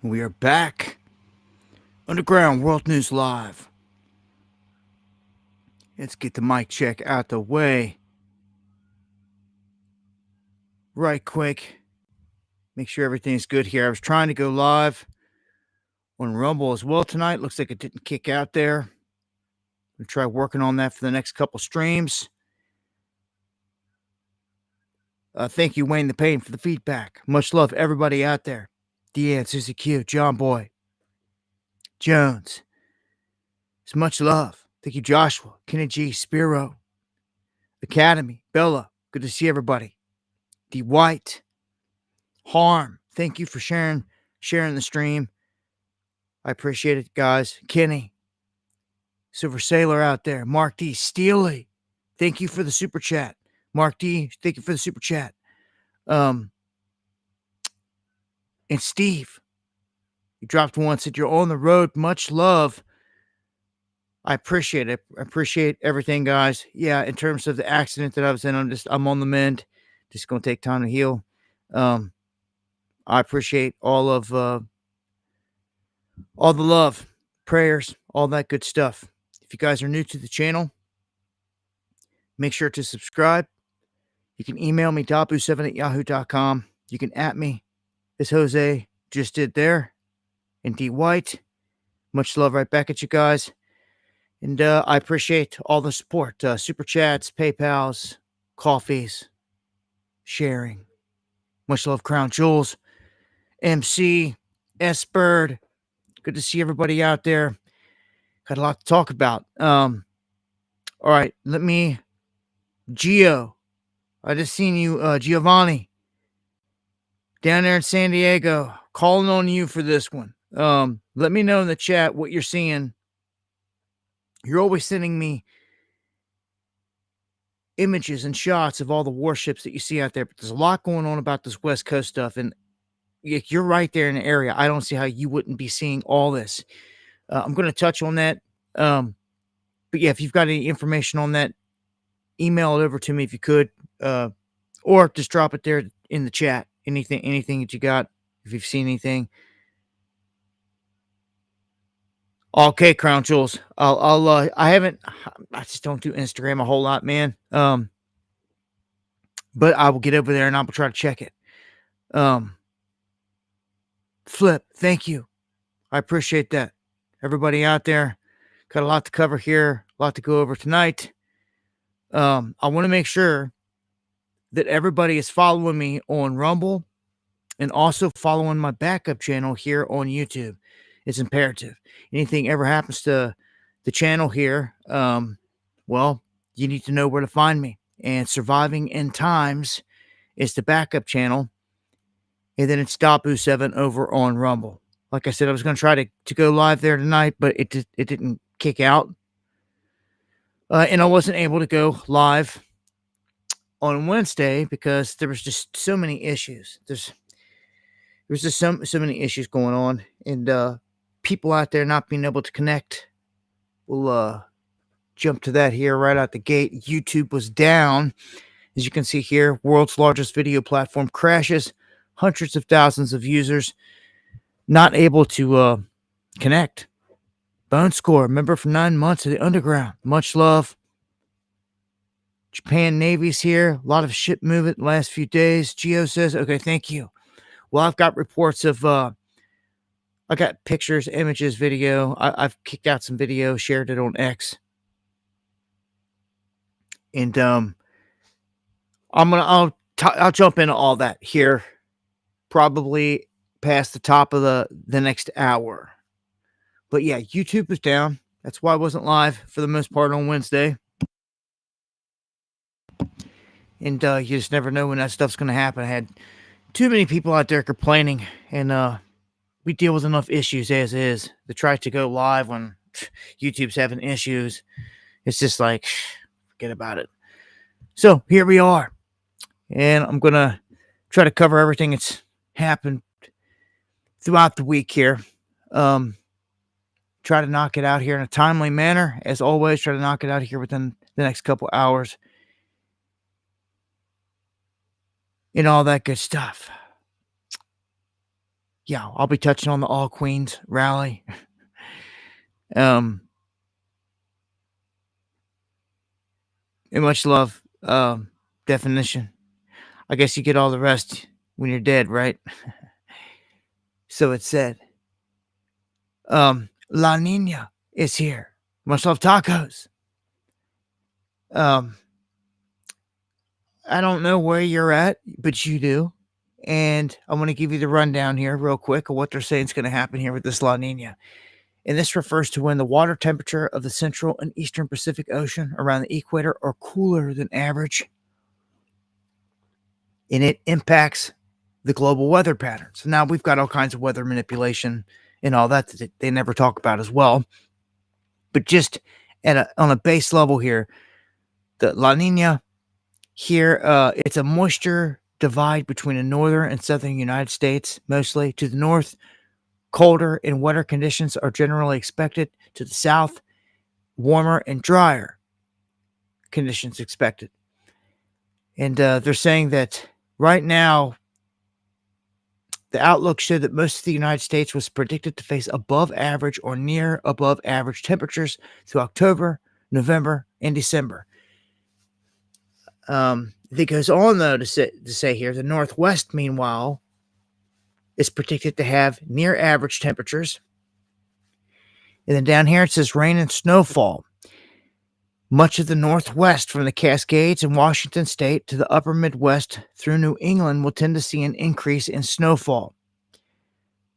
We are back. Underground World News Live. Let's get the mic check out the way right quick. Make sure everything's good here. I was trying to go live on Rumble as well tonight. Looks like it didn't kick out there. We'll try working on that for the next couple streams. Thank you, Wayne the Pain, for the feedback. Much love, everybody out there. Deanne, Susie Q, John Boy, Jones. It's much love. Thank you, Joshua, Kenny G, Spiro, Academy, Bella. Good to see everybody. D. White, Harm. Thank you for sharing the stream. I appreciate it, guys. Kenny, Silver Sailor out there. Mark D. Steely. Thank you for the super chat. Mark D. Thank you for the super chat. And Steve, you dropped one, said you're on the road. Much love. I appreciate it. I appreciate everything, guys. Yeah, in terms of the accident that I was in, I'm on the mend. Just gonna take time to heal. I appreciate all the love, prayers, all that good stuff. If you guys are new to the channel, make sure to subscribe. You can email me, dabu7@yahoo.com. You can at me, as Jose just did there. And D. White, much love right back at you guys. And I appreciate all the support. Super chats, PayPals, coffees, sharing. Much love, Crown Jewels, MC, S. Bird. Good to see everybody out there. Got a lot to talk about. All right, Gio. I just seen you, Giovanni, down there in San Diego. Calling on you for this one. Let me know in the chat what you're seeing. You're always sending me images and shots of all the warships that you see out there, but there's a lot going on about this West Coast stuff, and you're right there in the area. I don't see how you wouldn't be seeing all this. I'm going to touch on that. But yeah, if you've got any information on that, email it over to me if you could, or just drop it there in the chat. Anything that you got, if you've seen anything. Okay, Crown Jewels. I just don't do Instagram a whole lot, man. But I will get over there and I'll try to check it. Flip, thank you. I appreciate that. Everybody out there, got a lot to cover here, a lot to go over tonight. I want to make sure that everybody is following me on Rumble and also following my backup channel here on YouTube. It's imperative. Anything ever happens to the channel here, well, you need to know where to find me. And Surviving End Times is the backup channel. And then it's Dabu7 over on Rumble. Like I said, I was going to try to go live there tonight, but it didn't kick out. And I wasn't able to go live on Wednesday because there was just so many issues. There's just so many issues going on, and people out there not being able to connect. We'll jump to that here right out the gate. YouTube was down. As you can see here, world's largest video platform crashes. Hundreds of thousands of users not able to connect. Bone Score, member for 9 months of the underground. Much love. Japan Navy's here. A lot of ship movement the last few days. Geo says, okay, thank you. Well, I've got reports of, I got pictures, images, video. I've kicked out some video, shared it on X. And I'll jump into all that here, probably past the top of the next hour. But yeah, YouTube was down. That's why I wasn't live for the most part on Wednesday. And you just never know when that stuff's going to happen. I had too many people out there complaining, and we deal with enough issues as is. To try to go live when YouTube's having issues, it's just like, forget about it. So here we are. And I'm going to try to cover everything that's happened throughout the week here. Try to knock it out here in a timely manner. As always, try to knock it out here within the next couple hours. And all that good stuff. yeah, I'll be touching on the All Queens rally. And much love. Definition. I guess you get all the rest when you're dead, right? So it said. La Nina is here. Much love, tacos. I don't know where you're at, but you do. And I'm going to give you the rundown here real quick of what they're saying is going to happen here with this La Nina. And this refers to when the water temperature of the central and eastern Pacific Ocean around the equator are cooler than average. And it impacts the global weather patterns. Now, we've got all kinds of weather manipulation and all that they never talk about as well. But just on a base level here, the La Nina here, it's a moisture divide between the northern and southern United States, mostly. To the north, colder and wetter conditions are generally expected. To the south, warmer and drier conditions expected. And they're saying that right now, the outlook showed that most of the United States was predicted to face above average or near above average temperatures through October, November, and December. It goes on, though, to say here, the Northwest, meanwhile, is predicted to have near average temperatures. And then down here it says rain and snowfall. Much of the Northwest, from the Cascades in Washington State to the upper Midwest through New England, will tend to see an increase in snowfall.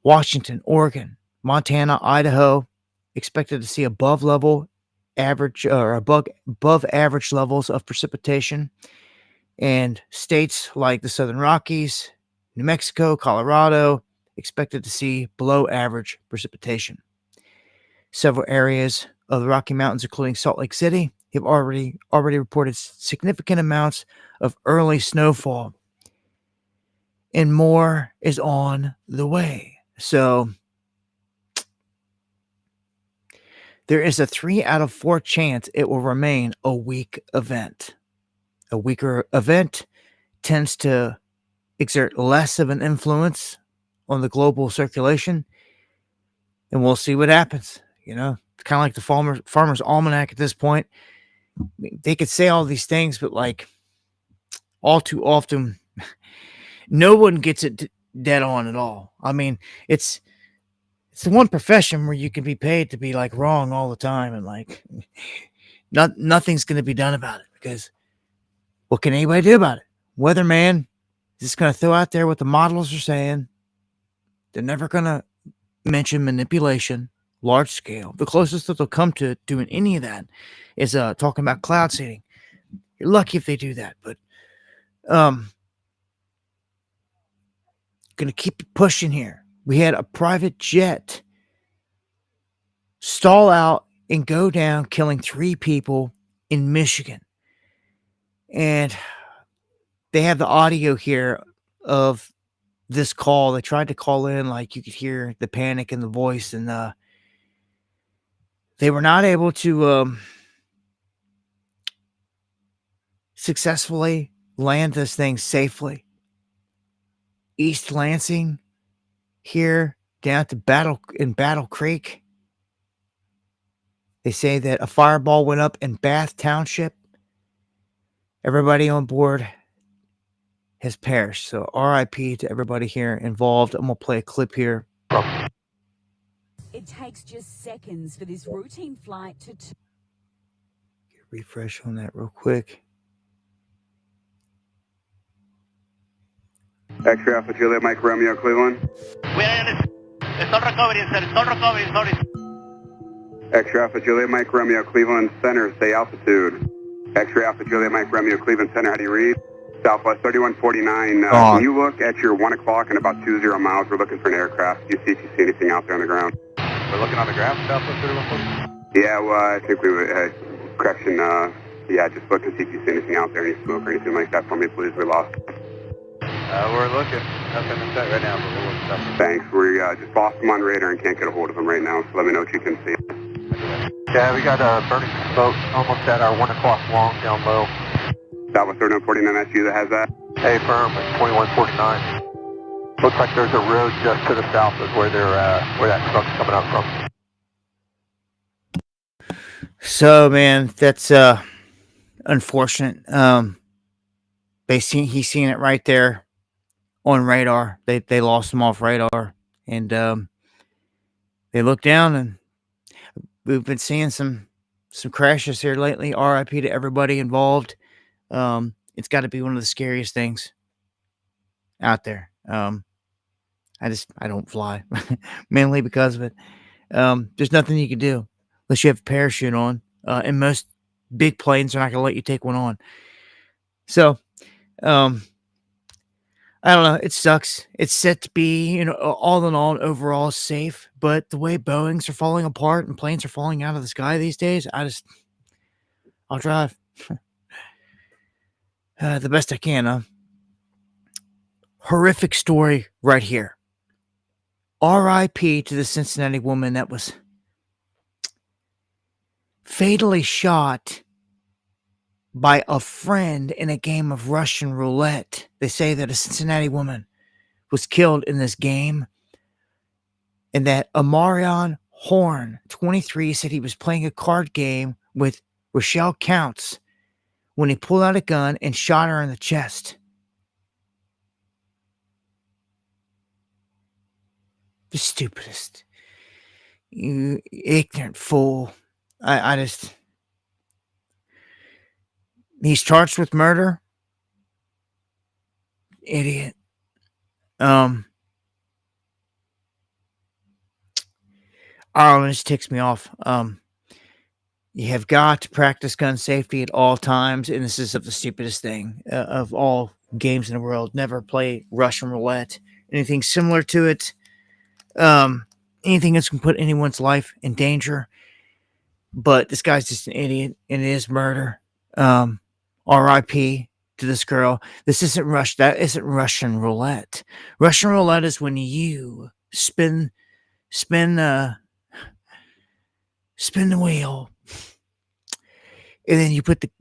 Washington, Oregon, Montana, Idaho, expected to see above average levels of precipitation. And states like the Southern Rockies, New Mexico, Colorado, expected to see below average precipitation. Several areas of the Rocky Mountains, including Salt Lake City, have already reported significant amounts of early snowfall. And more is on the way. So there is a 3 out of 4 chance it will remain a weak event. A weaker event tends to exert less of an influence on the global circulation, and we'll see what happens. You know, kind of like the Farmer's Almanac at this point. I mean, they could say all these things, but like all too often, no one gets it dead on at all. I mean, it's the one profession where you can be paid to be like wrong all the time, and like nothing's going to be done about it, because what can anybody do about it? Weatherman is just going to throw out there what the models are saying. They're never going to mention manipulation, large scale. The closest that they'll come to doing any of that is talking about cloud seeding. You're lucky if they do that, but going to keep pushing here. We had a private jet stall out and go down, killing 3 people in Michigan. And they have the audio here of this call. They tried to call in, like you could hear the panic in the voice, and they were not able to successfully land this thing safely. East Lansing here down to Battle Creek. They say that a fireball went up in Bath Township. Everybody on board has perished. So RIP to everybody here involved. I'm going to play a clip here. It takes just seconds for this routine flight to... Refresh on that real quick. X-ray Alpha Juliet, Mike Romeo, Cleveland. It's all recovering, sir. It's all recovering, sorry. X-ray Alpha Juliet, Mike Romeo, Cleveland Center, stay altitude. X-ray Alpha Juliet, Mike Romeo, Cleveland Center, how do you read? Southwest 3149. Can you look at your 1 o'clock and about 20 miles? We're looking for an aircraft. Do you see if you see anything out there on the ground? We're looking on the ground, Southwest 3149? Yeah, well, I think we would, correction, yeah, just look and see if you see anything out there, any smoke or anything like that for me, please. We're lost. We're looking. Nothing in sight right now, but we're looking up. Thanks. We just lost him on radar and can't get a hold of him right now, so let me know what you can see. Yeah, we got burning smoke almost at our 1 o'clock long down low. Southwest 3149, that's you that has that? Hey, firm, it's 2149. Looks like there's a road just to the south is where that smoke's coming up from. So, man, that's unfortunate. He's seen it right there on radar. They lost him off radar, and they looked down, and we've been seeing some crashes here lately. RIP to everybody involved. It's got to be one of the scariest things out there. I don't fly mainly because of it. There's nothing you can do unless you have a parachute on. And most big planes are not going to let you take one on. So, I don't know. It sucks. It's set to be, all in all, overall safe. But the way Boeings are falling apart and planes are falling out of the sky these days, I'll drive the best I can. Horrific story right here. RIP to the Cincinnati woman that was fatally shot by a friend in a game of Russian roulette. They say that a Cincinnati woman was killed in this game, and that Amarion Horn, 23, said he was playing a card game with Rochelle Counts when he pulled out a gun and shot her in the chest. The stupidest. You ignorant fool. He's charged with murder. Idiot. Oh, this ticks me off. You have got to practice gun safety at all times, and this is the stupidest thing of all games in the world. Never play Russian roulette. Anything similar to it. Anything that's going to put anyone's life in danger. But this guy's just an idiot, and it is murder. R.I.P. to this girl. This isn't That isn't Russian roulette. Russian roulette is when you spin the wheel, and then you put the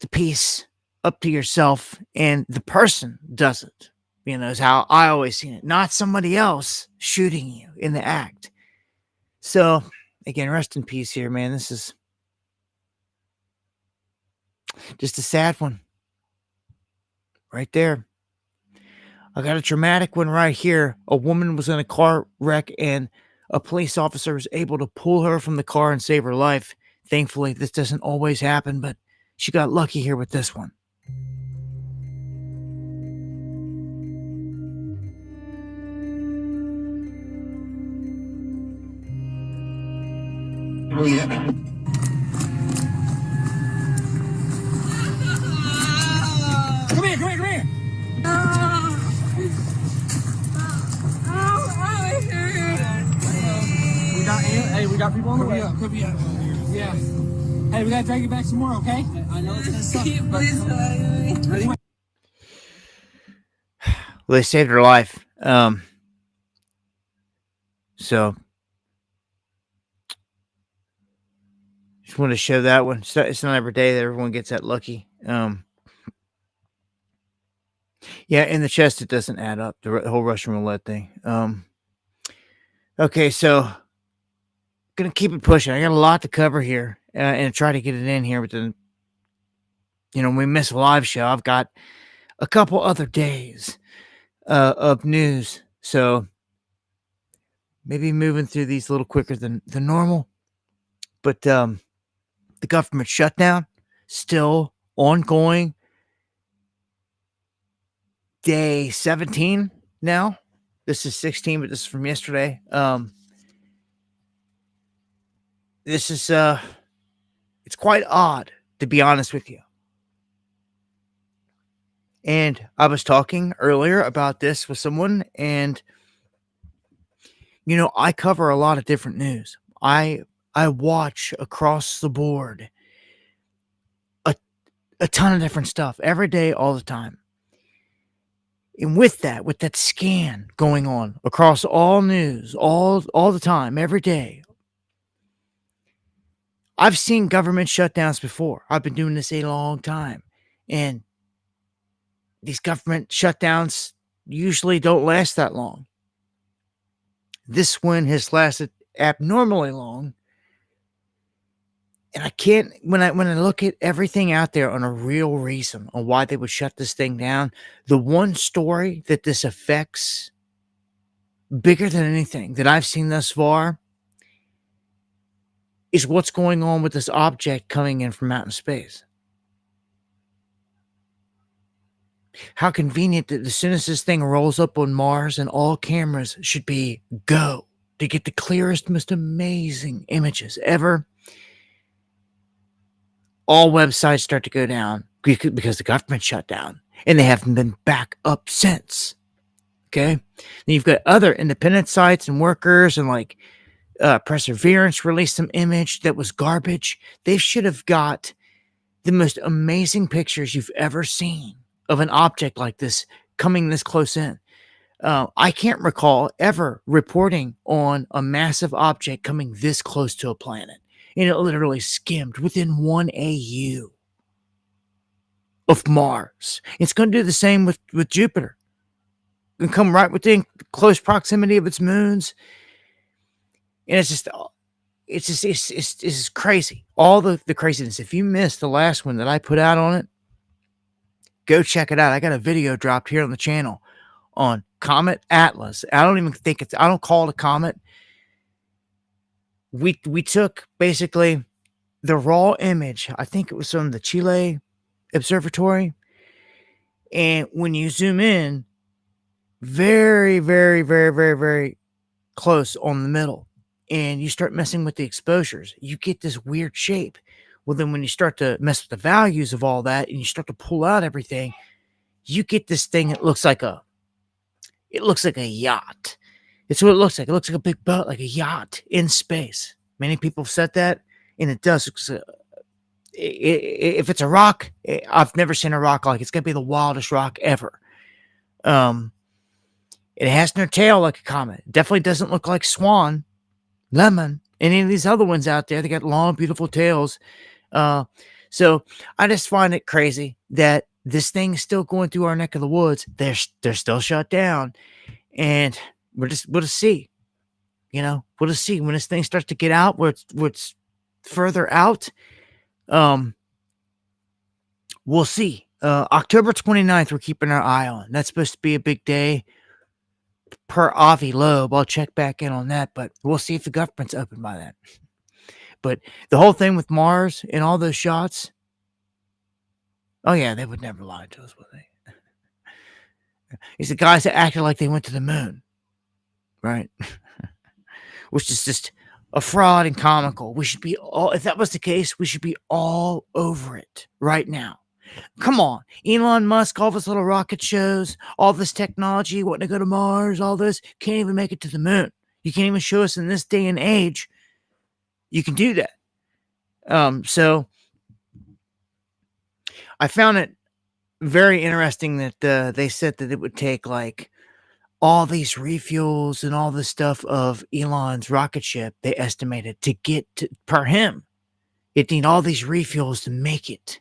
piece up to yourself, and the person does it. Is how I always seen it. Not somebody else shooting you in the act. So, again, rest in peace here, man. This is just a sad one. Right there. I got a dramatic one right here. A woman was in a car wreck, and a police officer was able to pull her from the car and save her life. Thankfully, this doesn't always happen, but she got lucky here with this one. Oh, yeah. Come here. We got people on the way. Cover me up. Yeah. Hey, we gotta drag you back some more, okay? I know it's gonna suck. But... Well, they saved her life. So just want to show that one. It's not every day that everyone gets that lucky. Yeah, in the chest, it doesn't add up. The whole Russian roulette thing. Okay, so gonna keep it pushing. I got a lot to cover here, and try to get it in here. But then, we miss a live show. I've got a couple other days of news, so maybe moving through these a little quicker than normal. But the government shutdown still ongoing. Day 17 now. This is 16, but this is from yesterday. This is it's quite odd, to be honest with you. And I was talking earlier about this with someone, and I cover a lot of different news. I watch across the board a ton of different stuff every day, all the time. And with that scan going on across all news, all the time, every day, I've seen government shutdowns before. I've been doing this a long time. And these government shutdowns usually don't last that long. This one has lasted abnormally long. And I can't, when I look at everything out there on a real reason on why they would shut this thing down, the one story that this affects bigger than anything that I've seen thus far is what's going on with this object coming in from outer space. How convenient that as soon as this thing rolls up on Mars and all cameras should be go to get the clearest, most amazing images ever. All websites start to go down because the government shut down and they haven't been back up since. Okay. Then you've got other independent sites and workers and like Perseverance released some image that was garbage. They should have got the most amazing pictures you've ever seen of an object like this coming this close in. I can't recall ever reporting on a massive object coming this close to a planet. And it literally skimmed within 1 AU of Mars. It's going to do the same with Jupiter. And come right within close proximity of its moons. And it's just crazy. All the craziness. If you missed the last one that I put out on it, go check it out. I got a video dropped here on the channel on Comet Atlas. I don't call it a comet. We took basically the raw image. I think it was from the Chile Observatory. And when you zoom in, very, very, very, very, very close on the middle, and you start messing with the exposures, you get this weird shape. Well, then when you start to mess with the values of all that and you start to pull out everything, you get this thing that looks like a yacht. It's what it looks like. It looks like a big boat, like a yacht in space. Many people have said that, and it does. If it's a rock, I've never seen a rock like it's going to be the wildest rock ever. It has no tail like a comet. It definitely doesn't look like Swan, Lemon, any of these other ones out there. They got long, beautiful tails. So I just find it crazy that this thing is still going through our neck of the woods. They're still shut down, and we'll just see. We'll just see when this thing starts to get out, where it's further out. We'll see. October 29th, we're keeping our eye on. That's supposed to be a big day per Avi Loeb. I'll check back in on that, but we'll see if the government's open by then. But the whole thing with Mars and all those shots, oh yeah, they would never lie to us, would they? It's the guys that acted like they went to the moon, right? Which is just a fraud and comical. We should be all, if that was the case, we should be all over it right now. Come on, Elon Musk, all this little rocket shows, all this technology, wanting to go to Mars, all this, can't even make it to the moon. You can't even show us in this day and age you can do that. So I found it very interesting that they said that it would take like all these refuels and all this stuff of Elon's rocket ship. They estimated to get to, per him, it need all these refuels to make it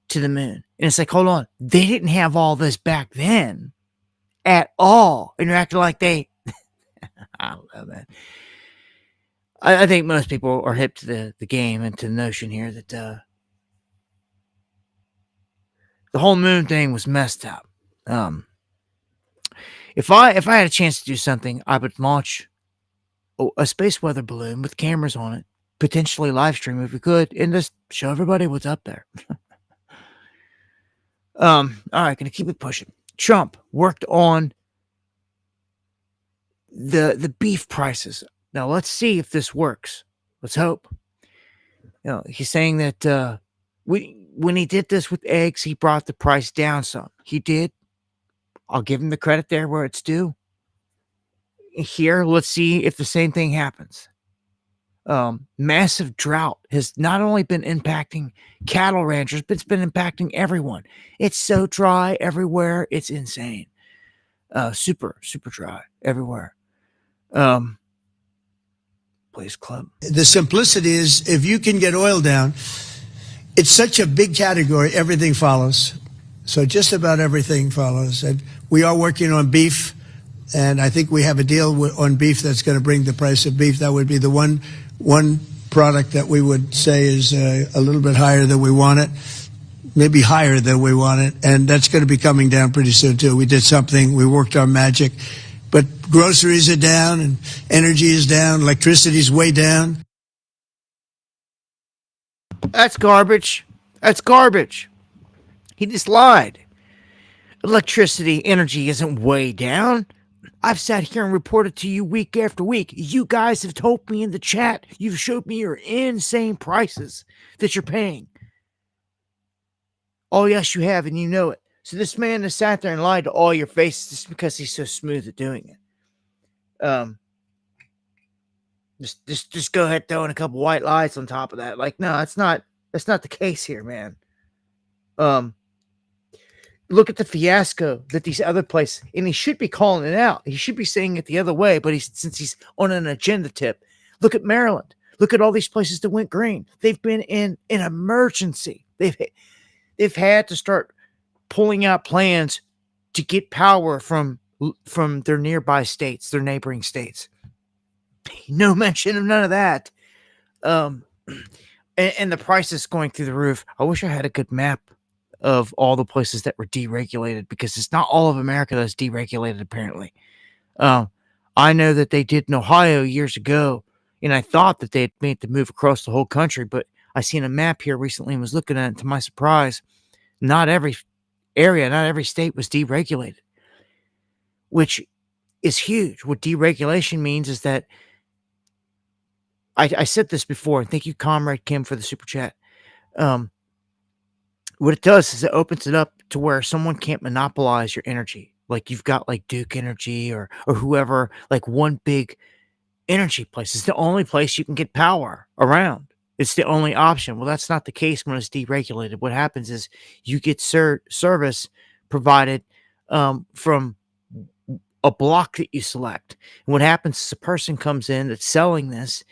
to the moon. And it's like, hold on, they didn't have all this back then at all. And you're acting like they, I don't know, man. I think most people are hip to the game and to the notion here that the whole moon thing was messed up. If I had a chance to do something, I would launch a space weather balloon with cameras on it, potentially live stream if we could, and just show everybody what's up there. All right, gonna keep it pushing. Trump worked on the beef prices. Now let's see if this works. Let's hope. He's saying that when he did this with eggs, he brought the price down some. He did. I'll give him the credit there where it's due. Here, let's see if the same thing happens. Massive drought has not only been impacting cattle ranchers, but it's been impacting everyone. It's so dry everywhere. It's insane. Super, super dry everywhere. Place Club. The simplicity is if you can get oil down, it's such a big category, everything follows. So just about everything follows. And we are working on beef, and I think we have a deal on beef that's going to bring the price of beef. That would be the one product that we would say is a little bit higher than we want it, maybe higher than we want it, and that's going to be coming down pretty soon too. We did something, we worked our magic, but groceries are down, and energy is down, electricity is way down. That's garbage. That's garbage. He just lied. Electricity energy isn't way down. I've sat here and reported to you week after week. You guys have told me in the chat. You've showed me your insane prices that you're paying. Oh, yes, you have, and you know it. So this man has sat there and lied to all your faces just because he's so smooth at doing it. Just go ahead throwing a couple white lies on top of that. Like, no, that's not the case here, man. Look at the fiasco that these other places, and he should be calling it out. He should be saying it the other way, but since he's on an agenda tip, look at Maryland. Look at all these places that went green. They've been in an emergency. They've had to start pulling out plans to get power from their nearby states, their neighboring states. No mention of none of that. And the prices going through the roof. I wish I had a good map of all the places that were deregulated, because it's not all of America that's deregulated, apparently. I know that they did in Ohio years ago, and I thought that they had made the move across the whole country, but I seen a map here recently and was looking at it. To my surprise, not every area, not every state was deregulated, which is huge. What deregulation means is that, I said this before, and thank you, Comrade Kim, for the super chat. What it does is it opens it up to where someone can't monopolize your energy. Like you've got like Duke Energy or whoever, like one big energy place. It's the only place you can get power around. It's the only option. Well, that's not the case when it's deregulated. What happens is you get service provided from a block that you select. And what happens is a person comes in that's selling this,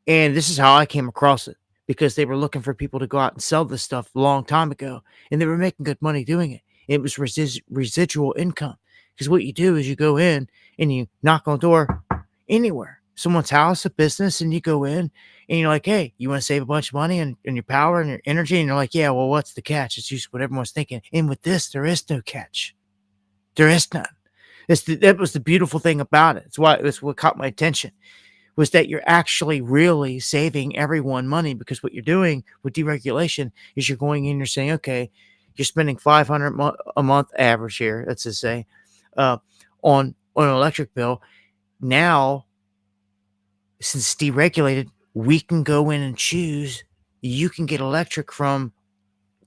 and this is how I came across it, because they were looking for people to go out and sell this stuff a long time ago, and they were making good money doing it. It was residual income, because what you do is you go in and you knock on the door anywhere, someone's house, a business, and you go in and you're like, hey, you want to save a bunch of money and your power and your energy? And you're like, yeah, well, what's the catch? It's just what everyone's thinking. And with this, there is no catch. There is none. That was the beautiful thing about it. It's what caught my attention, was that you're actually really saving everyone money, because what you're doing with deregulation is you're going in, you're saying, okay, you're spending $500 a month average here, let's just say, on an electric bill. Now, since it's deregulated, we can go in and choose. You can get electric from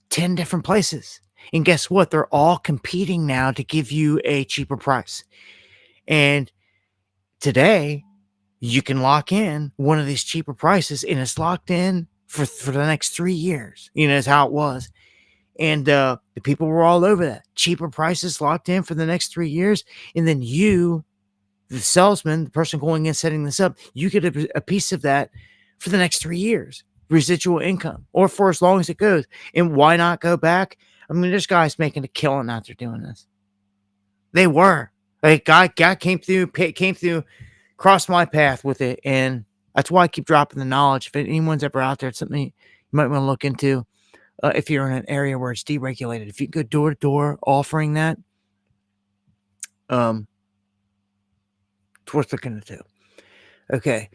10 different places. And guess what? They're all competing now to give you a cheaper price. And today, you can lock in one of these cheaper prices, and it's locked in for the next 3 years. Is how it was. And the people were all over that. Cheaper prices locked in for the next 3 years. And then you, the salesman, the person going in setting this up, you get a piece of that for the next 3 years. Residual income, or for as long as it goes. And why not go back? I mean, there's guys making a killing out there doing this. They were. Like, guy came through, crossed my path with it, and that's why I keep dropping the knowledge. If anyone's ever out there, it's something you might want to look into. If you're in an area where it's deregulated, if you go door to door offering that, it's worth looking into. Okay,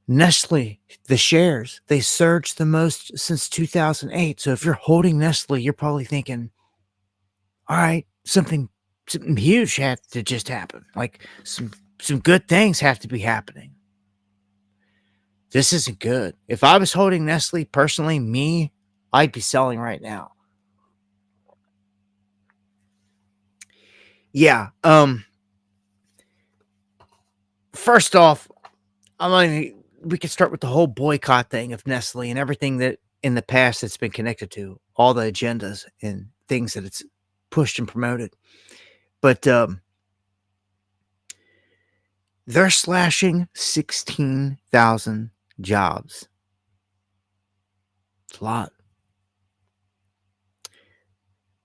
Nestle, the shares, they surged the most since 2008. So if you're holding Nestle, you're probably thinking, all right, something huge had to just happen. Like some good things have to be happening. This isn't good. If I was holding Nestle personally, I'd be selling right now. Yeah. First off, we could start with the whole boycott thing of Nestle and everything that in the past it's been connected to, all the agendas and things that it's pushed and promoted. But they're slashing 16,000 jobs. It's a lot.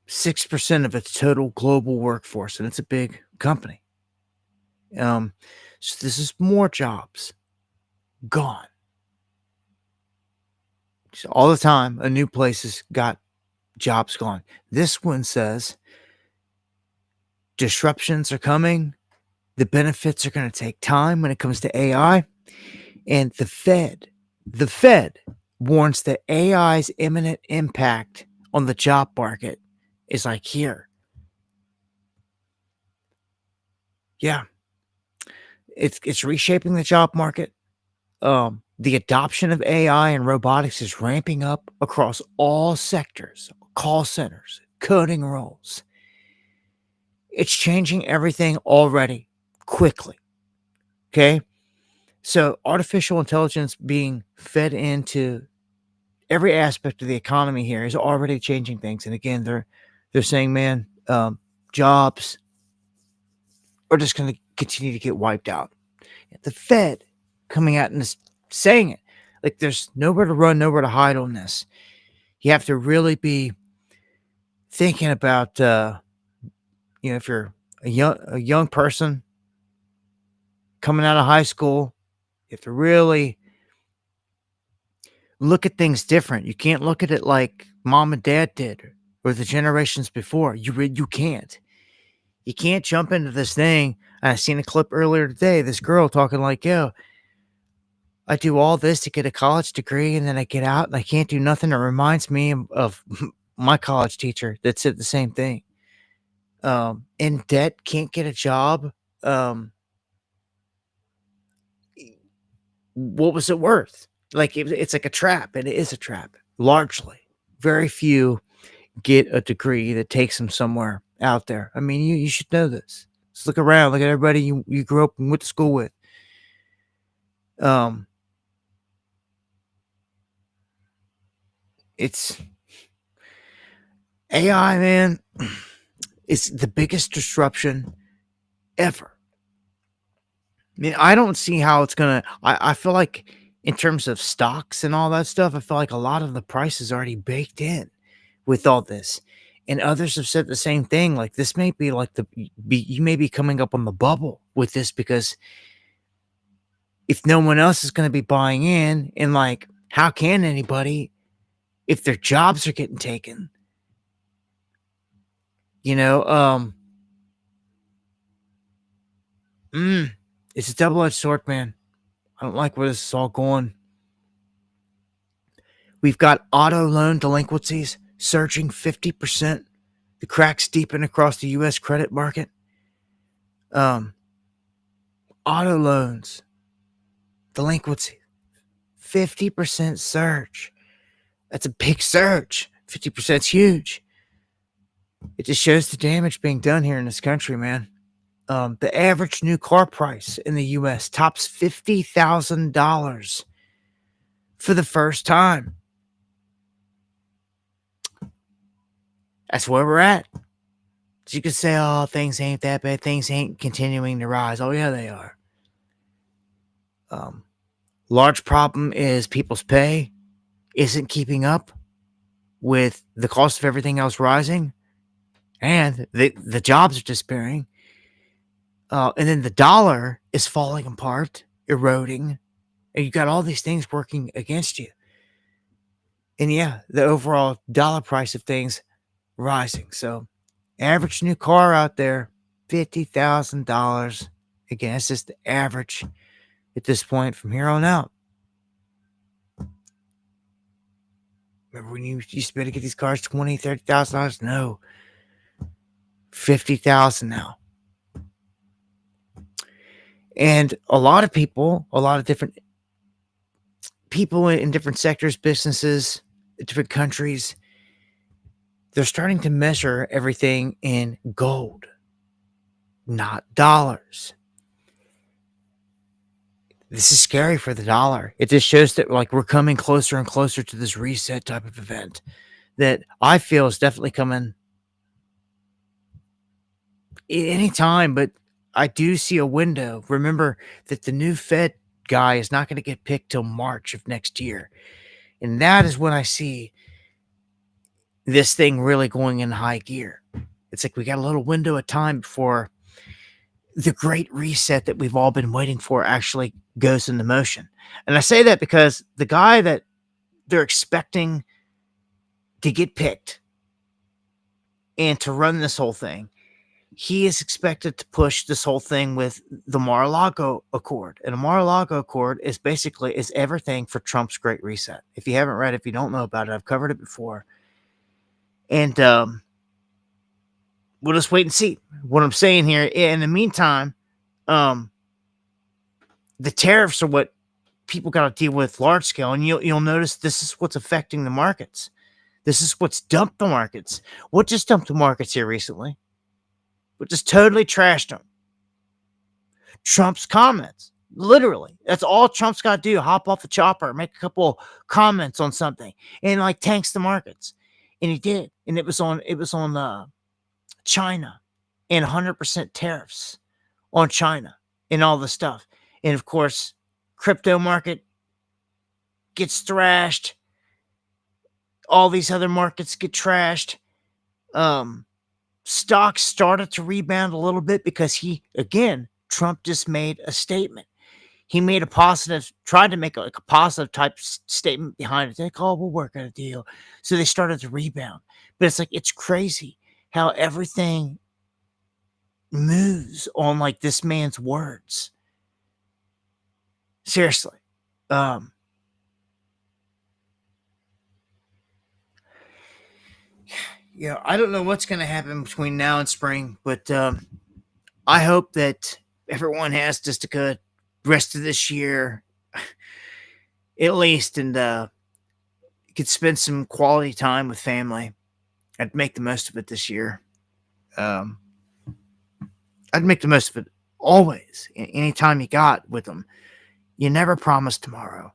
6% of its total global workforce, and it's a big company. So this is more jobs gone. So all the time, a new place has got jobs gone. This one says disruptions are coming. The benefits are going to take time when it comes to AI. And the Fed warns that AI's imminent impact on the job market is like here. Yeah. It's reshaping the job market. The adoption of AI and robotics is ramping up across all sectors, call centers, coding roles. It's changing everything already quickly. Okay. So artificial intelligence being fed into every aspect of the economy here is already changing things. And again, they're saying, man, jobs are just going to continue to get wiped out. The Fed coming out and saying it like there's nowhere to run, nowhere to hide on this. You have to really be thinking about, if you're a young person coming out of high school, you have to really look at things different. You can't look at it like mom and dad did or the generations before. You can't. You can't jump into this thing. I seen a clip earlier today. This girl talking like, yo, I do all this to get a college degree and then I get out and I can't do nothing. It reminds me of my college teacher that said the same thing. In debt, can't get a job. What was it worth? Like it's like a trap, and it is a trap. Largely, very few get a degree that takes them somewhere out there. I mean, you should know this. Just look around, look at everybody you grew up and went to school with. It's AI, man. It's the biggest disruption ever. I mean, I don't see how it's gonna. I feel like in terms of stocks and all that stuff, I feel like a lot of the price is already baked in with all this. And others have said the same thing. Like this may be like you may be coming up on the bubble with this because if no one else is going to be buying in, and like, how can anybody if their jobs are getting taken? It's a double-edged sword, man. I don't like where this is all going. We've got auto loan delinquencies surging 50%. The cracks deepen across the U.S. credit market. Auto loans delinquency, 50% surge. That's a big surge. 50% is huge. It just shows the damage being done here in this country, man. The average new car price in the U.S. tops $50,000 for the first time. That's where we're at. So you could say, oh, things ain't that bad. Things ain't continuing to rise. Oh, yeah, they are. Large problem is people's pay isn't keeping up with the cost of everything else rising. And the jobs are disappearing. And then the dollar is falling apart, eroding. And you got all these things working against you. And yeah, the overall dollar price of things rising. So average new car out there, $50,000. Again, it's just the average at this point from here on out. Remember when you used to be able to get these cars $20,000, $30,000? No. $50,000 now. And a lot of different people in different sectors, businesses, different countries, they're starting to measure everything in gold, not dollars. This is scary for the dollar. It just shows that like we're coming closer and closer to this reset type of event that I feel is definitely coming any time, but I do see a window. Remember that the new Fed guy is not going to get picked till March of next year. And that is when I see this thing really going in high gear. It's like we got a little window of time before the great reset that we've all been waiting for actually goes into motion. And I say that because the guy that they're expecting to get picked and to run this whole thing, he is expected to push this whole thing with the Mar-a-Lago Accord. And the Mar-a-Lago Accord is basically is everything for Trump's Great Reset. If you haven't read it, if you don't know about it, I've covered it before. And we'll just wait and see. What I'm saying here, in the meantime, the tariffs are what people got to deal with large scale. And you'll notice this is what's affecting the markets. This is what's dumped the markets. What just dumped the markets here recently? What just totally trashed them? Trump's comments. Literally. That's all Trump's got to do. Hop off the chopper, make a couple comments on something, and like tanks the markets. And he did. And it was on China and 100% tariffs on China and all the stuff. And of course, crypto market gets thrashed. All these other markets get trashed. Stocks started to rebound a little bit because Trump just made a statement. He made tried to make a positive type statement behind it. Like, oh, we'll work out a deal. So they started to rebound. But it's like, it's crazy how everything moves on like this man's words. Seriously. Yeah, I don't know what's going to happen between now and spring, but I hope that everyone has just a good rest of this year, at least, and could spend some quality time with family. I'd make the most of it this year. I'd make the most of it always. Any time you got with them, you never promise tomorrow.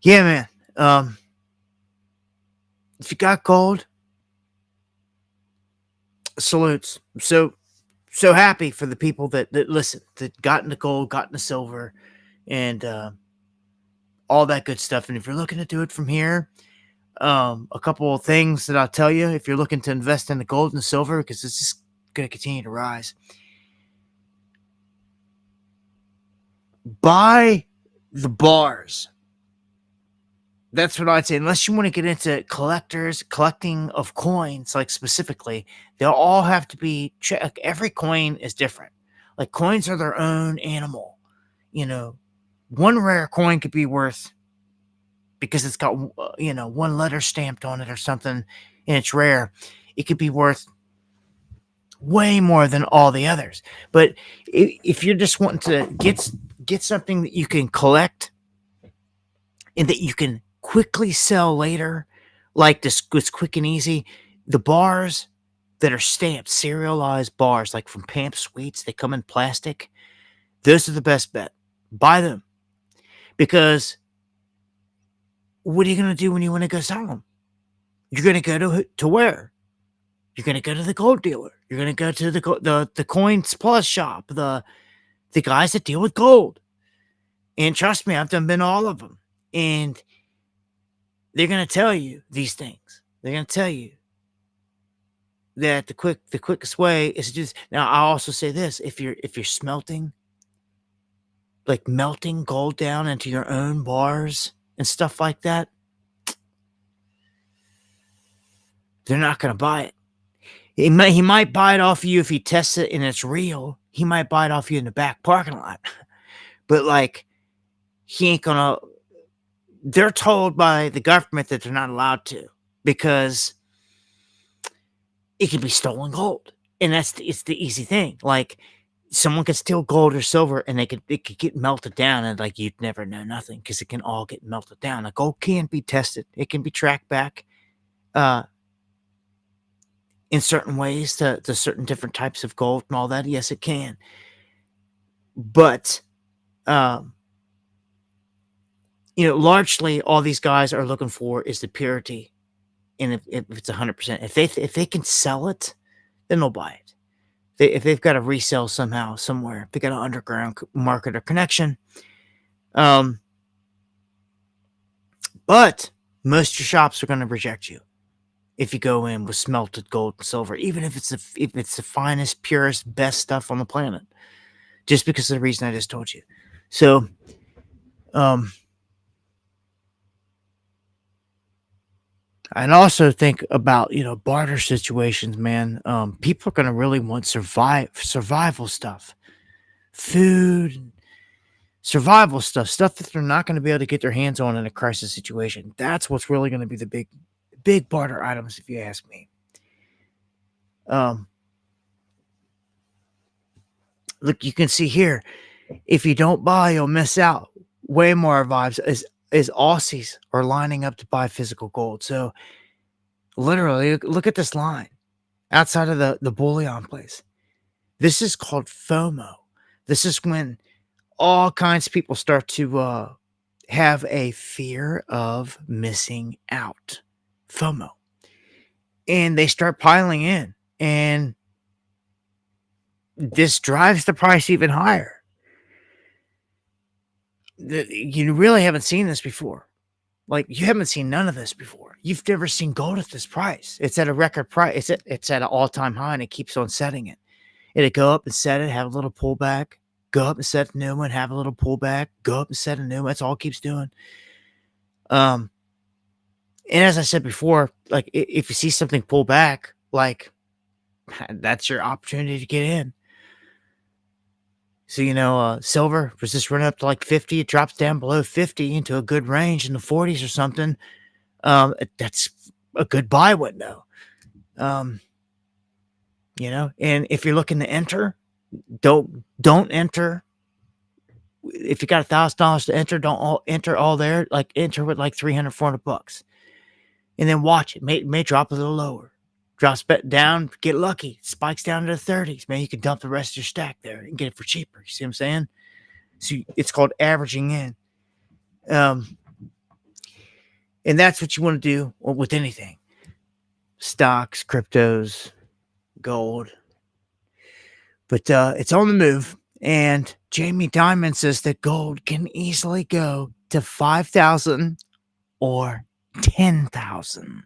Yeah, man. If you got gold, salutes. I'm so happy for the people that listen, that got into gold, got into silver, and all that good stuff. And if you're looking to do it from here, a couple of things that I'll tell you if you're looking to invest in the gold and silver, because it's just going to continue to rise. Buy the bars. That's what I'd say. Unless you want to get into collecting of coins, like specifically, they'll all have to be checked. Every coin is different. Like coins are their own animal. You know, one rare coin could be worth, because it's got, one letter stamped on it or something, and it's rare. It could be worth way more than all the others. But if you're just wanting to get something that you can collect and that you can quickly sell later, like this was quick and easy, the bars that are stamped, serialized bars, like from Pamp Sweets, they come in plastic. Those are the best bet. Buy them. Because what are you going to do when you want to go sell them? You're going to go to where? You're going to go to the gold dealer. You're going to go to the Coins Plus shop, the guys that deal with gold. And trust me, I've been to all of them. And they're going to tell you these things. They're going to tell you that the quickest way is to do this. Now, I also say this: if you're smelting, like melting gold down into your own bars and stuff like that, they're not going to buy it. He might buy it off you if he tests it and it's real. He might buy it off you in the back parking lot. But like, he ain't going to. They're told by the government that they're not allowed to, because it can be stolen gold. And it's the easy thing. Like, someone could steal gold or silver and it could get melted down, and like you'd never know nothing, because it can all get melted down. Like, gold can be tested. It can be tracked back in certain ways to certain different types of gold and all that. Yes, it can. But largely all these guys are looking for is the purity. And if it's 100%, if they can sell it, then they'll buy it. If they've got to resell somehow, somewhere, if they got an underground market or connection, But most of your shops are going to reject you if you go in with smelted gold and silver, even if it's the finest, purest, best stuff on the planet, just because of the reason I just told you. So, and also think about, barter situations, man. People are going to really want survival stuff, food, survival stuff that they're not going to be able to get their hands on in a crisis situation. That's what's really going to be the big barter items, if you ask me. Look, you can see here, if you don't buy, you'll miss out. Way more vibes as Aussies are lining up to buy physical gold. So literally, look at this line outside of the bullion place. This is called FOMO. This is when all kinds of people start to have a fear of missing out. FOMO. And they start piling in. And this drives the price even higher. You really haven't seen this before. Like, you haven't seen none of this before. You've never seen gold at this price. It's at a record price. It's at an all-time high, and it keeps on setting it. It'll go up and set it, have a little pullback, go up and set a new one, have a little pullback, go up and set a new one. That's all it keeps doing. And as I said before, like, if you see something pull back, like, that's your opportunity to get in. So, silver was just running up to like 50. It drops down below 50 into a good range in the 40s or something. That's a good buy window. And if you're looking to enter, don't enter. If you got $1,000 to enter, don't enter all there. Like, enter with like $300, $400, and then watch it. May drop a little lower. Drops down, get lucky. Spikes down to the 30s. Man, you can dump the rest of your stack there and get it for cheaper. You see what I'm saying? So it's called averaging in. And that's what you want to do with anything. Stocks, cryptos, gold. But it's on the move. And Jamie Dimon says that gold can easily go to 5,000 or 10,000.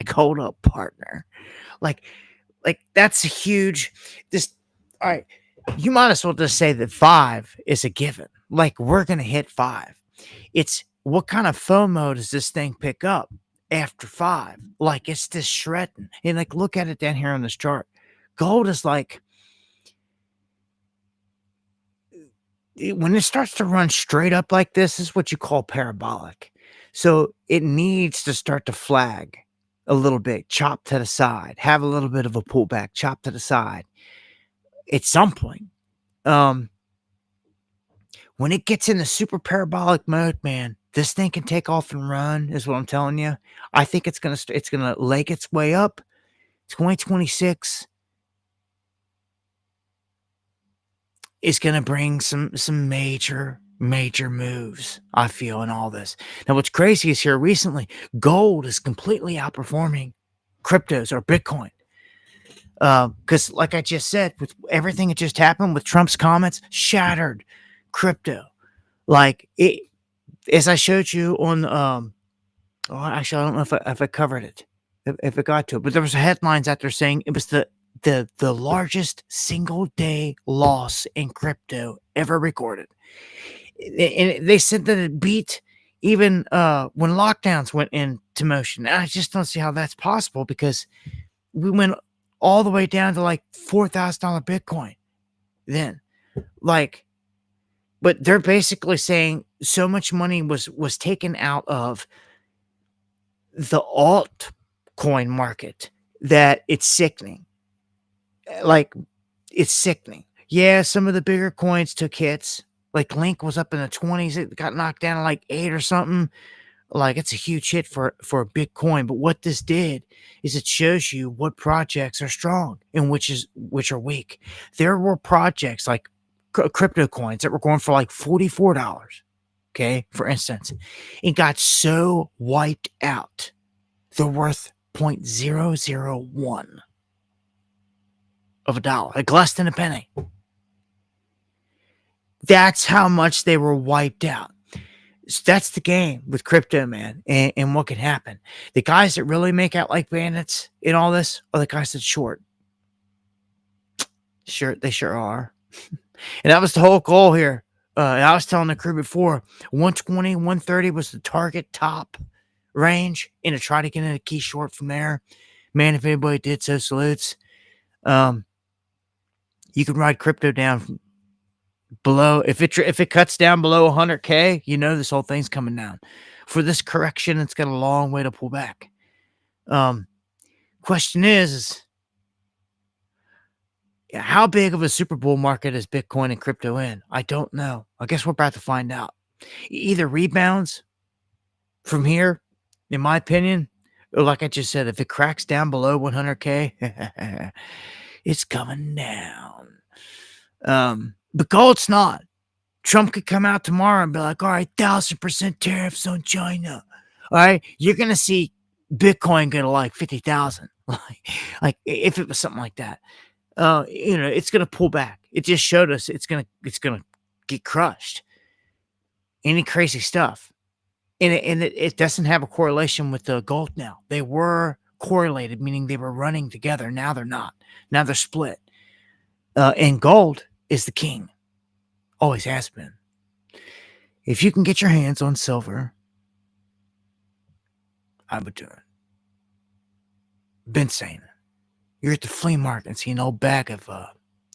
Like, hold up, partner. Like that's a huge. All right. You might as well just say that 5 is a given. Like, we're gonna hit 5. It's what kind of FOMO does this thing pick up after 5? Like, it's just shredding. And like, look at it down here on this chart. Gold is like, when it starts to run straight up like this is what you call parabolic. So it needs to start to flag a little bit, chop to the side, have a little bit of a pullback, chop to the side at some point. When it gets in the super parabolic mode, man, this thing can take off and run, is what I'm telling you. I think it's gonna leg its way up. 2026 is gonna bring some major moves, I feel, in all this. Now, what's crazy is here recently, gold is completely outperforming cryptos or Bitcoin. Because like I just said, with everything that just happened with Trump's comments, shattered crypto. Like, it, as I showed you on, actually, I don't know if I covered it, if I got to it, but there was headlines out there saying it was the largest single day loss in crypto ever recorded. And they said that it beat even when lockdowns went into motion. And I just don't see how that's possible, because we went all the way down to like $4,000 Bitcoin then. Like, but they're basically saying so much money was taken out of the altcoin market that it's sickening. Like, it's sickening. Yeah, some of the bigger coins took hits. Like, Link was up in the 20s. It got knocked down to like 8 or something. Like, it's a huge hit for a big coin. But what this did is it shows you what projects are strong and which are weak. There were projects like crypto coins that were going for like $44, okay, for instance, and got so wiped out. They're worth 0.001 of a dollar, like less than a penny. That's how much they were wiped out. That's the game with crypto, man, and what can happen. The guys that really make out like bandits in all this are the guys that short. Sure, they sure are. And that was the whole goal here. I was telling the crew before, 120, 130 was the target top range, and to try to get in a key short from there. Man, if anybody did so, salutes. You can ride crypto down below. If it cuts down below 100K, you know this whole thing's coming down. For this correction, it's got a long way to pull back. Question is how big of a Super Bowl market is Bitcoin and crypto in? I don't know. I guess we're about to find out. Either rebounds from here, in my opinion, or like I just said, if it cracks down below 100K, it's coming down. But gold's not. Trump could come out tomorrow and be like, all right, 1,000% tariffs on China. All right, you're going to see Bitcoin go to like 50,000. Like if it was something like that. It's going to pull back. It just showed us it's going to get crushed. Any crazy stuff. And it doesn't have a correlation with the gold now. They were correlated, meaning they were running together. Now they're not. Now they're split. And gold is the king. Always has been. If you can get your hands on silver, I would do it. Been saying it. You're at the flea market and see an old bag of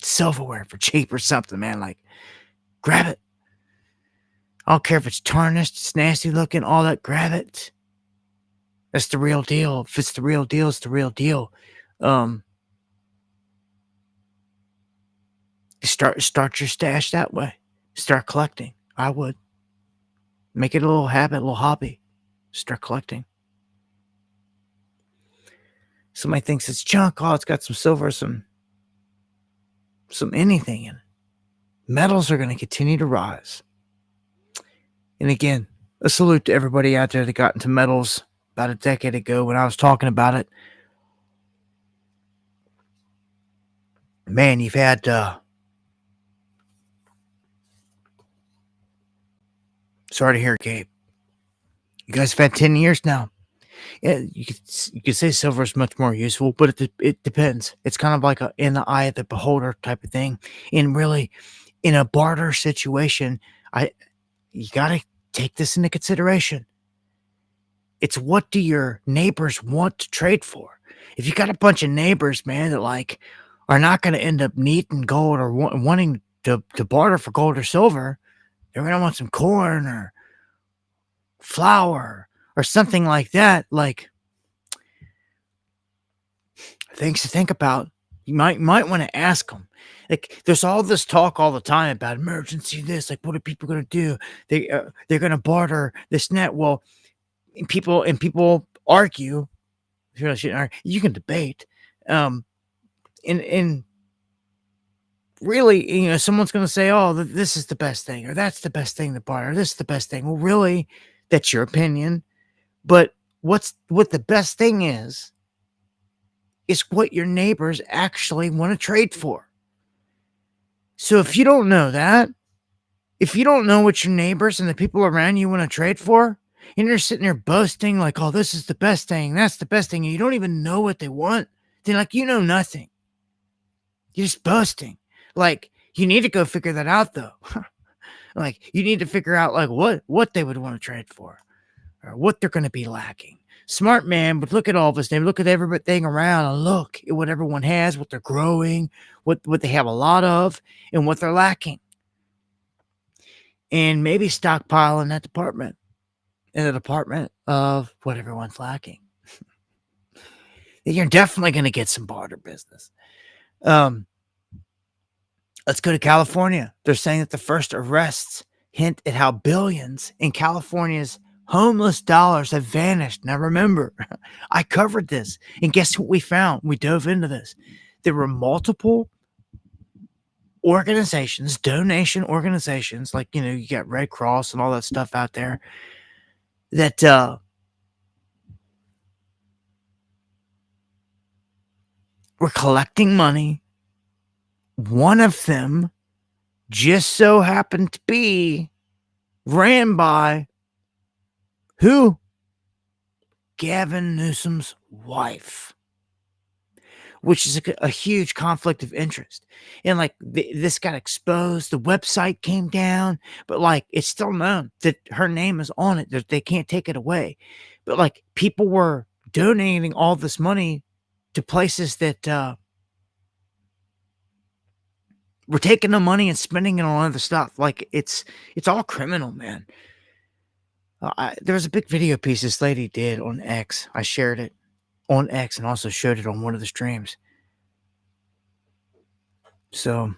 silverware for cheap or something, man. Like, grab it. I don't care if it's tarnished, it's nasty looking, all that. Grab it. That's the real deal. If it's the real deal, it's the real deal. Start your stash that way. Start collecting. I would. Make it a little habit, a little hobby. Start collecting. Somebody thinks it's junk. Oh, it's got some silver, some anything in it. Metals are going to continue to rise. And again, a salute to everybody out there that got into metals about a decade ago when I was talking about it. Man, you've had sorry to hear, Gabe. You guys have had 10 years now. Yeah, you could say silver is much more useful, but it depends. It's kind of like a in the eye of the beholder type of thing. And really, in a barter situation, you got to take this into consideration. It's what do your neighbors want to trade for? If you got a bunch of neighbors, man, that like are not going to end up needing gold or wanting to barter for gold or silver, they're going to want some corn or flour or something like that. Like, things to think about. You might want to ask them. Like, there's all this talk all the time about emergency this. Like, what are people going to do? They're going to barter this net. Well, people argue. You can debate. And really, someone's going to say, oh, this is the best thing, or that's the best thing to barter, or this is the best thing. Well, really, that's your opinion. But what the best thing is what your neighbors actually want to trade for. So if you don't know that, if you don't know what your neighbors and the people around you want to trade for, and you're sitting there boasting like, oh, this is the best thing, that's the best thing, and you don't even know what they want, then like, you know nothing. You're just boasting. Like, you need to go figure that out though. Like, you need to figure out like what they would want to trade for, or what they're going to be lacking. Smart man would look at all of us. They would look at everything around and look at what everyone has, what they're growing, what they have a lot of, and what they're lacking. And maybe stockpile in that department, in the department of what everyone's lacking. You're definitely going to get some barter business. Let's go to California. They're saying that the first arrests hint at how billions in California's homeless dollars have vanished. Now remember, I covered this, and guess what we found? We dove into this. There were multiple organizations, donation organizations, like, you got Red Cross and all that stuff out there, that were collecting money. One of them just so happened to be ran by Who? Gavin Newsom's wife, which is a huge conflict of interest. And like this got exposed, the website came down, but like it's still known that her name is on it, that they can't take it away. But like people were donating all this money to places that were taking the money and spending it on other stuff. Like it's all criminal, man. There was a big video piece this lady did on X. I shared it on X and also showed it on one of the streams. So,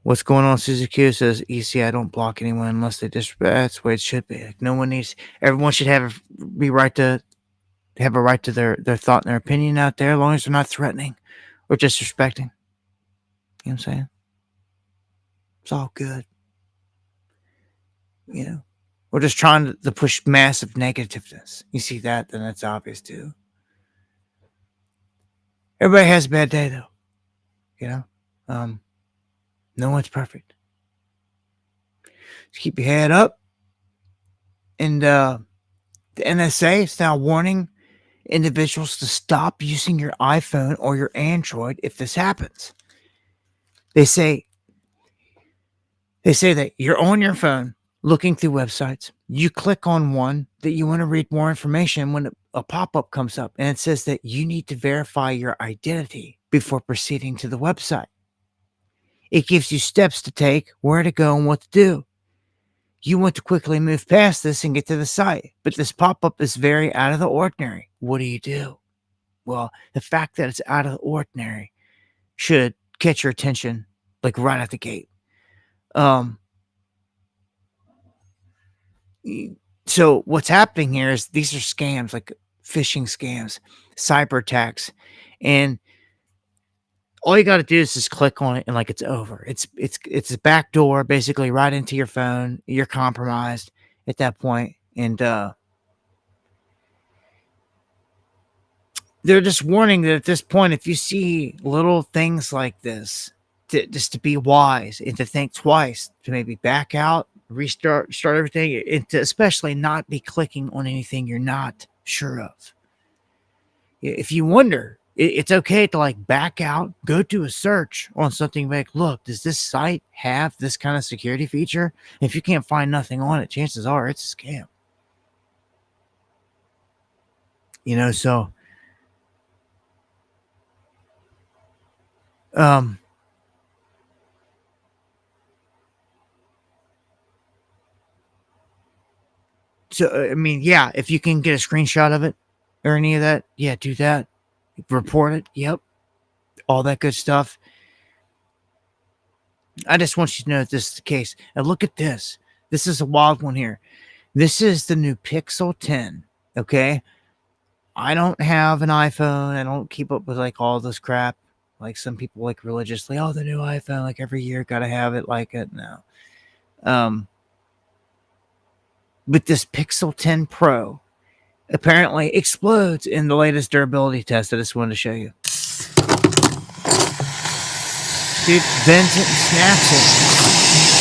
what's going on? Susie Q says, EC, I don't block anyone unless they disrespect. That's the way it should be. Like, no one needs, everyone should have a right to their thought and their opinion out there, as long as they're not threatening or disrespecting. You know what I'm saying? It's all good. You know, we're just trying to push massive negativeness. You see that, then that's obvious too. Everybody has a bad day though. You know, no one's perfect. Just keep your head up. And the NSA is now warning individuals to stop using your iPhone or your Android if this happens. They say that you're on your phone looking through websites. You click on one that you want to read more information when a pop-up comes up, and it says that you need to verify your identity before proceeding to the website. It gives you steps to take, where to go, and what to do. You want to quickly move past this and get to the site, but this pop-up is very out of the ordinary. What do? Well, the fact that it's out of the ordinary should catch your attention, like right out the gate. So what's happening here is these are scams, like phishing scams, cyber attacks, and all you got to do is just click on it and like it's over. It's a back door basically right into your phone. You're compromised at that point, and they're just warning that at this point, if you see little things like this, just to be wise and to think twice, to maybe back out, start everything, and to especially not be clicking on anything you're not sure of. If you wonder, it's okay to like back out, go do a search on something like, look, does this site have this kind of security feature? If you can't find nothing on it, chances are it's a scam. You know, so I mean, yeah, if you can get a screenshot of it or any of that, yeah, do that. Report it. Yep. All that good stuff. I just want you to know that this is the case. And look at this. This is a wild one here. This is the new Pixel 10. Okay. I don't have an iPhone. I don't keep up with like all this crap. Like some people like religiously, oh, the new iPhone, like every year, gotta have it like it. No. But this Pixel 10 Pro apparently explodes in the latest durability test. I just wanted to show you. Dude, bends it and snaps it.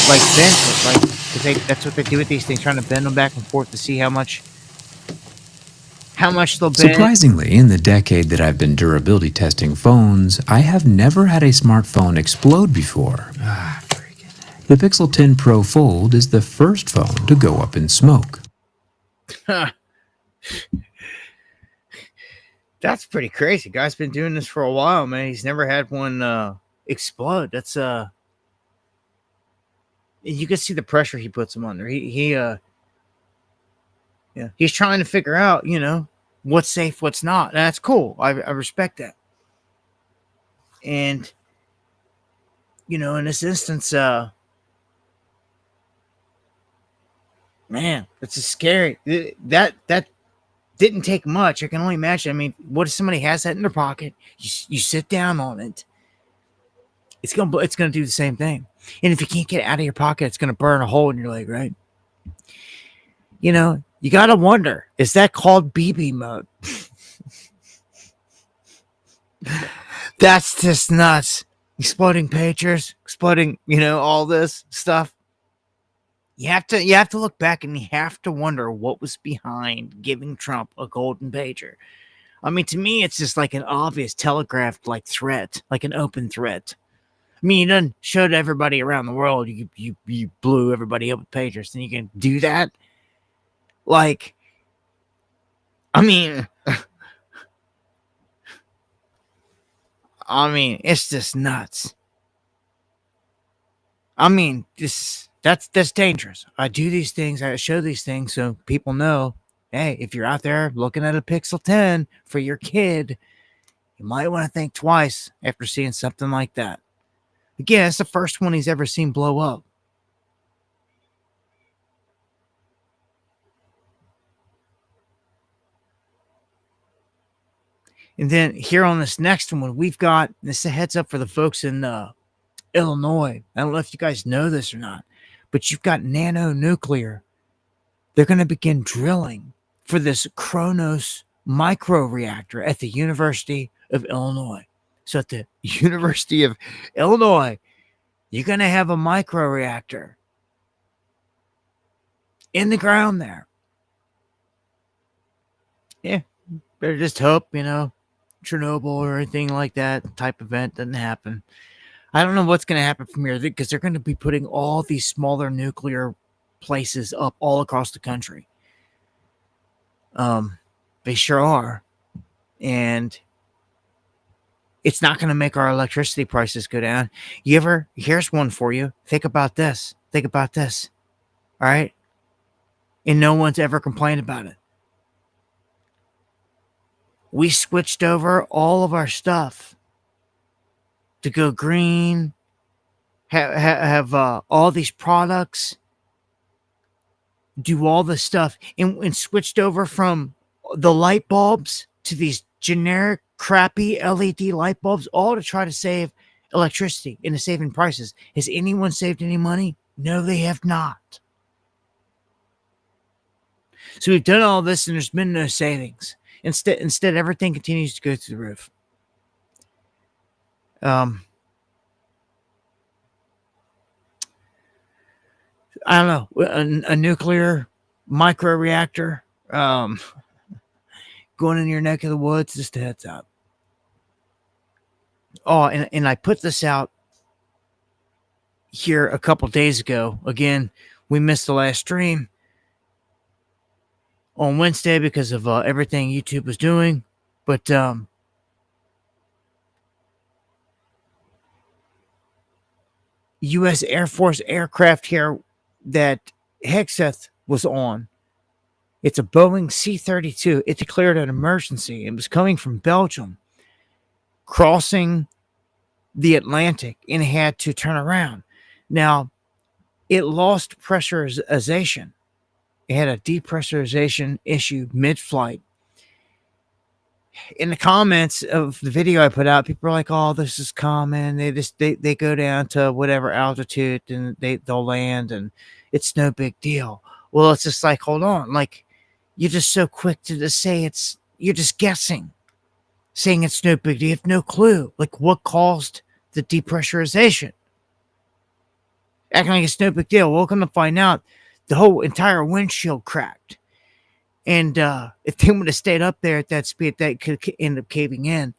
Like bends it. Like, cause that's what they do with these things, trying to bend them back and forth to see how much they'll bend. Surprisingly, in the decade that I've been durability testing phones, I have never had a smartphone explode before. The Pixel 10 Pro Fold is the first phone to go up in smoke. That's pretty crazy. Guy's been doing this for a while, man. He's never had one explode. That's you can see the pressure he puts them under. He's trying to figure out, you know, what's safe, what's not. And that's cool. I respect that. And you know, in this instance, man, it's a scary. That didn't take much. I can only imagine. I mean, what if somebody has that in their pocket? You sit down on it. It's gonna do the same thing. And if you can't get it out of your pocket, it's gonna burn a hole in your leg, right? You know, you gotta wonder: is that called BB mode? That's just nuts. Exploding pagers, exploding, you know, all this stuff. You have to look back and you have to wonder what was behind giving Trump a golden pager. I mean, to me, it's just like an obvious telegraphed like threat, like an open threat. I mean, you done showed everybody around the world you blew everybody up with pagers, and you can do that. Like, I mean, it's just nuts. I mean, that's dangerous. I do these things, I show these things so people know, hey, if you're out there looking at a Pixel 10 for your kid, you might want to think twice after seeing something like that. Again, it's the first one he's ever seen blow up. And then here on this next one, we've got, this is a heads up for the folks in Illinois. I don't know if you guys know this or not, but you've got nano nuclear. They're going to begin drilling for this Kronos microreactor at the University of Illinois. So at the University of Illinois, you're going to have a microreactor in the ground there. Yeah, better just hope, Chernobyl or anything like that type event doesn't happen. I don't know what's going to happen from here because they're going to be putting all these smaller nuclear places up all across the country. They sure are. And it's not going to make our electricity prices go down. Here's one for you. Think about this. All right. And no one's ever complained about it. We switched over all of our stuff to go green, have all these products, do all this stuff, and switched over from the light bulbs to these generic, crappy LED light bulbs, all to try to save electricity and to save in prices. Has anyone saved any money? No, they have not. So we've done all this and there's been no savings. Instead, everything continues to go through the roof. I don't know, a nuclear microreactor going in your neck of the woods, just a heads up. Oh, and I put this out here a couple days ago. Again, we missed the last stream on Wednesday because of everything YouTube was doing. But U.S. Air Force aircraft here that Hexeth was on. It's a Boeing C-32. It declared an emergency. It was coming from Belgium, crossing the Atlantic, and had to turn around. Now, it lost pressurization. It had a depressurization issue mid-flight. In the comments of the video I put out, people are like, "Oh, this is common. They go down to whatever altitude and they'll land, and it's no big deal." Well, it's just like, hold on, like you're just so quick to just say you're just guessing, saying it's no big deal. You have no clue, like what caused the depressurization. Acting like it's no big deal. Well, come to find out, the whole entire windshield cracked. And if they would have stayed up there at that speed, that could end up caving in.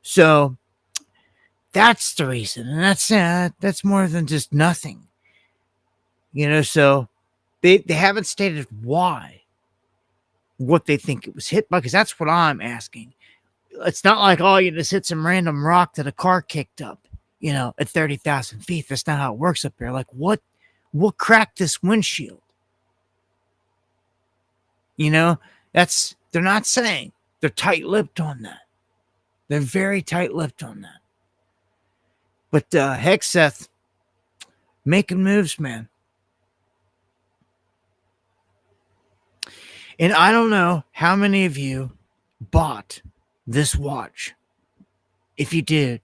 So that's the reason. And that's more than just nothing. So they haven't stated what they think it was hit by, because that's what I'm asking. It's not like, oh, you just hit some random rock that a car kicked up, at 30,000 feet. That's not how it works up there. Like, what cracked this windshield? They're not saying. They're tight-lipped on that. They're very tight-lipped on that. But Hexeth making moves, man. And I don't know how many of you bought this watch. If you did,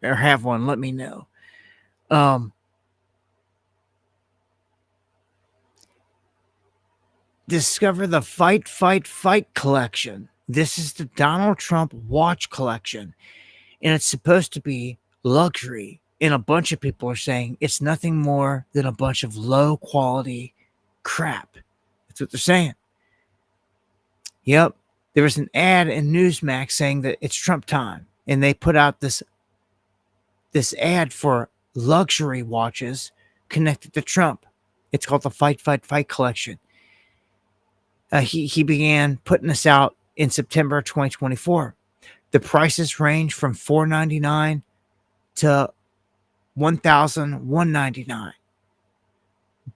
or have one, let me know. Discover the Fight, Fight, Fight collection. This is the Donald Trump watch collection. And it's supposed to be luxury And a bunch of people are saying it's nothing more than a bunch of low quality crap. That's what they're saying. Yep. There was an ad in Newsmax saying that it's Trump time. And they put out this ad for luxury watches connected to Trump. It's called the Fight, Fight, Fight collection. He began putting this out in September 2024. The prices range from $499 to $1,199.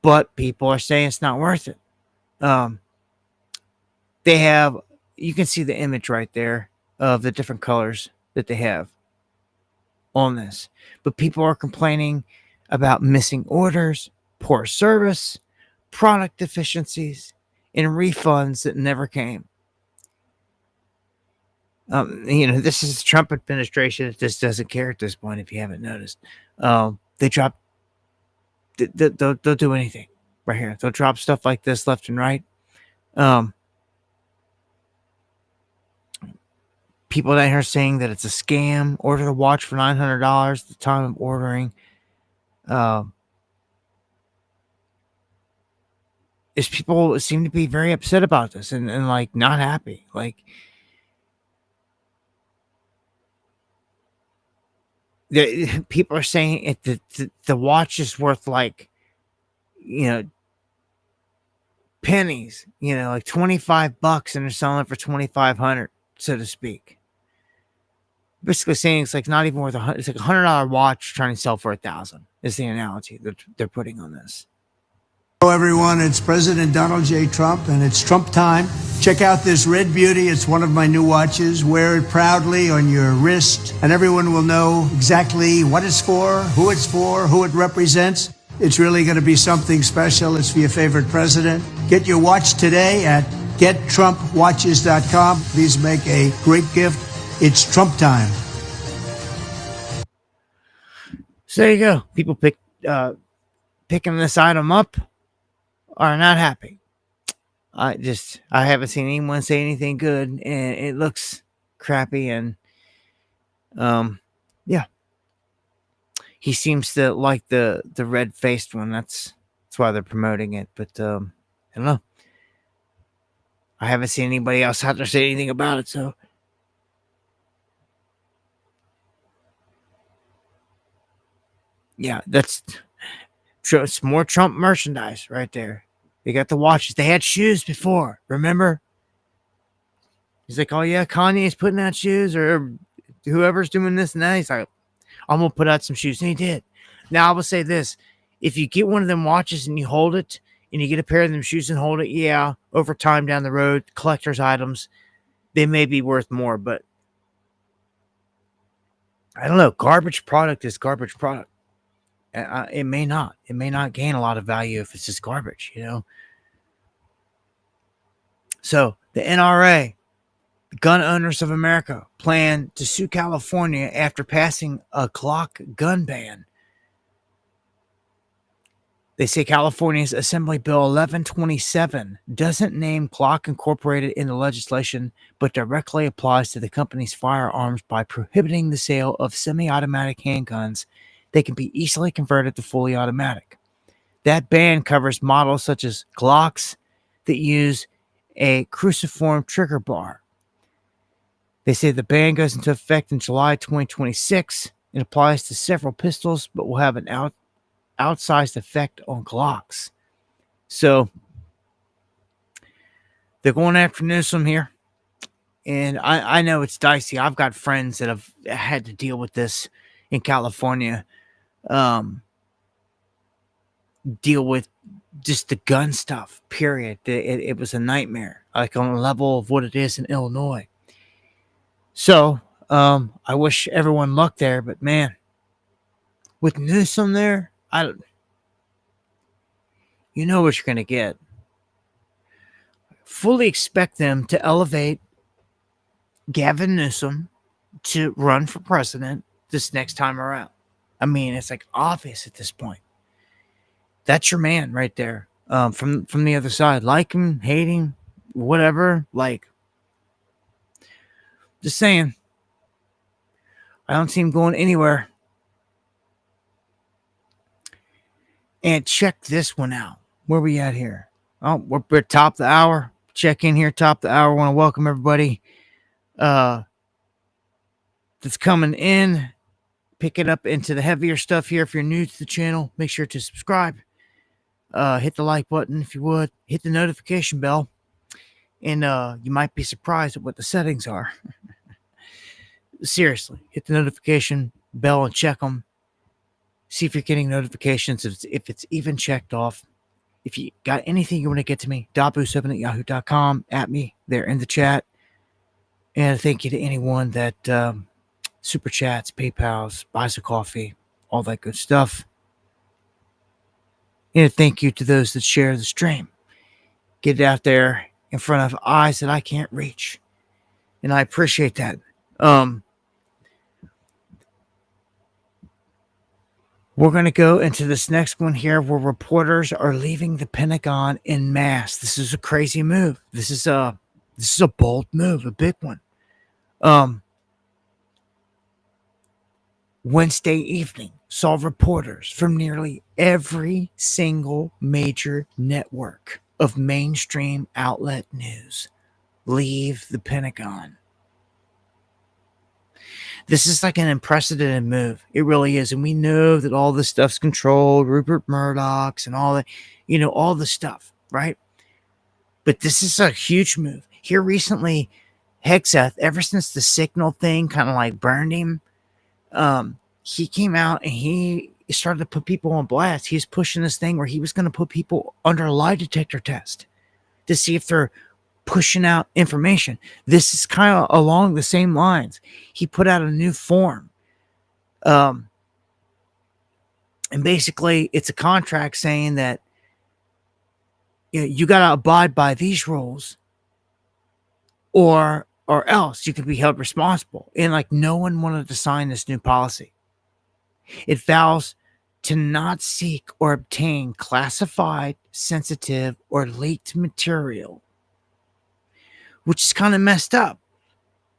But people are saying it's not worth it. They have, you can see the image right there of the different colors that they have on this. But people are complaining about missing orders, poor service, product deficiencies, and refunds that never came. This is the Trump administration that just doesn't care at this point, if you haven't noticed. They drop, they'll do anything right here. They'll drop stuff like this left and right. People down here saying that it's a scam. Order the watch for $900 at the time of ordering. Is people seem to be very upset about this and like not happy. Like, people are saying the watch is worth like, pennies, like $25, and they're selling it for $2,500, so to speak. Basically saying it's like not even worth it's like $100 watch trying to sell for $1,000 is the analogy that they're putting on this. Hello, everyone. It's President Donald J. Trump, and it's Trump time. Check out this red beauty. It's one of my new watches. Wear it proudly on your wrist, and everyone will know exactly what it's for, who it represents. It's really going to be something special. It's for your favorite president. Get your watch today at gettrumpwatches.com. Please make a great gift. It's Trump time. So there you go. People picking this item up are not happy. I haven't seen anyone say anything good, and it looks crappy. And yeah, he seems to like the red faced one. That's why they're promoting it. But I don't know. I haven't seen anybody else out there say anything about it. So yeah, that's true. It's more Trump merchandise right there. They got the watches. They had shoes before. Remember? He's like, oh yeah, Kanye's putting out shoes, or whoever's doing this and that. He's like, I'm gonna put out some shoes, and he did. Now I will say this: if you get one of them watches and you hold it, and you get a pair of them shoes and hold it, yeah, over time down the road, collector's items, they may be worth more. But I don't know. Garbage product is garbage product. It may not. It may not gain a lot of value if it's just garbage, So the NRA, the Gun Owners of America, plan to sue California after passing a Glock gun ban. They say California's Assembly Bill 1127 doesn't name Glock Incorporated in the legislation, but directly applies to the company's firearms by prohibiting the sale of semi-automatic handguns. They can be easily converted to fully automatic. That ban covers models such as Glocks that use a cruciform trigger bar. They say the ban goes into effect in July 2026 and applies to several pistols, but will have an outsized effect on Glocks. So they're going after Newsom here. And I know it's dicey. I've got friends that have had to deal with this in California. Deal with just the gun stuff, period. It was a nightmare, like on the level of what it is in Illinois. So I wish everyone luck there, but man, with Newsom there, you know what you're going to get. Fully expect them to elevate Gavin Newsom to run for president this next time around. I mean, it's like obvious at this point. That's your man right there. From the other side, like him, hate him, whatever. Like, just saying, I don't see him going anywhere. And check this one out. Where we at here? Oh, we're top of the hour. Check in here, top of the hour. Want to welcome everybody that's coming in. Pick it up into the heavier stuff here. If you're new to the channel, make sure to subscribe. Hit the like button if you would. Hit the notification bell. And you might be surprised at what the settings are. Seriously, hit the notification bell and check them. See if you're getting notifications, if it's even checked off. If you got anything you want to get to me, dabu7@yahoo.com, at me there in the chat. And thank you to anyone that super chats, PayPals, buys a coffee, all that good stuff. And thank you to those that share the stream. Get it out there in front of eyes that I can't reach. And I appreciate that. We're going to go into this next one here where reporters are leaving the Pentagon en masse. This is a crazy move. This is a bold move, a big one. Wednesday evening saw reporters from nearly every single major network of mainstream outlet news leave the Pentagon. This is like an unprecedented move. It really is. And we know that all this stuff's controlled, Rupert Murdoch's and all that, all the stuff, right? But this is a huge move. Here recently, Hegseth, ever since the Signal thing kind of like burned him, he came out and he started to put people on blast. He was pushing this thing where he was going to put people under a lie detector test to see if they're pushing out information. This is kind of along the same lines. He put out a new form. And basically it's a contract saying that you got to abide by these rules or else you could be held responsible. And like no one wanted to sign this new policy. It vows to not seek or obtain classified, sensitive, or leaked material, which is kind of messed up.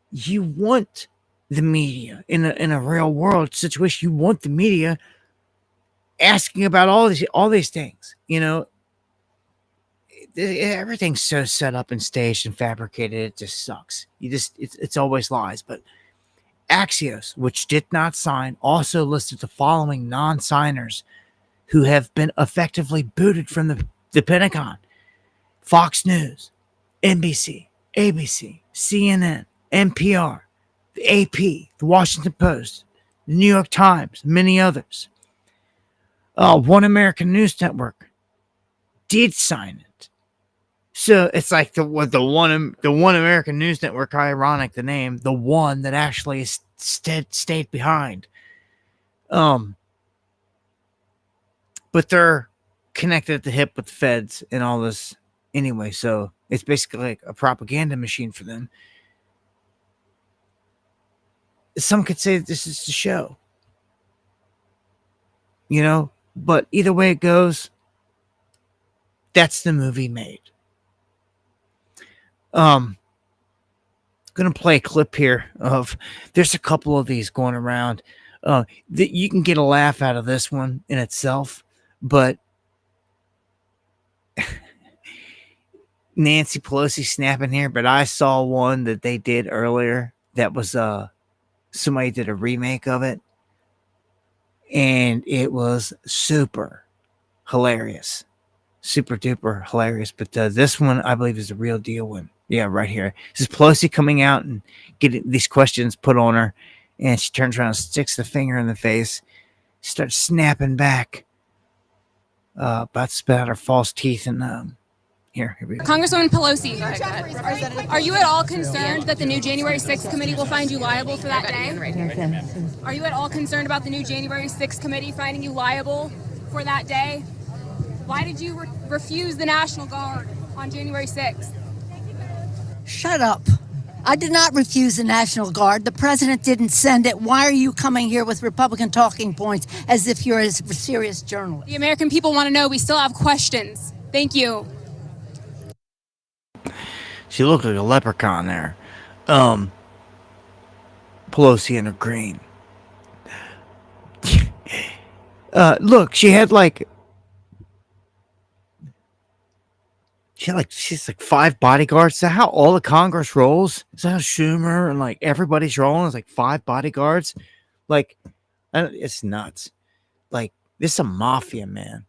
You want the media in a real world situation. You want the media asking about all these things. Everything's so set up and staged and fabricated. It just sucks. It's always lies. But Axios, which did not sign, also listed the following non-signers who have been effectively booted from the Pentagon: Fox News, NBC, ABC, CNN, NPR, the AP, the Washington Post, the New York Times, many others. One American News Network did sign it. So it's like the one American News Network, ironic the name, the one that actually stayed behind. But they're connected at the hip with the feds and all this anyway, so it's basically like a propaganda machine for them. Some could say this is the show. But either way it goes, that's the movie made. Gonna play a clip here of, there's a couple of these going around. That you can get a laugh out of this one in itself, but Nancy Pelosi snapping here, but I saw one that they did earlier that was somebody did a remake of it, and it was super hilarious. Super duper hilarious. But this one I believe is a real deal one. Yeah, right here. This is Pelosi coming out and getting these questions put on her, and she turns around and sticks the finger in the face, starts snapping back, about to spit out her false teeth. And here we go. Congresswoman Pelosi, are you at all concerned that the new January 6th committee will find you liable for that day? Are you at all concerned about the new January 6th committee finding you liable for that day? Why did you refuse the National Guard on January 6th? Shut up. I did not refuse the National Guard. The president didn't send it. Why are you coming here with Republican talking points as if you're a serious journalist? The American people want to know. We still have questions. Thank you. She looked like a leprechaun there. Pelosi in her green. Look, she had like she's like 5 bodyguards. Is that how all the Congress rolls? Is that how Schumer and like everybody's rolling? It's like 5 bodyguards. Like, it's nuts. Like, this is a mafia, man.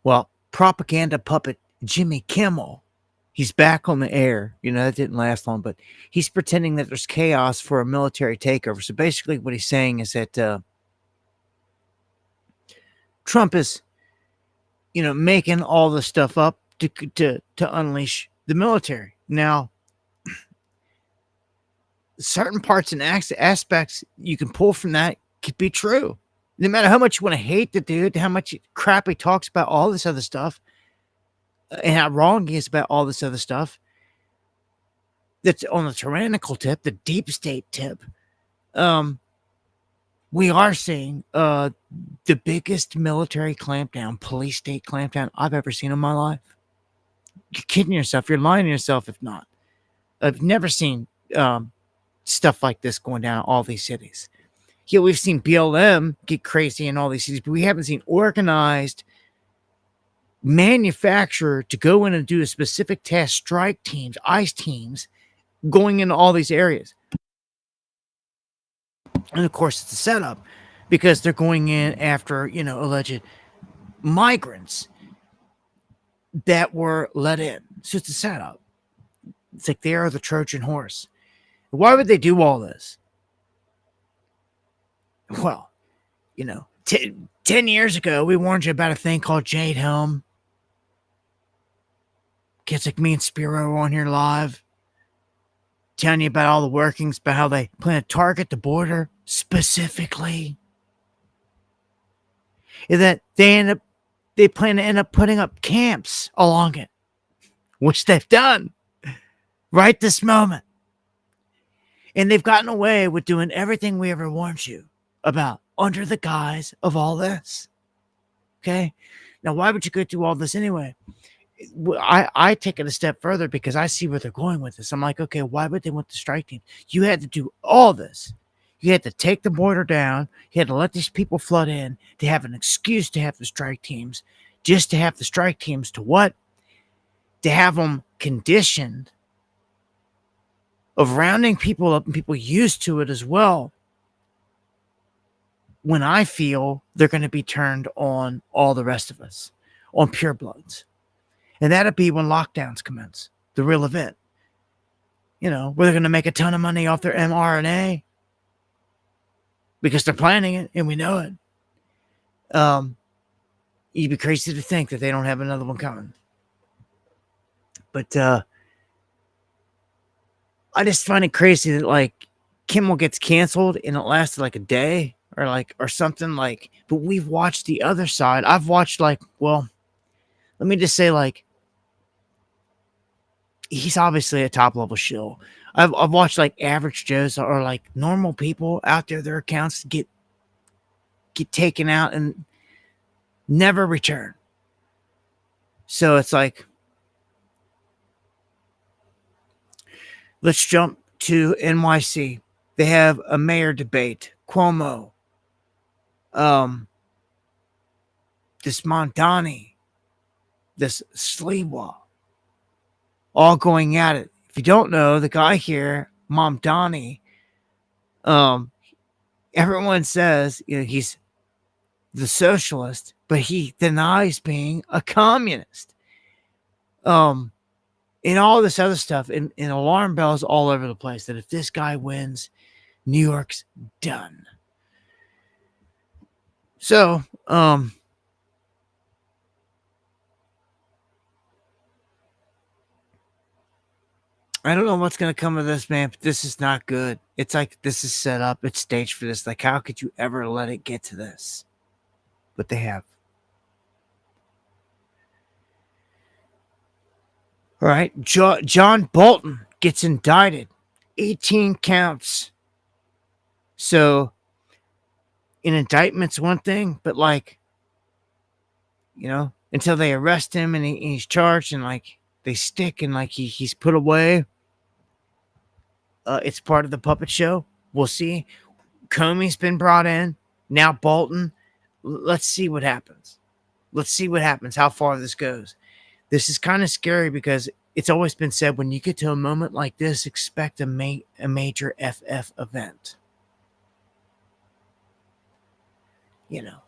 Well, propaganda puppet Jimmy Kimmel, he's back on the air. That didn't last long, but he's pretending that there's chaos for a military takeover. So basically what he's saying is that Trump is, making all the stuff up to unleash the military. Now, certain parts and aspects you can pull from that could be true. No matter how much you want to hate the dude, how much crap he talks about all this other stuff, and how wrong he is about all this other stuff, that's on the tyrannical tip, the deep state tip, we are seeing the biggest military clampdown, police state clampdown I've ever seen in my life. You're kidding yourself. You're lying to yourself if not. I've never seen stuff like this going down in all these cities. Yeah, we've seen BLM get crazy in all these cities, but we haven't seen organized manufacturer to go in and do a specific task, strike teams, ICE teams, going into all these areas. And of course, it's a setup because they're going in after, alleged migrants that were let in. So it's a setup. It's like they are the Trojan horse. Why would they do all this? Well, 10 years ago, we warned you about a thing called Jade Helm. Kids like me and Spiro on here live, telling you about all the workings, about how they plan to target the border specifically. And that they plan to end up putting up camps along it, which they've done right this moment. And they've gotten away with doing everything we ever warned you about under the guise of all this. Okay? Now, why would you go through all this anyway? I take it a step further because I see where they're going with this. I'm like, okay, why would they want the strike team? You had to do all this. You had to take the border down. You had to let these people flood in to have an excuse to have the strike teams. Just to have the strike teams to what? To have them conditioned of rounding people up and people used to it as well. When I feel they're going to be turned on all the rest of us, on purebloods. And that'll be when lockdowns commence, the real event. Where they're going to make a ton of money off their mRNA because they're planning it and we know it. You'd be crazy to think that they don't have another one coming. But I just find it crazy that like Kimmel gets canceled and it lasted like a day or something like. But we've watched the other side. I've watched let me just say he's obviously a top level shill. I've watched like average Joes or like normal people out there, their accounts get taken out and never return. So it's like, let's jump to NYC. They have a mayor debate. Cuomo, this Mondani, this Sliwa, all going at it. If you don't know, the guy here, Mamdani, everyone says he's the socialist, but he denies being a communist. And all this other stuff, and alarm bells all over the place that if this guy wins, New York's done. So, I don't know what's going to come of this, man, but this is not good. It's like this is set up. It's staged for this. Like, how could you ever let it get to this? But they have. All right. John Bolton gets indicted. 18 counts. So, an indictment's one thing, but until they arrest him and he's charged and they stick and he's put away, it's part of the puppet show. We'll see. Comey's been brought in. Now Bolton. Let's see what happens. Let's see what happens, how far this goes. This is kind of scary because it's always been said when you get to a moment like this, expect a major FF event. You know,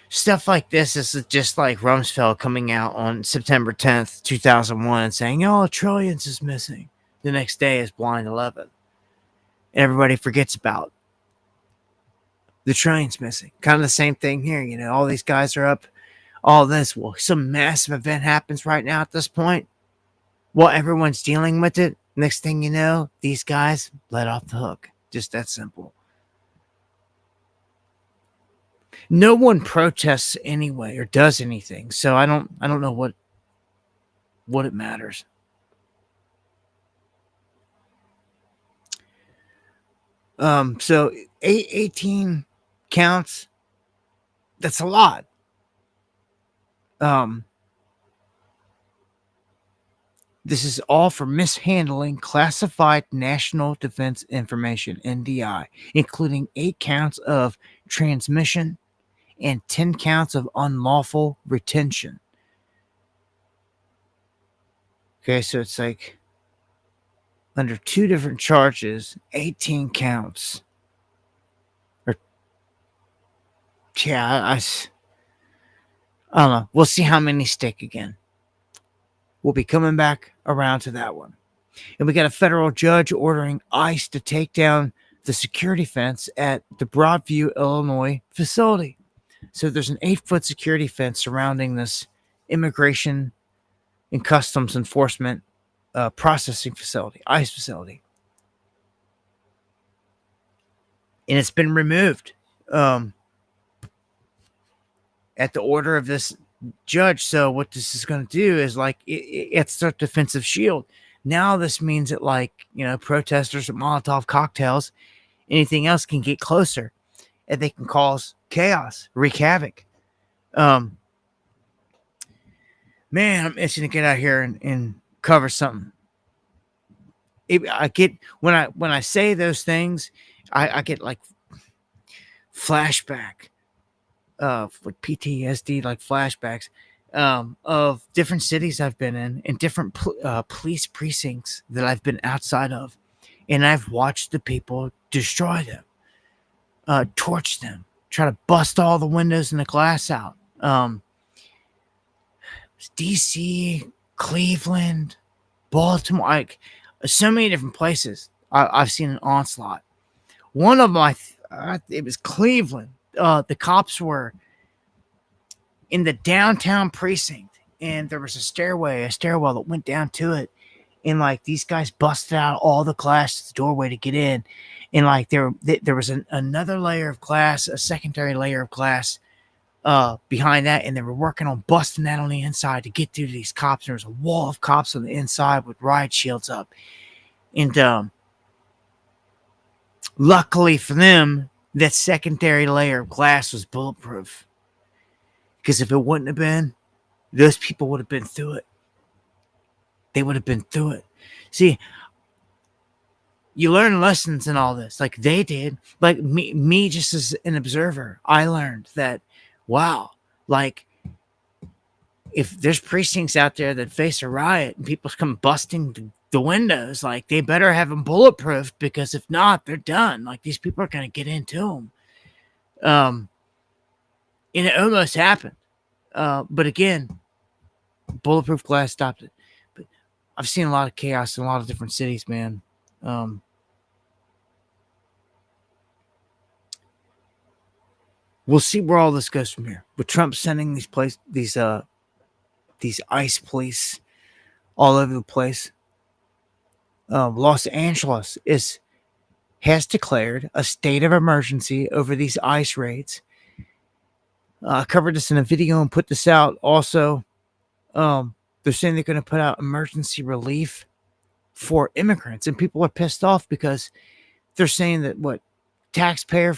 stuff like this is just like Rumsfeld coming out on September 10th, 2001 and saying, oh, trillions is missing. The next day is blind 11. Everybody forgets about the trillions missing. Kind of the same thing here. You know, all these guys are up, all this. Well, some massive event happens right now at this point. Well, everyone's dealing with it. Next thing you know, these guys let off the hook. Just that simple. No one protests anyway or does anything, so I don't know what it matters. So 18 counts. That's a lot. This is all for mishandling classified national defense information, NDI, including 8 counts of transmission and 10 counts of unlawful retention. Okay, so it's like under 2 different charges, 18 counts. Or, yeah, I don't know. We'll see how many stick again. We'll be coming back around to that one. And we got a federal judge ordering ICE to take down the security fence at the Broadview, Illinois facility. So there's an 8-foot security fence surrounding this immigration and customs enforcement processing facility, ICE facility. And it's been removed at the order of this judge. So what this is going to do is like it's a defensive shield. Now this means that, like, you know, protesters with Molotov cocktails, anything else can get closer and they can cause chaos, wreak havoc. Man, I'm itching to get out here and cover something. I get when I say those things, I get like flashback with PTSD, like flashbacks of different cities I've been in and different police precincts that I've been outside of, and I've watched the people destroy them, torch them, try to bust all the windows and the glass out. DC, Cleveland, Baltimore, like so many different places. I've seen an onslaught. One of my, it was Cleveland. The cops were in the downtown precinct, and there was a stairwell that went down to it, and like these guys busted out all the glass to the doorway to get in, and like there was another layer of glass, a secondary layer of glass behind that, and they were working on busting that on the inside to get through to these cops. There was a wall of cops on the inside with riot shields up, and luckily for them, that secondary layer of glass was bulletproof. Because if it wouldn't have been, those people would have been through it. They would have been through it. See, you learn lessons in all this, like they did. Like me just as an observer, I learned that, wow, like if there's precincts out there that face a riot and people come busting the windows, like they better have them bulletproof, because if not, they're done. Like these people are going to get into them. And it almost happened. But again, bulletproof glass stopped it. But I've seen a lot of chaos in a lot of different cities, man. We'll see where all this goes from here. With Trump sending these ICE police all over the place. Los Angeles has declared a state of emergency over these ICE raids. I covered this in a video and put this out. Also, they're saying they're going to put out emergency relief for immigrants, and people are pissed off because they're saying that taxpayer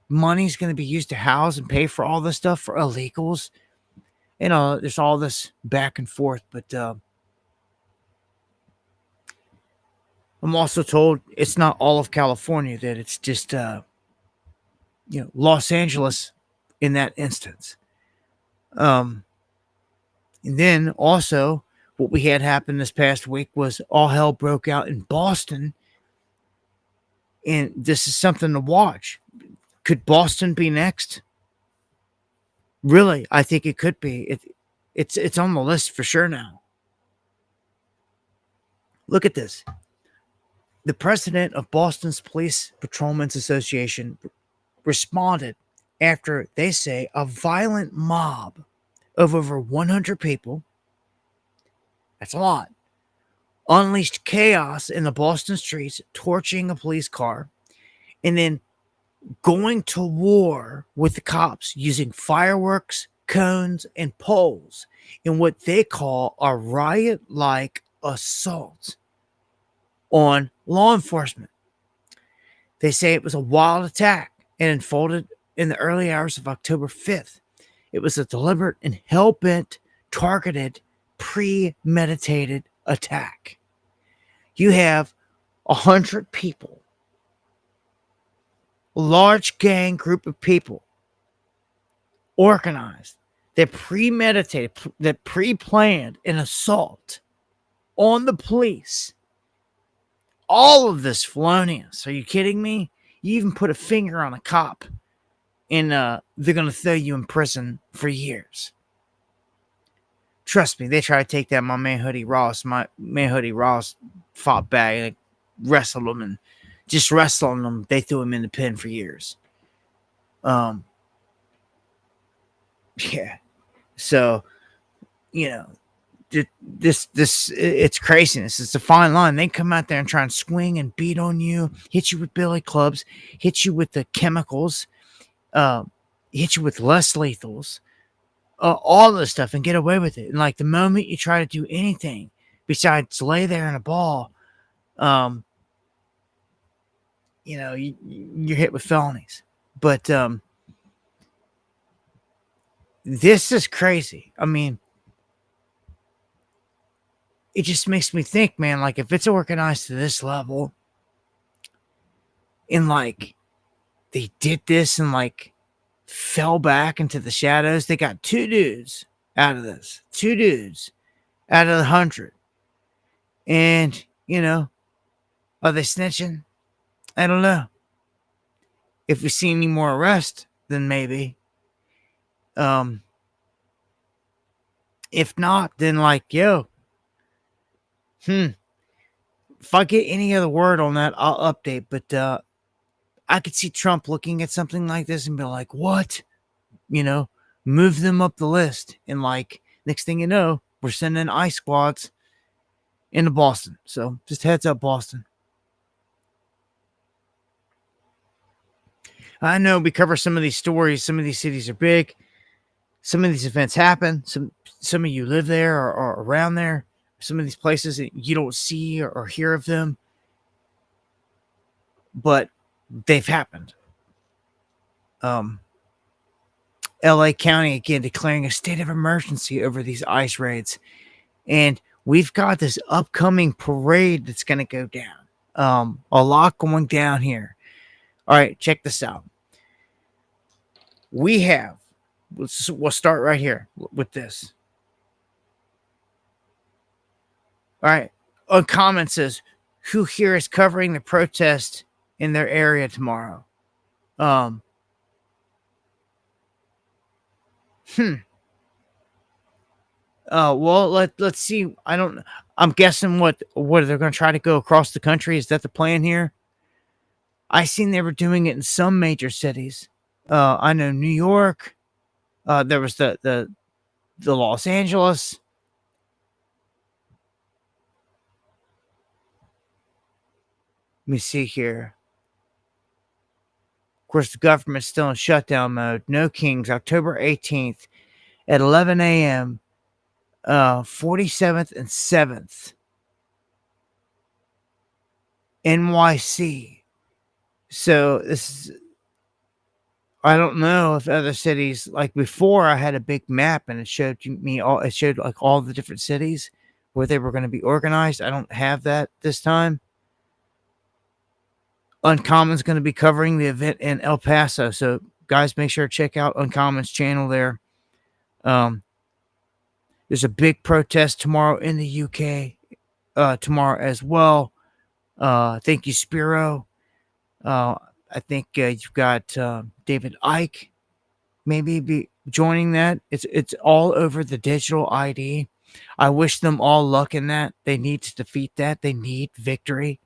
money is going to be used to house and pay for all this stuff for illegals. You know, there's all this back and forth, but I'm also told it's not all of California, that it's just Los Angeles in that instance. And then also, what we had happen this past week was all hell broke out in Boston. And this is something to watch. Could Boston be next? Really, I think it could be. It's on the list for sure now. Look at this. The president of Boston's Police Patrolmen's Association responded after they say a violent mob of over 100 people, that's a lot, unleashed chaos in the Boston streets, torching a police car, and then going to war with the cops using fireworks, cones, and poles in what they call a riot-like assault on law enforcement. They say it was a wild attack and unfolded in the early hours of October 5th. It was a deliberate and hell-bent, targeted, premeditated attack. You have 100 people, a large gang group of people, organized, that premeditated, that pre-planned an assault on the police. All of this felonious. Are you kidding me? You even put a finger on a cop, and they're going to throw you in prison for years. Trust me, they try to take that my man Hoodie Ross. My man Hoodie Ross fought back and wrestled him, and just wrestling him, they threw him in the pen for years. Yeah. So, you know, this it's craziness. It's a fine line. They come out there and try and swing and beat on you, hit you with billy clubs, hit you with the chemicals, hit you with less lethals, all this stuff, and get away with it. And like the moment you try to do anything besides lay there in a ball, you know, you're hit with felonies. But this is crazy. I mean, it just makes me think, man, like if it's organized to this level and like they did this and like fell back into the shadows, they got 2 dudes out of this, 2 dudes out of the 100. And, you know, are they snitching? I don't know. If we see any more arrests, then maybe. If not, then like, yo, if I get any other word on that, I'll update. But I could see Trump looking at something like this and be like, what? You know, move them up the list. And like, next thing you know, we're sending ICE squads into Boston. So just heads up, Boston. I know we cover some of these stories. Some of these cities are big. Some of these events happen. Some of you live there or around there. Some of these places that you don't see or hear of them, but they've happened. LA County again declaring a state of emergency over these ICE raids, and we've got this upcoming parade that's going to go down. A lot going down here. All right, check this out. We'll start right here with this. All right. Uncommon says, who here is covering the protest in their area tomorrow? Well, let's see. I'm guessing what they're going to try to go across the country. Is that the plan here? I seen they were doing it in some major cities. I know New York. There was the Los Angeles. Let me see here. Of course, the government's still in shutdown mode. No Kings, October 18th at 11 a.m., 47th and 7th. NYC. So this is, I don't know if other cities, like before I had a big map and it showed like all the different cities where they were going to be organized. I don't have that this time. Uncommon's going to be covering the event in El Paso. So guys, make sure to check out Uncommon's channel there. There's a big protest tomorrow in the UK, tomorrow as well. Thank you, Spiro. I think you've got David Icke maybe be joining that. It's all over the digital ID. I wish them all luck in that. They need to defeat that. They need victory.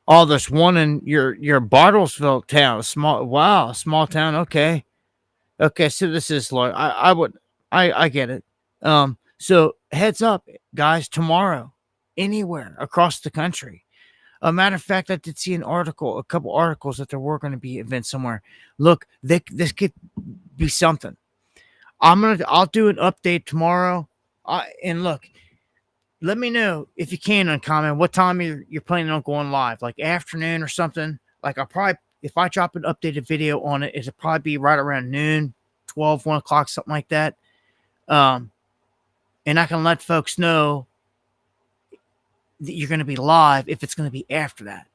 Oh, there's one in your Bartlesville town. Small town. Okay. So this is like I get it. So heads up, guys, tomorrow, anywhere across the country. A matter of fact, I did see a couple articles that there were going to be events somewhere. Look, this could be something. I'll do an update tomorrow. And look, let me know if you can on comment what time you're planning on going live, like afternoon or something. Like if I drop an updated video on it, it'll probably be right around noon, 12, 1 o'clock, something like that. And I can let folks know that you're going to be live if it's going to be after that.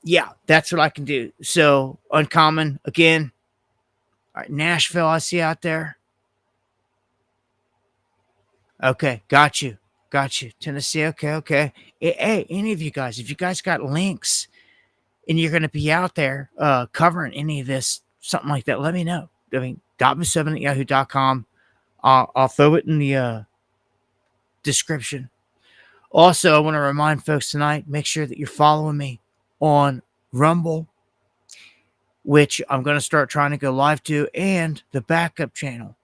Yeah, that's what I can do. So Uncommon again. All right, Nashville, I see out there. Okay, got you. Tennessee, okay. Hey, any of you guys, if you guys got links and you're going to be out there covering any of this, something like that, let me know. I mean, Dobbin7@yahoo.com. I'll throw it in the description. Also, I want to remind folks tonight, make sure that you're following me on Rumble, which I'm going to start trying to go live to, and the backup channel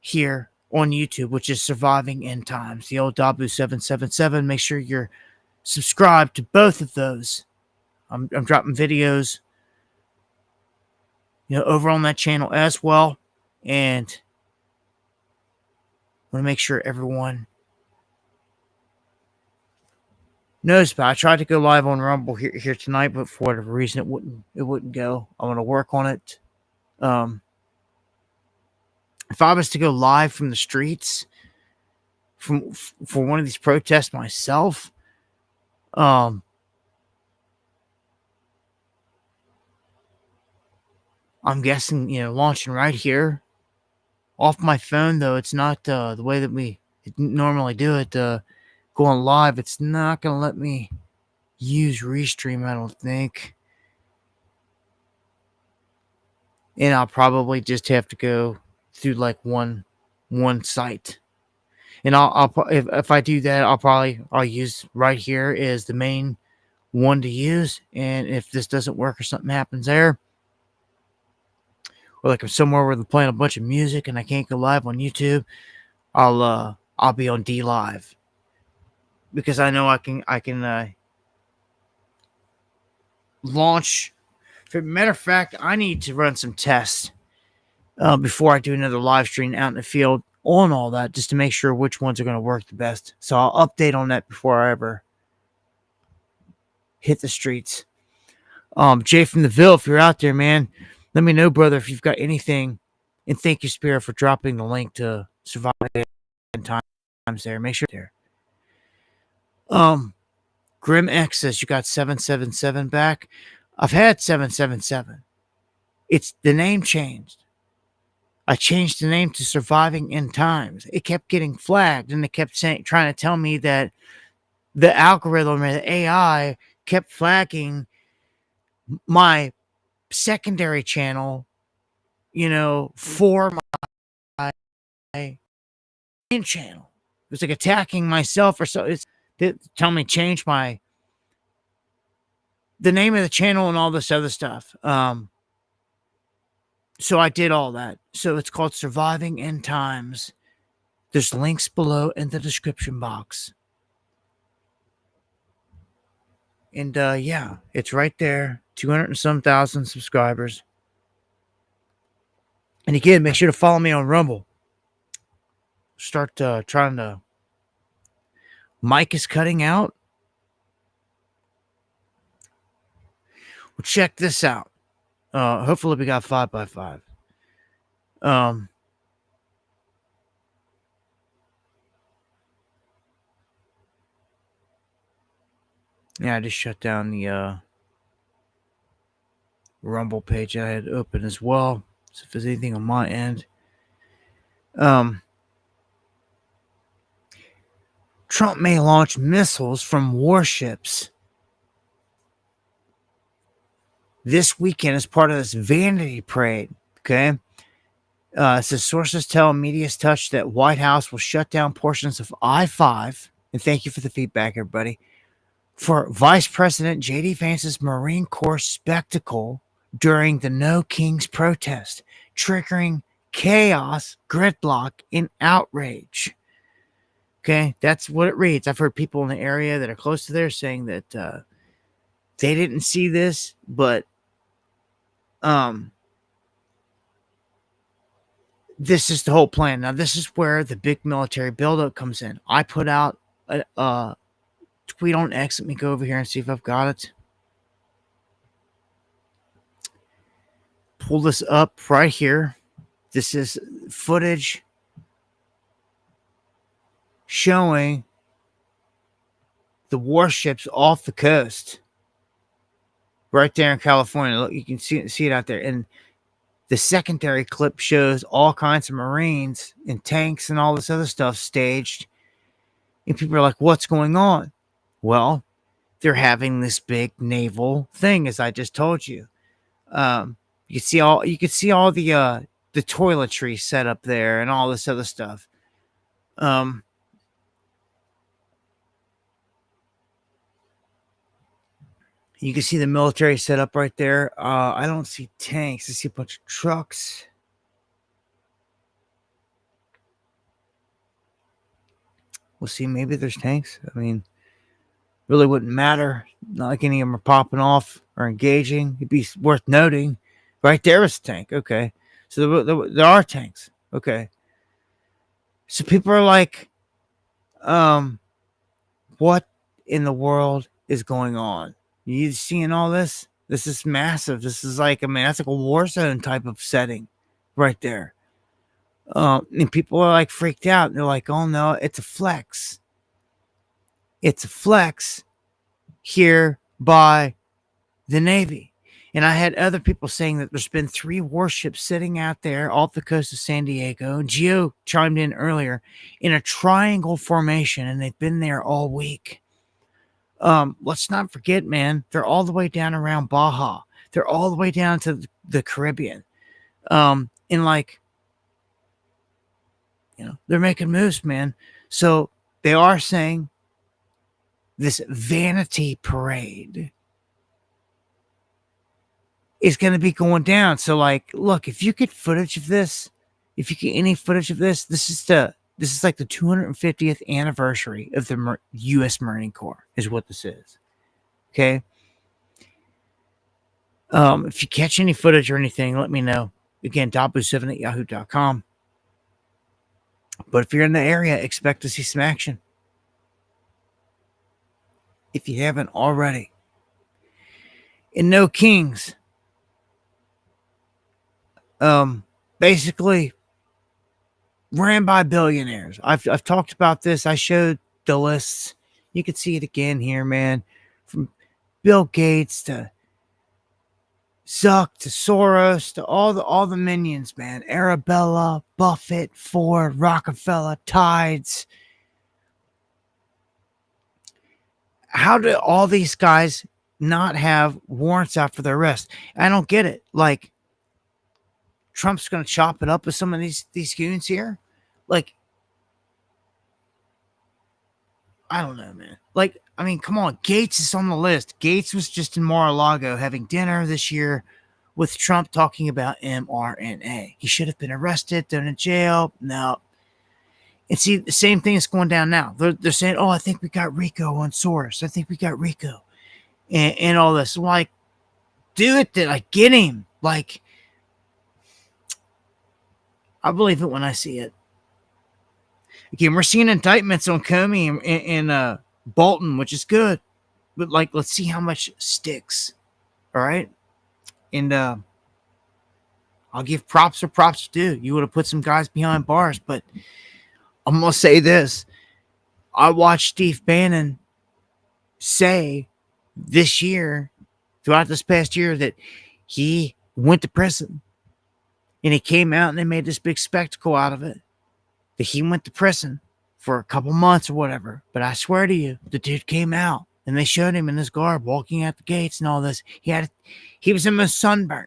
here on YouTube, which is Surviving End Times, the old Dabu777. Make sure you're subscribed to both of those. I'm dropping videos, over on that channel as well, and I want to make sure everyone knows about. I tried to go live on Rumble here tonight, but for whatever reason, it wouldn't go. I want to work on it. If I was to go live from the streets for one of these protests myself, I'm guessing, launching right here off my phone, though it's not the way that we normally do it. Going live, it's not going to let me use Restream, I don't think. And I'll probably just have to go through like one site. And if I do that, I'll use right here as the main one to use. And if this doesn't work or something happens there, or like I'm somewhere where they're playing a bunch of music and I can't go live on YouTube, I'll be on D Live, because I know I can launch. For matter of fact, I need to run some tests before I do another live stream out in the field on all that, just to make sure which ones are going to work the best. So I'll update on that before I ever hit the streets. Jay from the Ville, if you're out there, man, let me know, brother, if you've got anything. And thank you, Spirit, for dropping the link to Surviving Times there. Make sure there. Grim X says you got 777 back. I've had 777. It's the name changed. I changed the name to Surviving End Times. It kept getting flagged, and it kept trying to tell me that the algorithm or the AI kept flagging my secondary channel, for my main channel. It was like attacking myself or so. They tell me change the name of the channel and all this other stuff. So I did all that. So it's called Surviving End Times. There's links below in the description box. And yeah, it's right there. 200 and some thousand subscribers. And again, make sure to follow me on Rumble. Start trying to. Mike is cutting out. Well, check this out. Hopefully we got 5x5. Yeah, I just shut down the Rumble page I had open as well. So if there's anything on my end. Trump may launch missiles from warships this weekend as part of this vanity parade. Okay. Says sources tell Media's Touch that White House will shut down portions of I-5. And thank you for the feedback, everybody. For Vice President J.D. Vance's Marine Corps spectacle during the No Kings protest, triggering chaos, gridlock, and outrage. Okay, that's what it reads. I've heard people in the area that are close to there saying that they didn't see this, but this is the whole plan. Now, this is where the big military buildup comes in. I put out a tweet on X. Let me go over here and see if I've got it. Pull this up right here. This is footage showing the warships off the coast. Right there in California. Look, you can see it out there. And the secondary clip shows all kinds of Marines and tanks and all this other stuff staged. And people are like, what's going on? Well, they're having this big naval thing, as I just told you. You could see all the toiletries set up there and all this other stuff. You can see the military set up right there. I don't see tanks. I see a bunch of trucks. We'll see. Maybe there's tanks. I mean, really wouldn't matter. Not like any of them are popping off or engaging. It'd be worth noting. Right there is a tank. Okay. So there are tanks. Okay. So people are like, what in the world is going on? You seeing all this? This is massive. This is like, I mean, that's like a war zone type of setting right there. And people are like freaked out. They're like, oh no, it's a flex. It's a flex here by the Navy. And I had other people saying that there's been 3 warships sitting out there off the coast of San Diego. Gio chimed in earlier in a triangle formation, and they've been there all week. Let's not forget, man, they're all the way down around Baja. They're all the way down to the Caribbean. And like, you know, they're making moves, man. So they are saying this vanity parade is going to be going down. So like, look, if you get footage of this, if you get any footage of this, this is like the 250th anniversary of the U.S. Marine Corps is what this is. Okay. If you catch any footage or anything, let me know. Again, dabu7@yahoo.com. But if you're in the area, expect to see some action. If you haven't already. In No Kings, basically ran by billionaires. I've talked about this. I showed the lists. You can see it again here, man. From Bill Gates to Zuck to Soros to all the minions, man. Arabella, Buffett, Ford, Rockefeller, Tides. How do all these guys not have warrants out for their arrest? I don't get it. Like, Trump's going to chop it up with some of these goons here? Like, I don't know, man. Like, I mean, come on. Gates is on the list. Gates was just in Mar-a-Lago having dinner this year with Trump talking about mRNA. He should have been arrested, thrown in jail. No. And see, the same thing is going down now. They're saying, oh, I think we got Rico on Source. I think we got Rico. And all this. I'm like, do it. Like, get him. Like, I believe it when I see it. Again, we're seeing indictments on Comey and Bolton, which is good. But, like, let's see how much sticks. All right? And I'll give props where props due. You would have put some guys behind bars, but I'm going to say this. I watched Steve Bannon say this year, throughout this past year, that He went to prison. And he came out and they made this big spectacle out of it. That he went to prison for a couple months or whatever. But I swear to you, the dude came out and they showed him in his garb walking out the gates and all this. He was almost sunburned.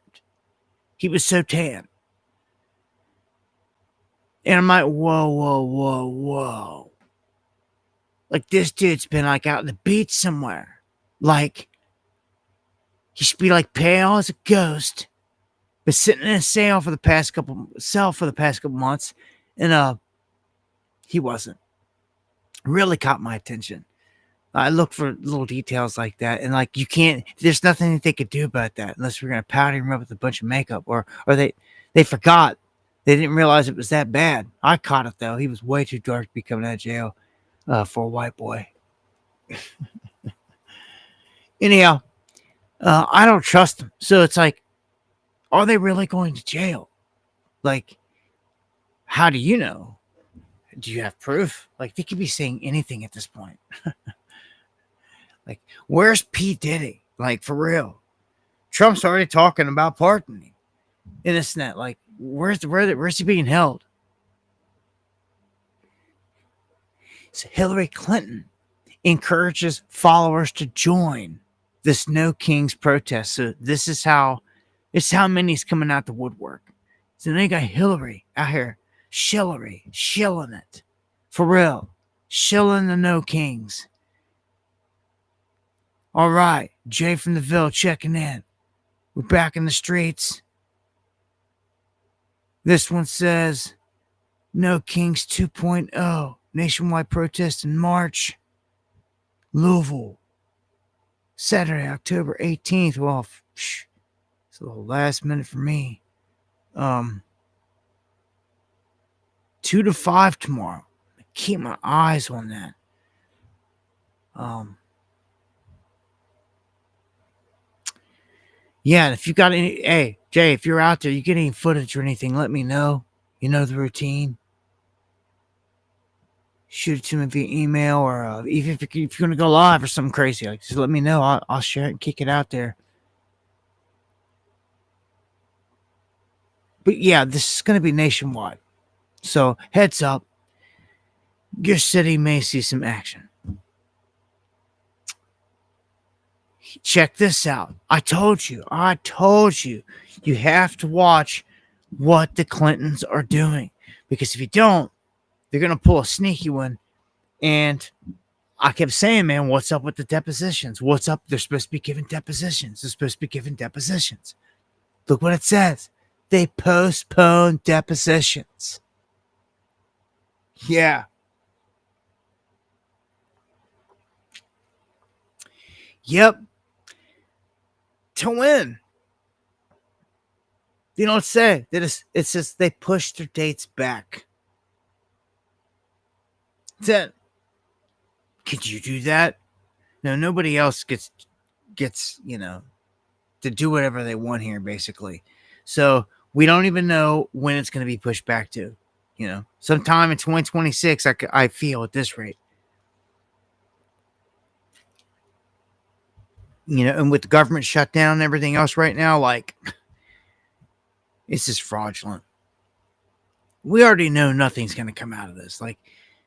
He was so tan. And I'm like, whoa, whoa, whoa, whoa. Like, this dude's been like out on the beach somewhere. Like, he should be like pale as a ghost. Been sitting in a cell for the past couple months. And he wasn't. Really caught my attention. I look for little details like that. And like, there's nothing that they could do about that unless we're going to powder him up with a bunch of makeup. Or they forgot. They didn't realize it was that bad. I caught it though. He was way too dark to be coming out of jail for a white boy. Anyhow, I don't trust them. So it's like, are they really going to jail? Like, how do you know? Do you have proof? Like, they could be saying anything at this point. Like, where's P. Diddy? Like, for real. Trump's already talking about pardoning. And this and that. Like, where's he being held? So Hillary Clinton encourages followers to join this No Kings protest. So this is how many's coming out the woodwork. So they got Hillary out here shilling it. For real. Shilling the No Kings. All right. Jay from the Ville checking in. We're back in the streets. This one says, No Kings 2.0. Nationwide protest in March. Louisville. Saturday, October 18th. Well, it's a little last minute for me. 2 to 5 tomorrow. Keep my eyes on that. Yeah, and if you got any, hey, Jay, if you're out there, you get any footage or anything, let me know. You know the routine. Shoot it to me via email, or even if you're going to go live or something crazy, like, just let me know. I'll share it and kick it out there. But yeah, this is going to be nationwide. So heads up, your city may see some action. Check this out. I told you, you have to watch what the Clintons are doing. Because if you don't, they're going to pull a sneaky one. And I kept saying, man, what's up with the depositions? What's up? They're supposed to be giving depositions. Look what it says. They postponed depositions. Yeah. Yep. To win. You know what it say? It says they pushed their dates back. That's it. Could you do that? No, nobody else gets, to do whatever they want here, basically. So we don't even know when it's going to be pushed back to. Sometime in 2026, I feel at this rate. And with the government shutdown and everything else right now, like, it's just fraudulent. We already know nothing's going to come out of this. Like,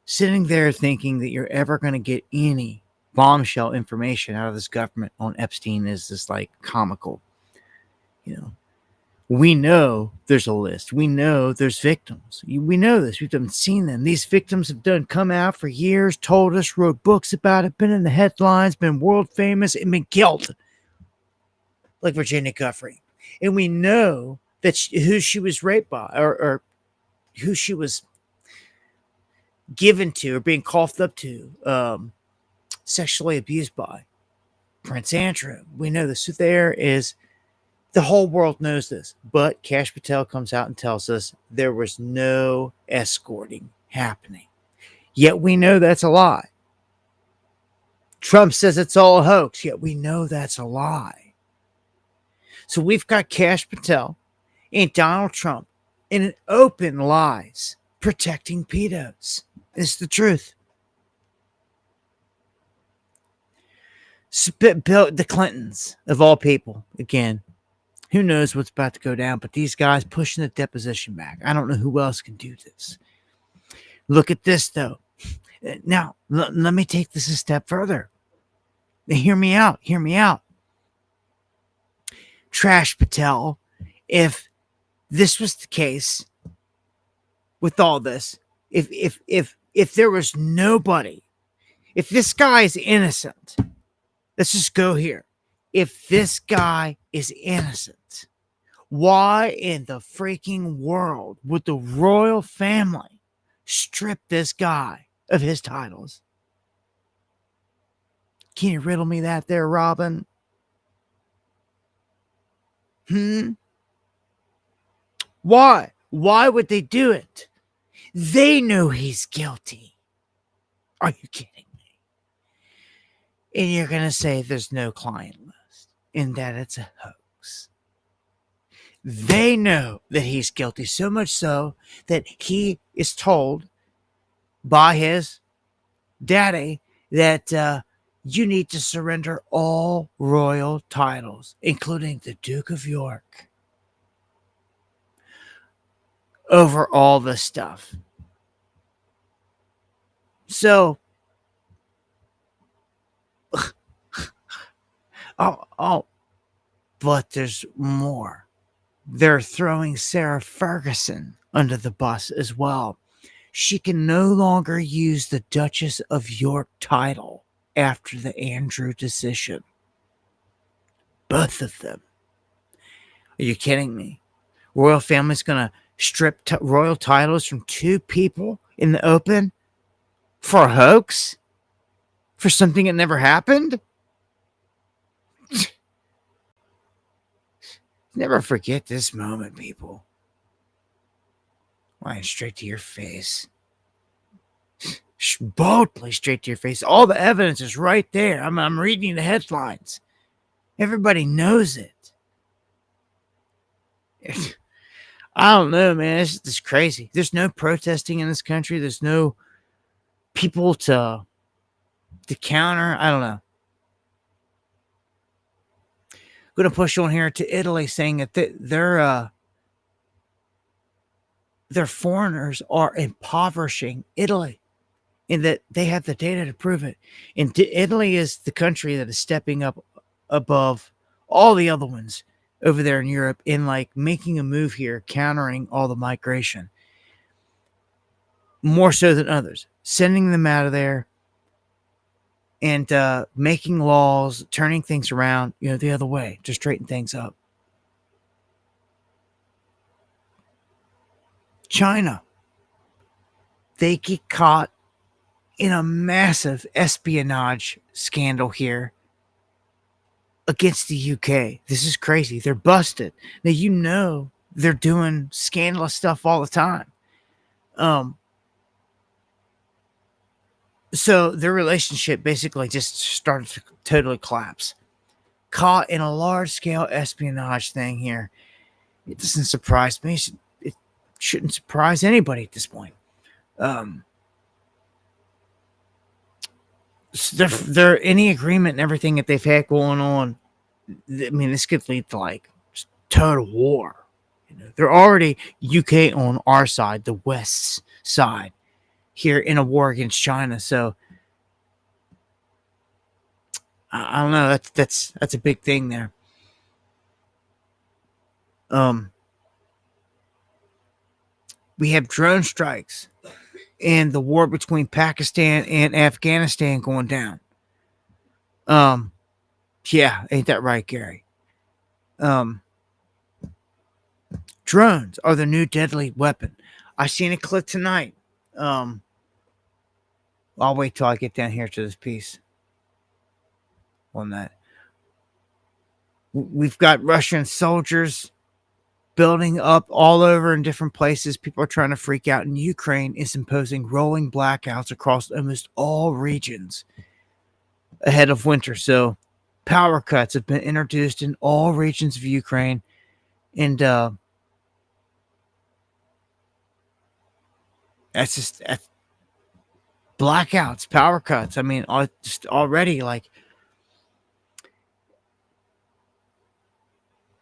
sitting there thinking that you're ever going to get any bombshell information out of this government on Epstein is just like comical. We know there's a list. We know there's victims. We know this. We've seen them. These victims have come out for years, told us, wrote books about it, been in the headlines, been world famous, and been killed. Like Virginia Guffrey. And we know that who she was raped by, or who she was given to, or being coughed up to, sexually abused by. Prince Andrew. We know this. So the whole world knows this. But Kash Patel comes out and tells us there was no escorting happening. Yet we know that's a lie. Trump says it's all a hoax. Yet we know that's a lie. So we've got Kash Patel and Donald Trump in an open lies protecting pedos. It's the truth. The Clintons, of all people, again, Who knows what's about to go down, but these guys pushing the deposition back. I don't know who else can do this. Look at this, though. Now, let me take this a step further. Hear me out. Hear me out. Trash Patel, if this was the case with all this, if there was nobody, if this guy is innocent, let's just go here. If this guy is innocent, why in the freaking world would the royal family strip this guy of his titles? Can you riddle me that there, Robin? Why? Why would they do it? They know he's guilty. Are you kidding me? And you're going to say there's no client list and that it's a hoax. They know that he's guilty, so much so that he is told by his daddy that you need to surrender all royal titles, including the Duke of York, over all this stuff. So, but there's more. They're throwing Sarah Ferguson under the bus as well. She can no longer use the Duchess of York title after the Andrew decision. Both of them. Are you kidding me? Royal family's going to strip royal titles from two people in the open for a hoax? For something that never happened? Never forget this moment, people. Lying straight to your face. Boldly straight to your face. All the evidence is right there. I'm reading the headlines. Everybody knows it. I don't know, man. It's just crazy. There's no protesting in this country. There's no people to counter. I don't know. I'm going to push on here to Italy, saying that their foreigners are impoverishing Italy, and that they have the data to prove it. And Italy is the country that is stepping up above all the other ones over there in Europe in like making a move here, countering all the migration. More so than others. Sending them out of there and making laws, turning things around, the other way to straighten things up. China. They get caught in a massive espionage scandal here against the UK. This is crazy. They're busted. Now, they're doing scandalous stuff all the time. So their relationship basically just started to totally collapse. Caught in a large-scale espionage thing here. It doesn't surprise me. It shouldn't surprise anybody at this point. So they're any agreement and everything that they've had going on. I mean, this could lead to like total war. They're already UK on our side, the West's side, here in a war against China. So I don't know. That's a big thing there. We have drone strikes and the war between Pakistan and Afghanistan going down. Yeah, ain't that right, Gary? Drones are the new deadly weapon. I seen a clip tonight. I'll wait till I get down here to this piece on that. We've got Russian soldiers building up all over in different places. People are trying to freak out, and Ukraine is imposing rolling blackouts across almost all regions ahead of winter. So power cuts have been introduced in all regions of Ukraine, and that's blackouts, power cuts. I mean, just already like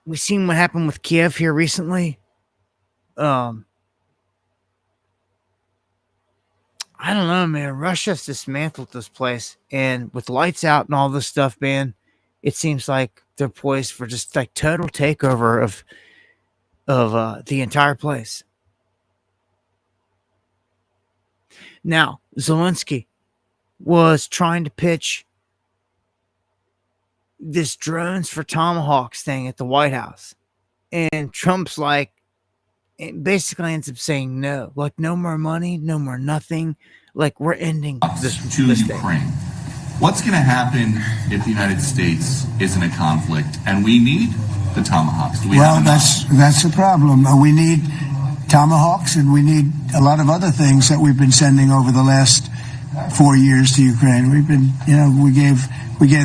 we seen what happened with Kiev here recently. I don't know, man. Russia's dismantled this place, and with lights out and all this stuff, man, it seems like they're poised for just like total takeover of the entire place. Now, Zelensky was trying to pitch this drones for Tomahawks thing at the White House, and Trump's like, it basically ends up saying no, like no more money, no more nothing. Like we're ending this Ukraine. thing. What's going to happen if the United States is in a conflict and we need the Tomahawks? That's the problem. We need Tomahawks, and we need a lot of other things that we've been sending over the last 4 years to Ukraine. We've been, we gave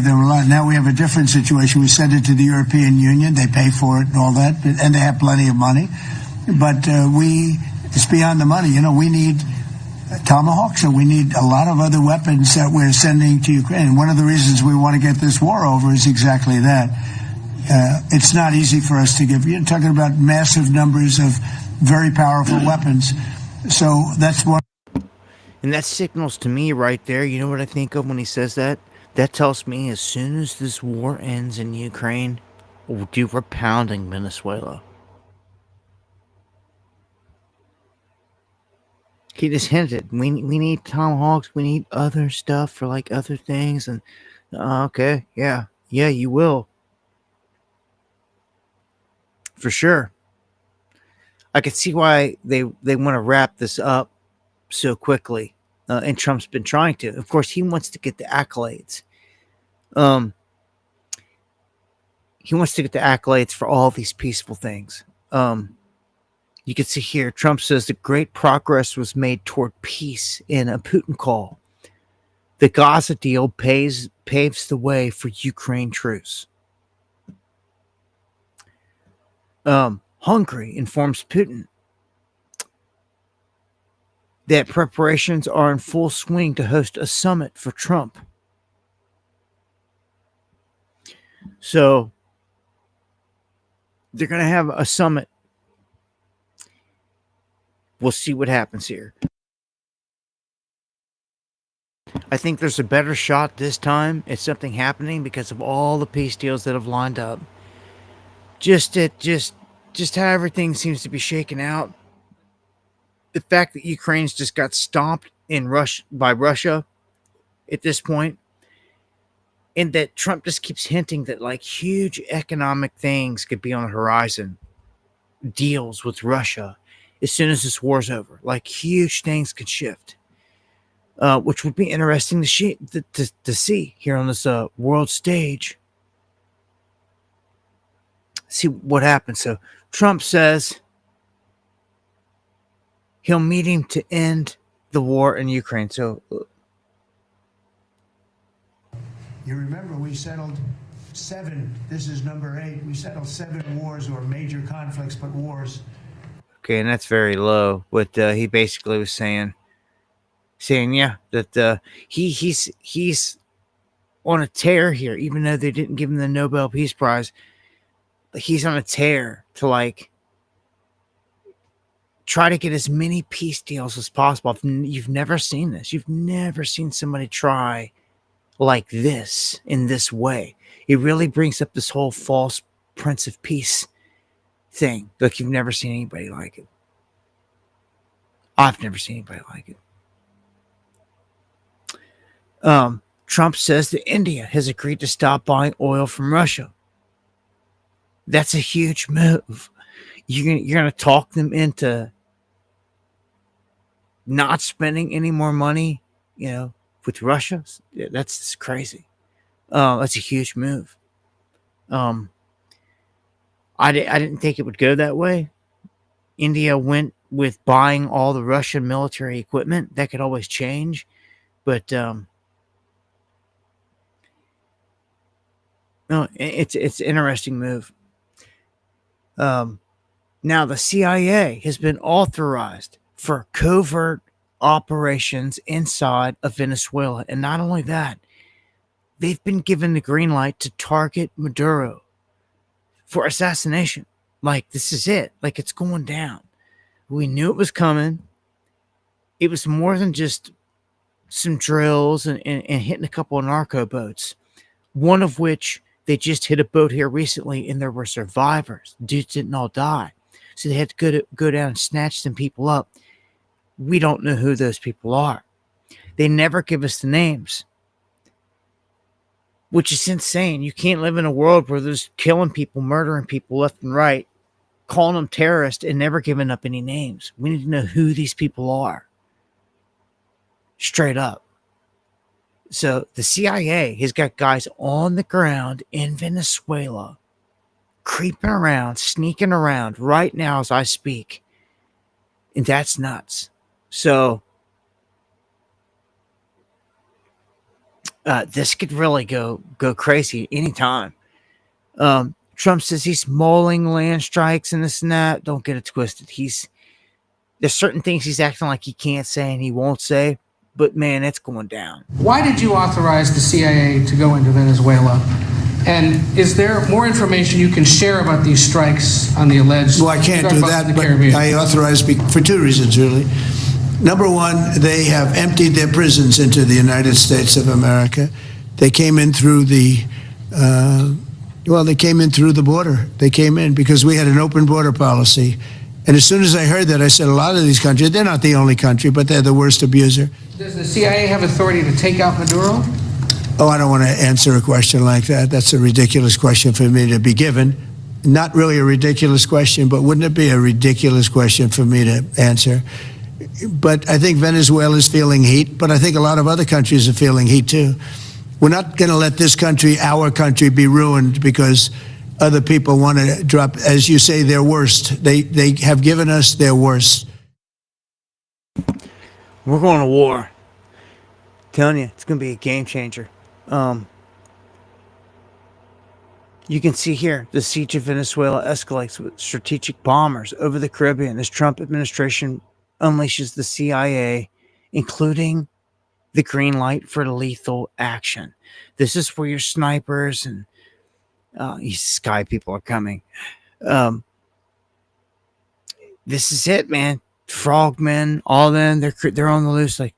them a lot. Now we have a different situation. We send it to the European Union. They pay for it and all that, and they have plenty of money. But it's beyond the money. We need Tomahawks, and we need a lot of other weapons that we're sending to Ukraine. One of the reasons we want to get this war over is exactly that. It's not easy for us to give. You're talking about massive numbers of very powerful weapons. So that's one. And that signals to me right there. You know what I think of when he says that? That tells me as soon as this war ends in Ukraine, we're pounding Venezuela. He just hinted, we need Tomahawks, we need other stuff for like other things, and okay, yeah, you will. For sure. I could see why they want to wrap this up so quickly, and Trump's been trying to. Of course, he wants to get the accolades. He wants to get the accolades for all these peaceful things. You can see here, Trump says that great progress was made toward peace in a Putin call. The Gaza deal paves the way for Ukraine truce. Hungary informs Putin that preparations are in full swing to host a summit for Trump. So they're going to have a summit. We'll see what happens here. I think there's a better shot this time at something happening because of all the peace deals that have lined up. Just how everything seems to be shaken out. The fact that Ukraine's just got stomped by Russia at this point, and that Trump just keeps hinting that like huge economic things could be on the horizon, deals with Russia as soon as this war's over, like huge things could shift, which would be interesting to see here on this world stage. See what happens. So Trump says he'll meet him to end the war in Ukraine. So you remember we settled 7. This is number 8. We settled 7 wars, or major conflicts, but wars. Okay, and that's very low. But he basically was saying, yeah, that he's on a tear here, even though they didn't give him the Nobel Peace Prize. He's on a tear to like try to get as many peace deals as possible. You've never seen this. You've never seen somebody try like this in this way. It really brings up this whole false Prince of Peace thing. Like you've never seen anybody like it. I've never seen anybody like it. Trump says that India has agreed to stop buying oil from Russia. That's a huge move. You're going to talk them into not spending any more money, with Russia. That's crazy. That's a huge move. I didn't think it would go that way. India went with buying all the Russian military equipment. That could always change, but no, it's an interesting move. Now the CIA has been authorized for covert operations inside of Venezuela. And not only that, they've been given the green light to target Maduro for assassination. Like, this is it. Like, it's going down. We knew it was coming. It was more than just some drills and hitting a couple of narco boats, one of which they just hit a boat here recently, and there were survivors. Dudes didn't all die. So they had to go down and snatch some people up. We don't know who those people are. They never give us the names, which is insane. You can't live in a world where there's killing people, murdering people left and right, calling them terrorists, and never giving up any names. We need to know who these people are. Straight up. So the CIA has got guys on the ground in Venezuela, creeping around, sneaking around right now as I speak. And that's nuts. So this could really go crazy anytime. Trump says he's mulling land strikes and this and that. Don't get it twisted. There's certain things he's acting like he can't say and he won't say. But man, it's going down. Why did you authorize the CIA to go into Venezuela? And is there more information you can share about these strikes on the alleged? Well, I can't do that, but I authorized for two reasons, really. Number one, they have emptied their prisons into the United States of America. They came in through the border. They came in because we had an open border policy. And as soon as I heard that, I said, a lot of these countries, they're not the only country, but they're the worst abuser. Does the CIA have authority to take out Maduro? Oh, I don't want to answer a question like that. That's a ridiculous question for me to be given. Not really a ridiculous question, but wouldn't it be a ridiculous question for me to answer? But I think Venezuela is feeling heat, but I think a lot of other countries are feeling heat too. We're not going to let this country, our country, be ruined because other people want to drop, as you say, their worst. They have given us their worst. We're going to war. I'm telling you, it's going to be a game changer. You can see here, the siege of Venezuela escalates with strategic bombers over the Caribbean as Trump administration unleashes the CIA, including the green light for lethal action. This is where your snipers and these sky people are coming. This is it, man. Frogmen, all them, they're on the loose. Like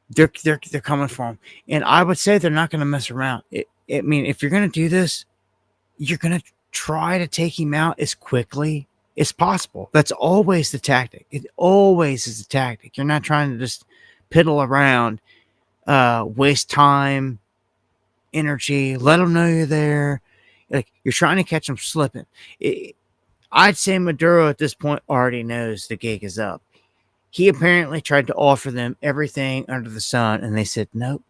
they're coming for them, and I would say they're not going to mess around. I mean, if you're going to do this, you're going to try to take him out as quickly as possible. That's always the tactic. It always is the tactic. You're not trying to just piddle around, waste time, energy, let them know you're there. Like, you're trying to catch them slipping. I'd say Maduro at this point already knows the gig is up. He apparently tried to offer them everything under the sun, and they said, nope.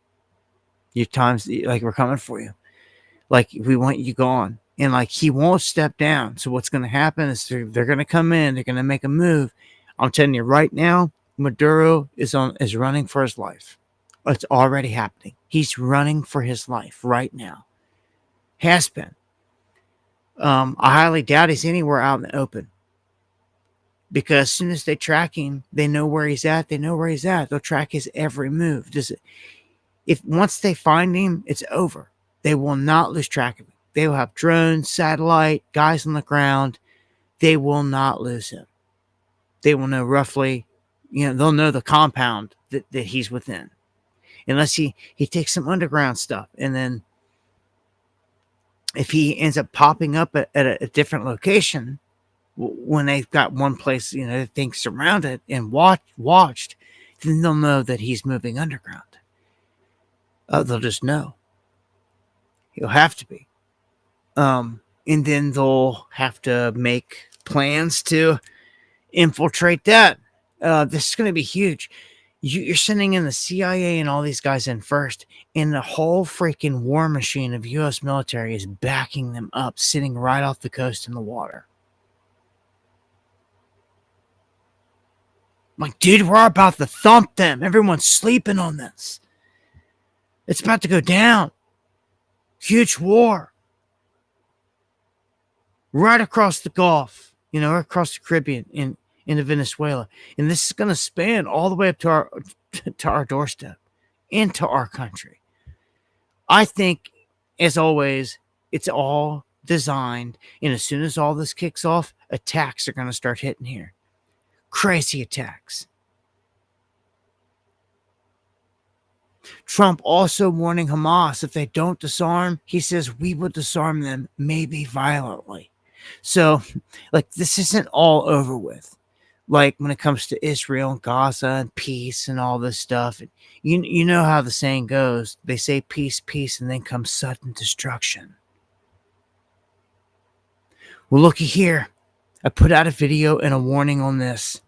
Your time's, like, we're coming for you. Like, we want you gone. And, like, he won't step down. So what's going to happen is they're going to come in. They're going to make a move. I'm telling you right now, Maduro is running for his life. It's already happening. He's running for his life right now. Has been. I highly doubt he's anywhere out in the open. Because as soon as they track him, they know where he's at. They know where he's at. They'll track his every move. Once they find him, it's over. They will not lose track of him. They will have drones, satellite, guys on the ground. They will not lose him. They will know roughly, they'll know the compound that he's within. Unless he takes some underground stuff. And then if he ends up popping up at a different location, when they've got one place, they think surrounded and watched, then they'll know that he's moving underground. They'll just know. He'll have to be. And then they'll have to make plans to infiltrate that. This is going to be huge. You're sending in the CIA and all these guys in first, and the whole freaking war machine of U.S. military is backing them up, sitting right off the coast in the water. Like, dude, we're about to thump them. Everyone's sleeping on this. It's about to go down. Huge war. Right across the Gulf, across the Caribbean, into Venezuela. And this is going to span all the way up to our doorstep, into our country. I think, as always, it's all designed, and as soon as all this kicks off, attacks are going to start hitting here. Crazy attacks. Trump also warning Hamas if they don't disarm, he says we will disarm them, maybe violently. So, like, this isn't all over with. Like, when it comes to Israel and Gaza and peace and all this stuff, you know how the saying goes. They say peace, peace, and then comes sudden destruction. Well, looky here. I put out a video and a warning on this.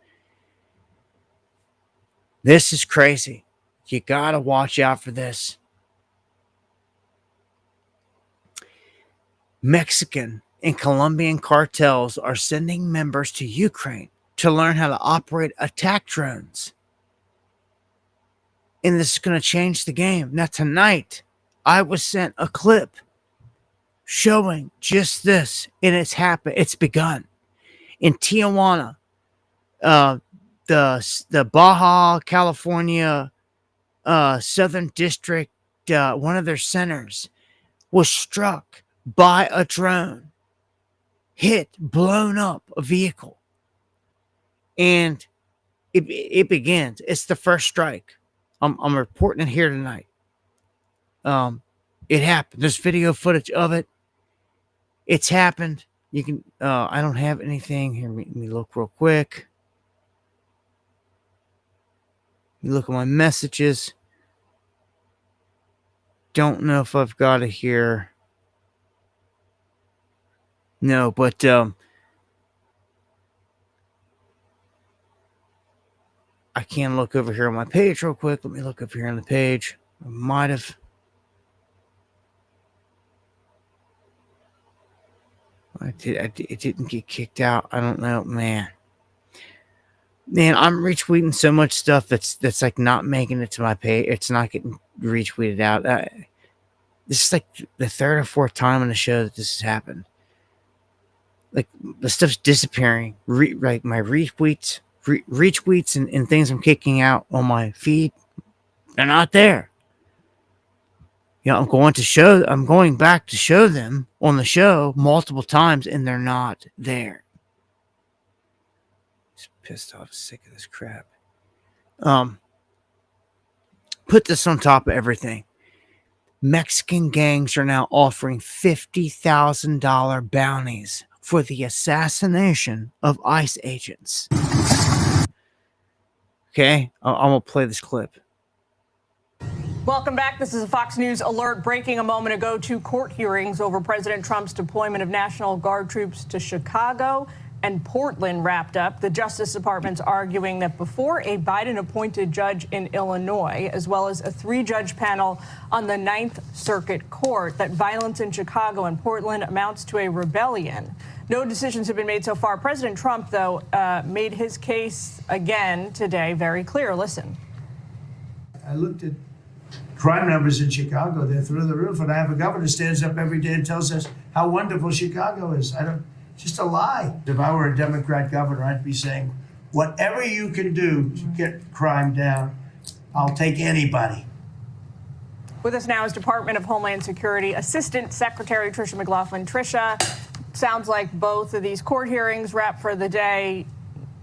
This is crazy. You gotta watch out for this. Mexican and Colombian cartels are sending members to Ukraine to learn how to operate attack drones. And this is going to change the game. Now, tonight, I was sent a clip showing just this, and it's happened. It's begun. In Tijuana, the Baja California Southern District, one of their centers was struck by a drone, blown up a vehicle. And it begins. It's the first strike. I'm reporting it here tonight. It happened. There's video footage of it. It's happened. You can. I don't have anything here. Let me look real quick. You look at my messages. Don't know if I've got it here. No, but I can look over here on my page real quick. Let me look up here on the page. I might have. It didn't get kicked out. I don't know, man. Man, I'm retweeting so much stuff that's like not making it to my page. It's not getting retweeted out. This is like the third or fourth time on the show that this has happened. Like, the stuff's disappearing. Like my retweets and things I'm kicking out on my feed, they're not there. You know, I'm going back to show them on the show multiple times, and they're not there. Just pissed off, sick of this crap. Put this on top of everything. Mexican gangs are now offering $50,000 bounties for the assassination of ICE agents. Okay, I'm going to play this clip. Welcome back. This is a Fox News alert breaking a moment ago. 2 court hearings over President Trump's deployment of National Guard troops to Chicago and Portland wrapped up. The Justice Department's arguing that before a Biden-appointed judge in Illinois, as well as a 3-judge panel on the 9th Circuit Court, that violence in Chicago and Portland amounts to a rebellion. No decisions have been made so far. President Trump, though, made his case again today very clear. Listen. I looked at crime numbers in Chicago. They're through the roof. And I have a governor who stands up every day and tells us how wonderful Chicago is. It's just a lie. If I were a Democrat governor, I'd be saying, whatever you can do to get crime down, I'll take anybody. With us now is Department of Homeland Security Assistant Secretary Tricia McLaughlin. Tricia, sounds like both of these court hearings wrap for the day.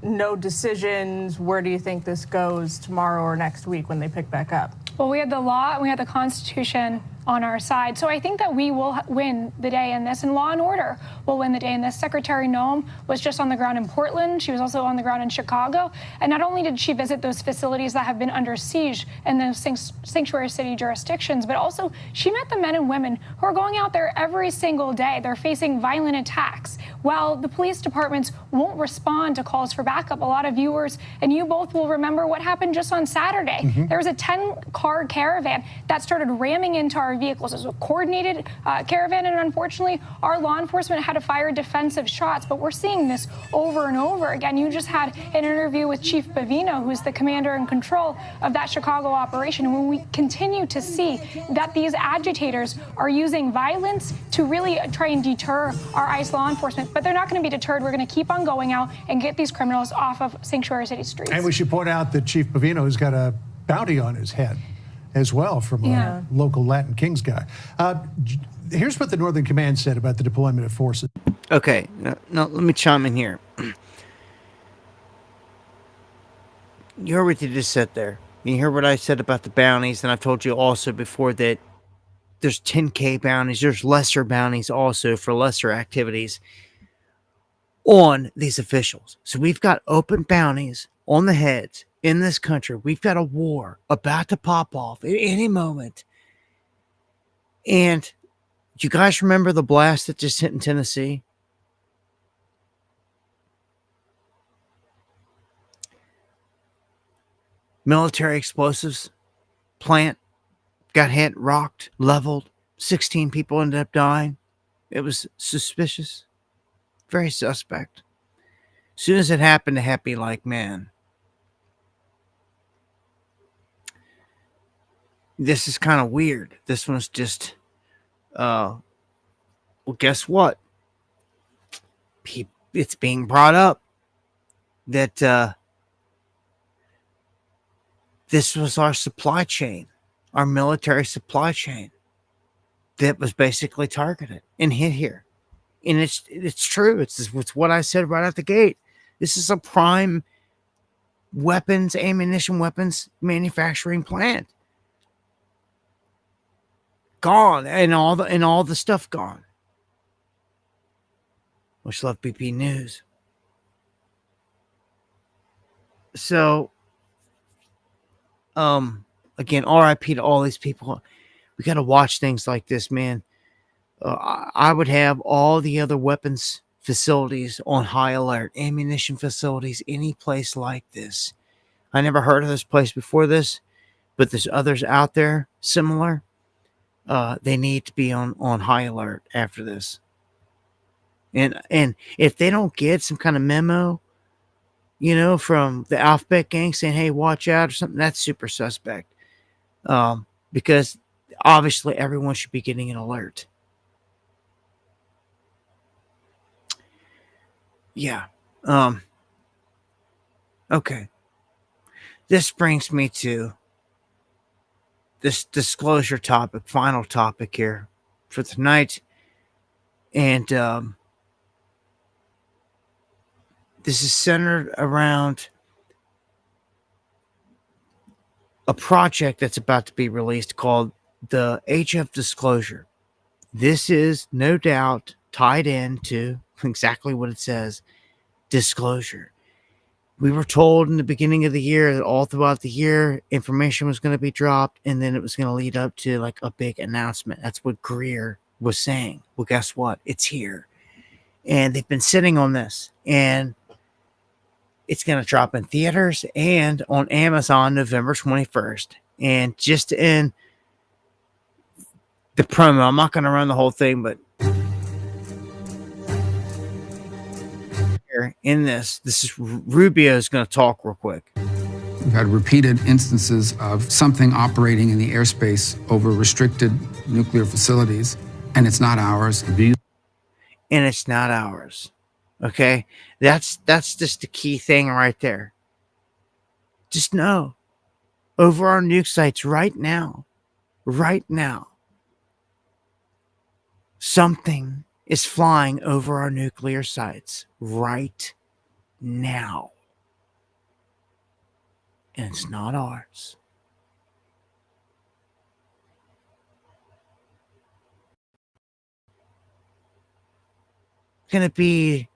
No decisions. Where do you think this goes tomorrow or next week when they pick back up? Well, we had the law and we had the Constitution on our side. So I think that we will win the day in this, and law and order will win the day in this. Secretary Noem was just on the ground in Portland. She was also on the ground in Chicago. And not only did she visit those facilities that have been under siege in those sanctuary city jurisdictions, but also she met the men and women who are going out there every single day. They're facing violent attacks. While the police departments won't respond to calls for backup, a lot of viewers and you both will remember what happened just on Saturday. Mm-hmm. There was a 10-car caravan that started ramming into our vehicles. It was a coordinated caravan, and unfortunately, our law enforcement had to fire defensive shots. But we're seeing this over and over again. You just had an interview with Chief Bavino, who's the commander in control of that Chicago operation. And when we continue to see that these agitators are using violence to really try and deter our ICE law enforcement, but they're not going to be deterred. We're going to keep on going out and get these criminals off of sanctuary city streets. And we should point out that Chief Bavino has got a bounty on his head as well from a local Latin Kings guy. Here's what the Northern Command said about the deployment of forces. Okay, now let me chime in here. You heard what you just said there. You heard what I said about the bounties, and I've told you also before that there's 10K bounties, there's lesser bounties also for lesser activities on these officials. So we've got open bounties on the heads in this country. We've got a war about to pop off at any moment. And you guys remember the blast that just hit in Tennessee? Military explosives plant got hit, rocked, leveled. 16 people ended up dying. It was suspicious. Very suspect. As soon as it happened, it had to be like, man, this is kind of weird. This one's just, well, guess what? It's being brought up that this was our supply chain, our military supply chain that was basically targeted and hit here. And it's true. It's what I said right out the gate. This is a prime ammunition weapons manufacturing plant. Gone, and all the stuff gone. Much love, BP News. So, again, RIP to all these people. We got to watch things like this, man. I would have all the other weapons facilities on high alert, ammunition facilities, any place like this. I never heard of this place before this, but there's others out there similar. They need to be on high alert after this. And if they don't get some kind of memo, from the Alphabet Gang saying, hey, watch out or something, that's super suspect. Because obviously everyone should be getting an alert. Yeah. Okay. This brings me to this disclosure topic, final topic here for tonight. And this is centered around a project that's about to be released called the HF Disclosure. This is no doubt tied into exactly what it says, disclosure. We were told in the beginning of the year that all throughout the year, information was going to be dropped, and then it was going to lead up to like a big announcement. That's what Greer was saying. Well, guess what? It's here. And they've been sitting on this, and it's going to drop in theaters and on Amazon November 21st. And just in the promo, I'm not going to run the whole thing, but in this is Rubio is going to talk real quick. We've had repeated instances of something operating in the airspace over restricted nuclear facilities, and it's not ours. And it's not ours. Okay? That's just the key thing right there. Just know, over our nuke sites right now, something is flying over our nuclear sites right now. And it's not ours. It's going to be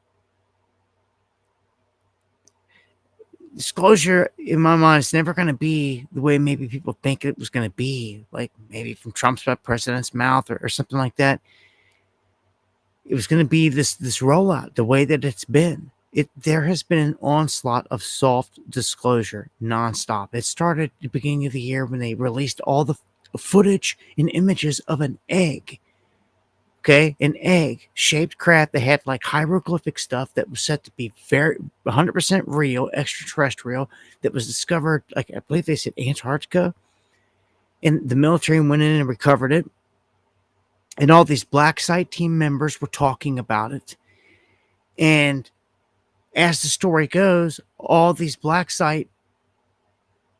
disclosure in my mind. It's never going to be the way maybe people think it was going to be, like maybe from Trump's president's mouth or something like that. It was going to be this rollout, the way that it's been. There has been an onslaught of soft disclosure nonstop. It started at the beginning of the year when they released all the footage and images of an egg. Okay, an egg-shaped craft that had like hieroglyphic stuff that was said to be 100% real, extraterrestrial, that was discovered, like I believe they said Antarctica. And the military went in and recovered it. And all these Black Site team members were talking about it. And as the story goes, all these Black Site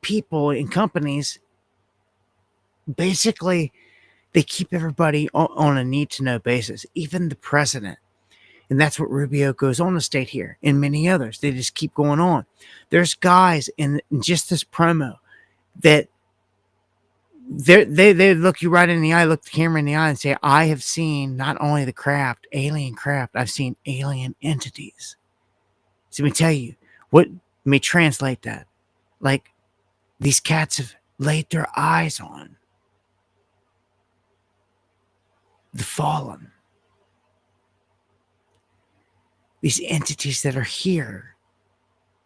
people and companies basically They keep everybody on a need-to-know basis, even the president. And that's what Rubio goes on to state here, and many others. They just keep going on. There's guys in just this promo that they look you right in the eye, look the camera in the eye, and say, I have seen not only the craft, alien craft, I've seen alien entities. So let me tell you, let me translate that. Like, these cats have laid their eyes on the fallen. These entities that are here,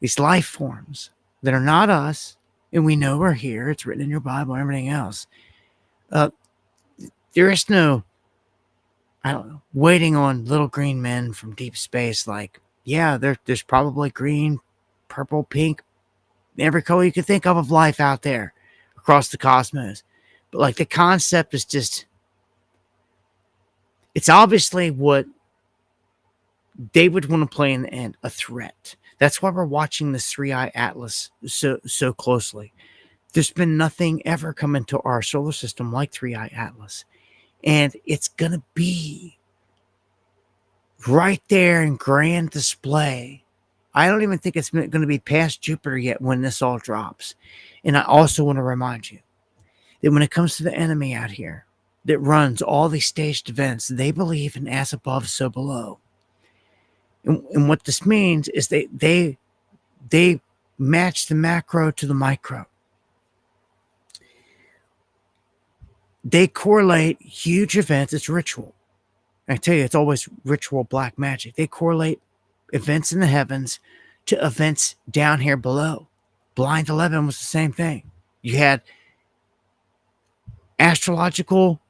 these life forms that are not us, and we know we're here. It's written in your Bible and everything else. There is no, I don't know, waiting on little green men from deep space. Like, yeah, there's probably green, purple, pink, every color you could think of life out there across the cosmos. But like the concept is just, it's obviously what they would want to play in the end, a threat. That's why we're watching this 3i Atlas so closely. There's been nothing ever come into our solar system like 3i Atlas. And it's going to be right there in grand display. I don't even think it's going to be past Jupiter yet when this all drops. And I also want to remind you that when it comes to the enemy out here that runs all these staged events, they believe in as above, so below. And what this means is they match the macro to the micro. They correlate huge events. It's ritual. I tell you, it's always ritual black magic. They correlate events in the heavens to events down here below. Blind 11 was the same thing. You had astrological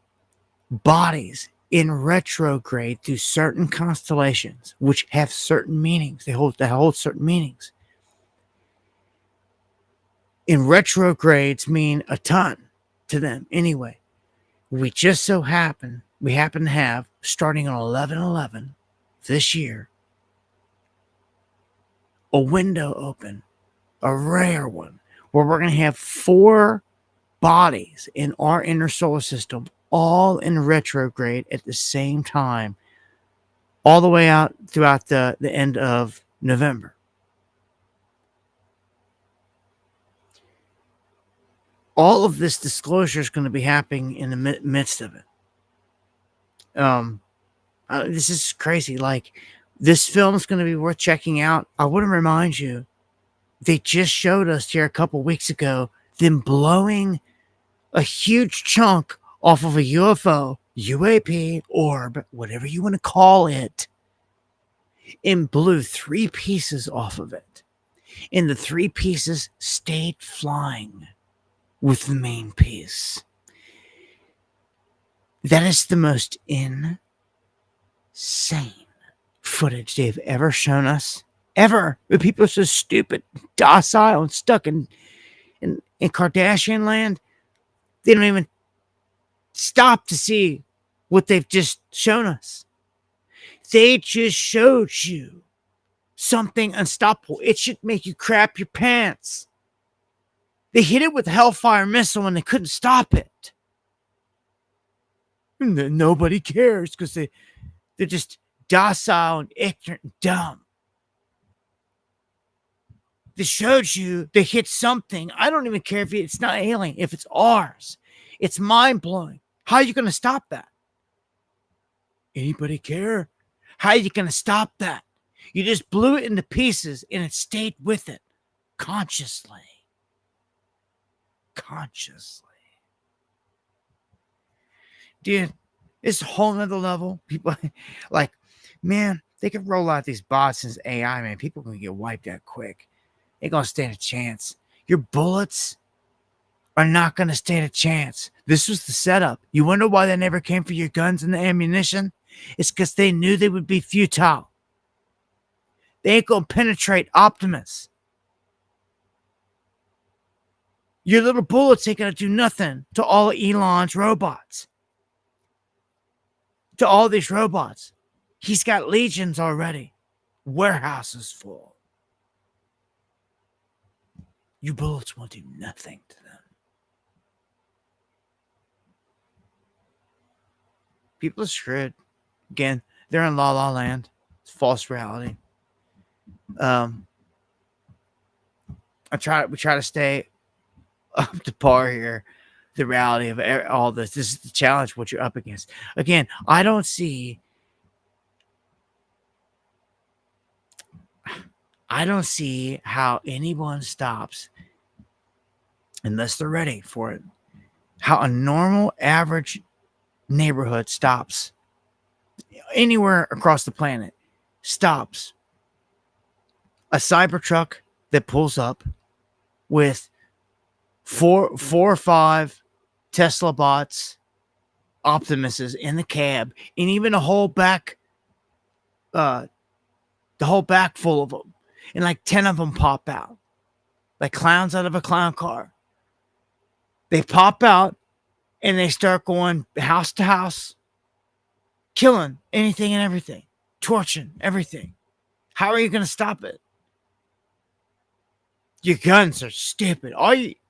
bodies in retrograde through certain constellations, which have certain meanings. They hold certain meanings. In retrogrades mean a ton to them anyway. We just so happen to have, starting on 11/11 this year, a window open, a rare one, where we're going to have 4 bodies in our inner solar system all in retrograde at the same time, all the way out throughout the end of November. All of this disclosure is going to be happening in the midst of it. This is crazy. Like, this film is going to be worth checking out. I want to remind you, they just showed us here a couple weeks ago them blowing a huge chunk off of a UFO, UAP, orb, whatever you want to call it, and blew 3 pieces off of it. And the 3 pieces stayed flying with the main piece. That is the most insane footage they've ever shown us. Ever. But people are so stupid, docile, and stuck in Kardashian land. They don't even stop to see what they've just shown us. They just showed you something unstoppable. It should make you crap your pants. They hit it with a Hellfire missile and they couldn't stop it. And then nobody cares because they're just docile and ignorant and dumb. They showed you they hit something. I don't even care if it's not alien, if it's ours. It's mind-blowing. How are you going to stop that? Anybody care? How are you going to stop that? You just blew it into pieces and it stayed with it consciously. Dude, it's a whole nother level. People like, man, they can roll out these bots as AI, man. People can get wiped out quick. They're going to stand a chance. Your bullets are not going to stand a chance. This was the setup. You wonder why they never came for your guns and the ammunition? It's because they knew they would be futile. They ain't going to penetrate Optimus. Your little bullets ain't going to do nothing to all of Elon's robots. To all these robots. He's got legions already. Warehouses full. Your bullets won't do nothing to them. People are screwed. Again, they're in la la land. It's false reality. We try to stay up to par here. The reality of all this. This is the challenge. What you're up against. Again, I don't see how anyone stops unless they're ready for it. How a normal, average neighborhood stops anywhere across the planet. Stops a Cybertruck that pulls up with four or five Tesla bots, Optimuses in the cab, and even the whole back full of them, and like 10 of them pop out like clowns out of a clown car. They pop out and they start going house to house, killing anything and everything, torching everything. How are you going to stop it? Your guns are stupid.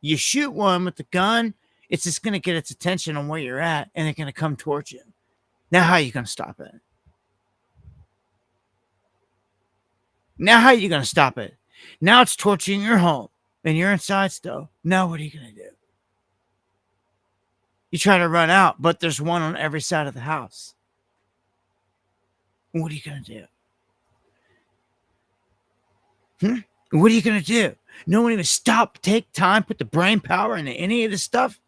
You shoot one with the gun, it's just going to get its attention on where you're at, and they're going to come towards you. Now, how are you going to stop it? Now it's torching your home, and you're inside still. Now, what are you going to do? You try to run out, but there's one on every side of the house. What are you going to do? What are you going to do? No one even stop, take time, put the brain power into any of this stuff.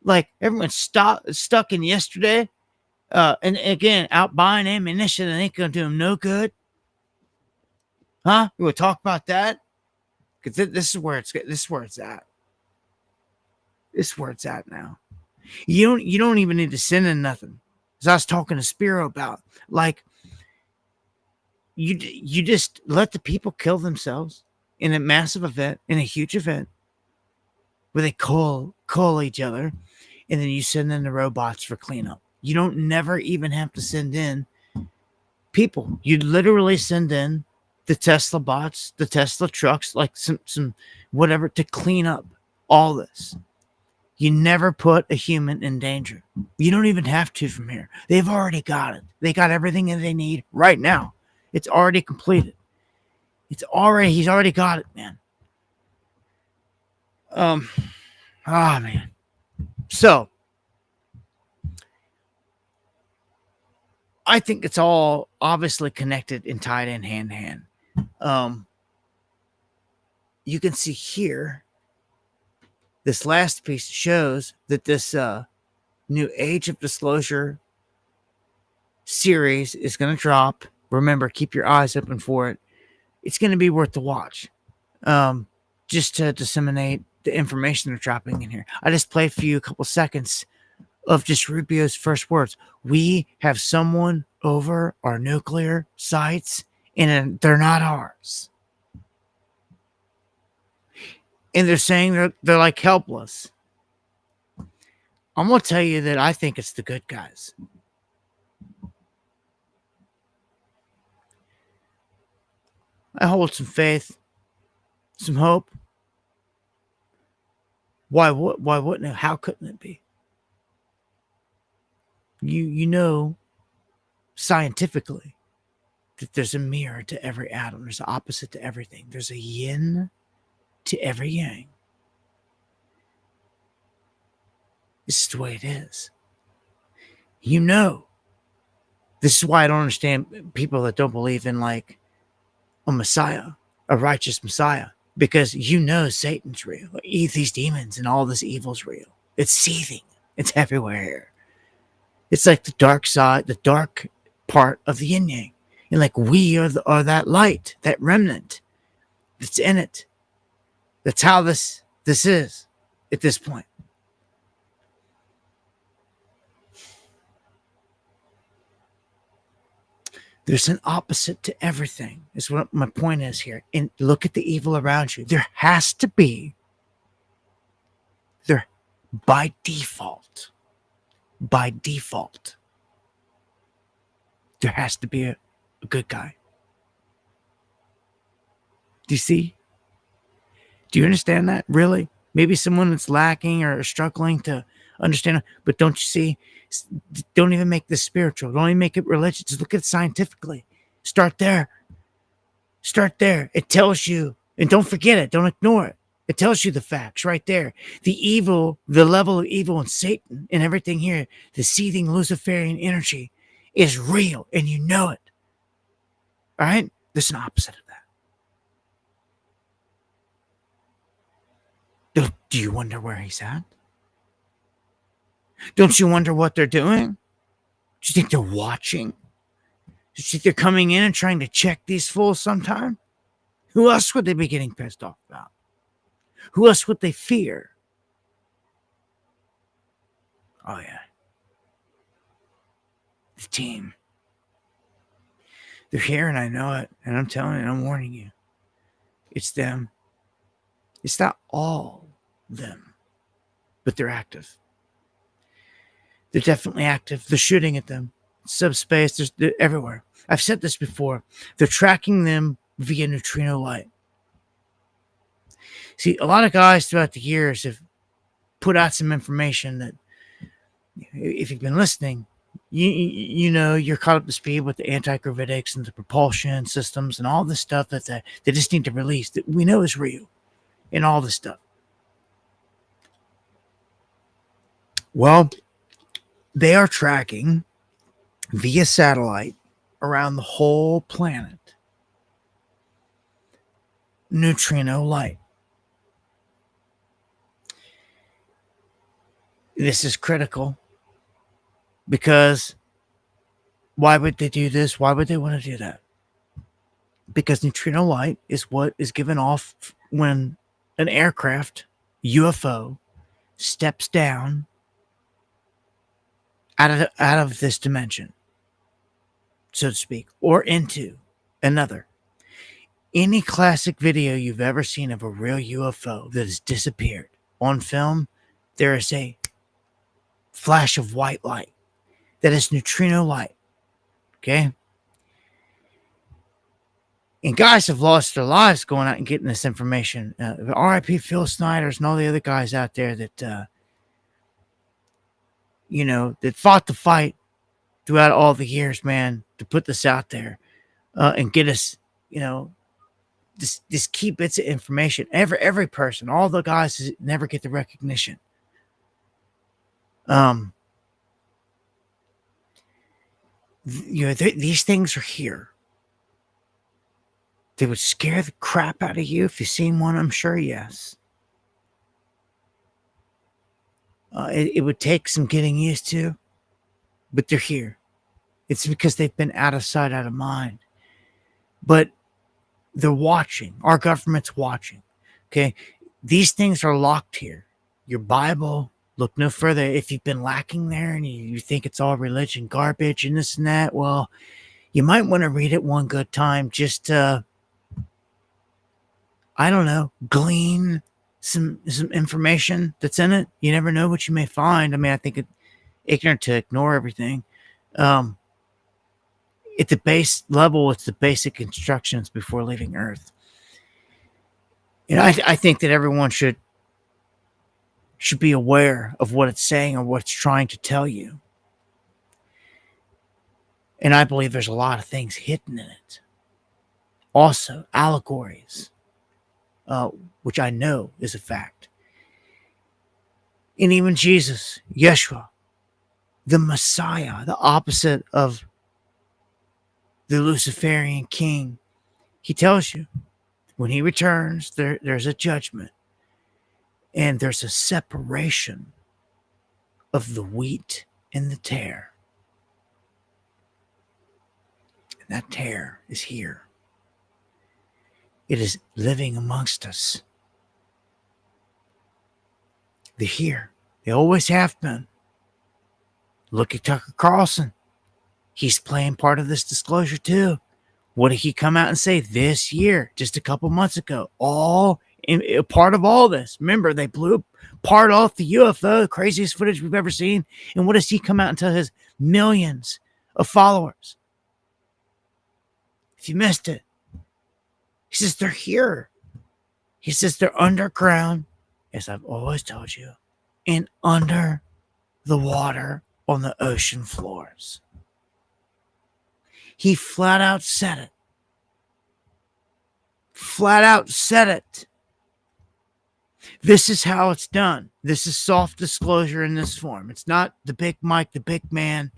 Like everyone's stuck in yesterday. And again, out buying ammunition that ain't going to do them no good. Huh? You want to talk about that? Because this is where it's at. This is where it's at now. You don't even need to send in nothing. As I was talking to Spiro about, like, you just let the people kill themselves in a massive event, in a huge event, where they call each other, and then you send in the robots for cleanup. You don't never even have to send in people. You literally send in the Tesla bots, the Tesla trucks, like some whatever, to clean up all this. You never put a human in danger. You don't even have to from here. They've already got it. They got everything that they need right now. It's already completed. He's already got it, man. Man. So, I think it's all obviously connected and tied in hand in hand. You can see here, this last piece shows that this new Age of Disclosure series is going to drop. Remember, keep your eyes open for it. It's going to be worth the watch. Just to disseminate the information they're dropping in here. I just played for you a couple seconds of just Rubio's first words. We have someone over our nuclear sites, and they're not ours. And they're saying they're like helpless. I'm going to tell you that I think it's the good guys. I hold some faith, some hope. Why wouldn't it? How couldn't it be? You know scientifically that there's a mirror to every atom. There's an opposite to everything. There's a yin to every yang. This is the way it is. You know. This is why I don't understand people that don't believe in like a Messiah, a righteous Messiah. Because you know Satan's real. These demons and all this evil's real. It's seething. It's everywhere here. It's like the dark side, the dark part of the yin yang. And like we are that light, that remnant that's in it. That's how this is at this point. There's an opposite to everything, is what my point is here. And look at the evil around you. There has to be, by default, there has to be a good guy. Do you see? Do you understand that? Really? Maybe someone that's lacking or struggling to understand. But don't you see? Don't even make this spiritual. Don't even make it religious. Just look at it scientifically. Start there. Start there. It tells you, and don't forget it. Don't ignore it. It tells you the facts right there. The evil, the level of evil in Satan and everything here, the seething Luciferian energy is real, and you know it. All right? There's an opposite of that. Do you wonder where he's at? Don't you wonder what they're doing? Do you think they're watching? Do you think they're coming in and trying to check these fools sometime? Who else would they be getting pissed off about? Who else would they fear? Oh, yeah. The team. They're here, and I know it. And I'm telling you, I'm warning you. It's them. It's not all them. But they're active. They're definitely active. They're shooting at them. Subspace, they're everywhere. I've said this before. They're tracking them via neutrino light. See, a lot of guys throughout the years have put out some information that, if you've been listening, you know you're caught up to speed with the anti-gravitics and the propulsion systems and all this stuff that they just need to release that we know is real and all this stuff. Well, they are tracking via satellite around the whole planet neutrino light. This is critical because why would they do this? Why would they want to do that? Because neutrino light is what is given off when an aircraft, UFO, steps down out of this dimension, so to speak, or into another. Any classic video you've ever seen of a real UFO that has disappeared on film, there is a flash of white light. That is neutrino light. Okay? And guys have lost their lives going out and getting this information. R.I.P. Phil Snyder's and all the other guys out there that, that fought the fight throughout all the years, man, to put this out there and get us, just key bits of information. Every person, all the guys never get the recognition. These things are here. They would scare the crap out of you if you've seen one, I'm sure, yes. It would take some getting used to, but they're here. It's because they've been out of sight, out of mind. But they're watching. Our government's watching. Okay? These things are locked here. Your Bible, look no further. If you've been lacking there and you think it's all religion garbage and this and that, well, you might want to read it one good time just to, I don't know, glean some information that's in it. You never know what you may find. I mean, I think it's ignorant to ignore everything. At the base level, it's the basic instructions before leaving Earth. And I think that everyone should be aware of what it's saying or what it's trying to tell you. And I believe there's a lot of things hidden in it. Also, allegories, which I know is a fact. And even Jesus, Yeshua, the Messiah, the opposite of the Luciferian king, he tells you when he returns, there's a judgment. And there's a separation of the wheat and the tare. And that tare is here. It is living amongst us. They're here. They always have been. Look at Tucker Carlson. He's playing part of this disclosure too. What did he come out and say this year, just a couple months ago? A part of all this. Remember, they blew part off the UFO, the craziest footage we've ever seen. And what does he come out and tell his millions of followers? If you missed it, he says they're here. He says they're underground, as I've always told you, and under the water on the ocean floors. He flat out said it. Flat out said it. This is how it's done. This is soft disclosure in this form. It's not the big Mike, the big man,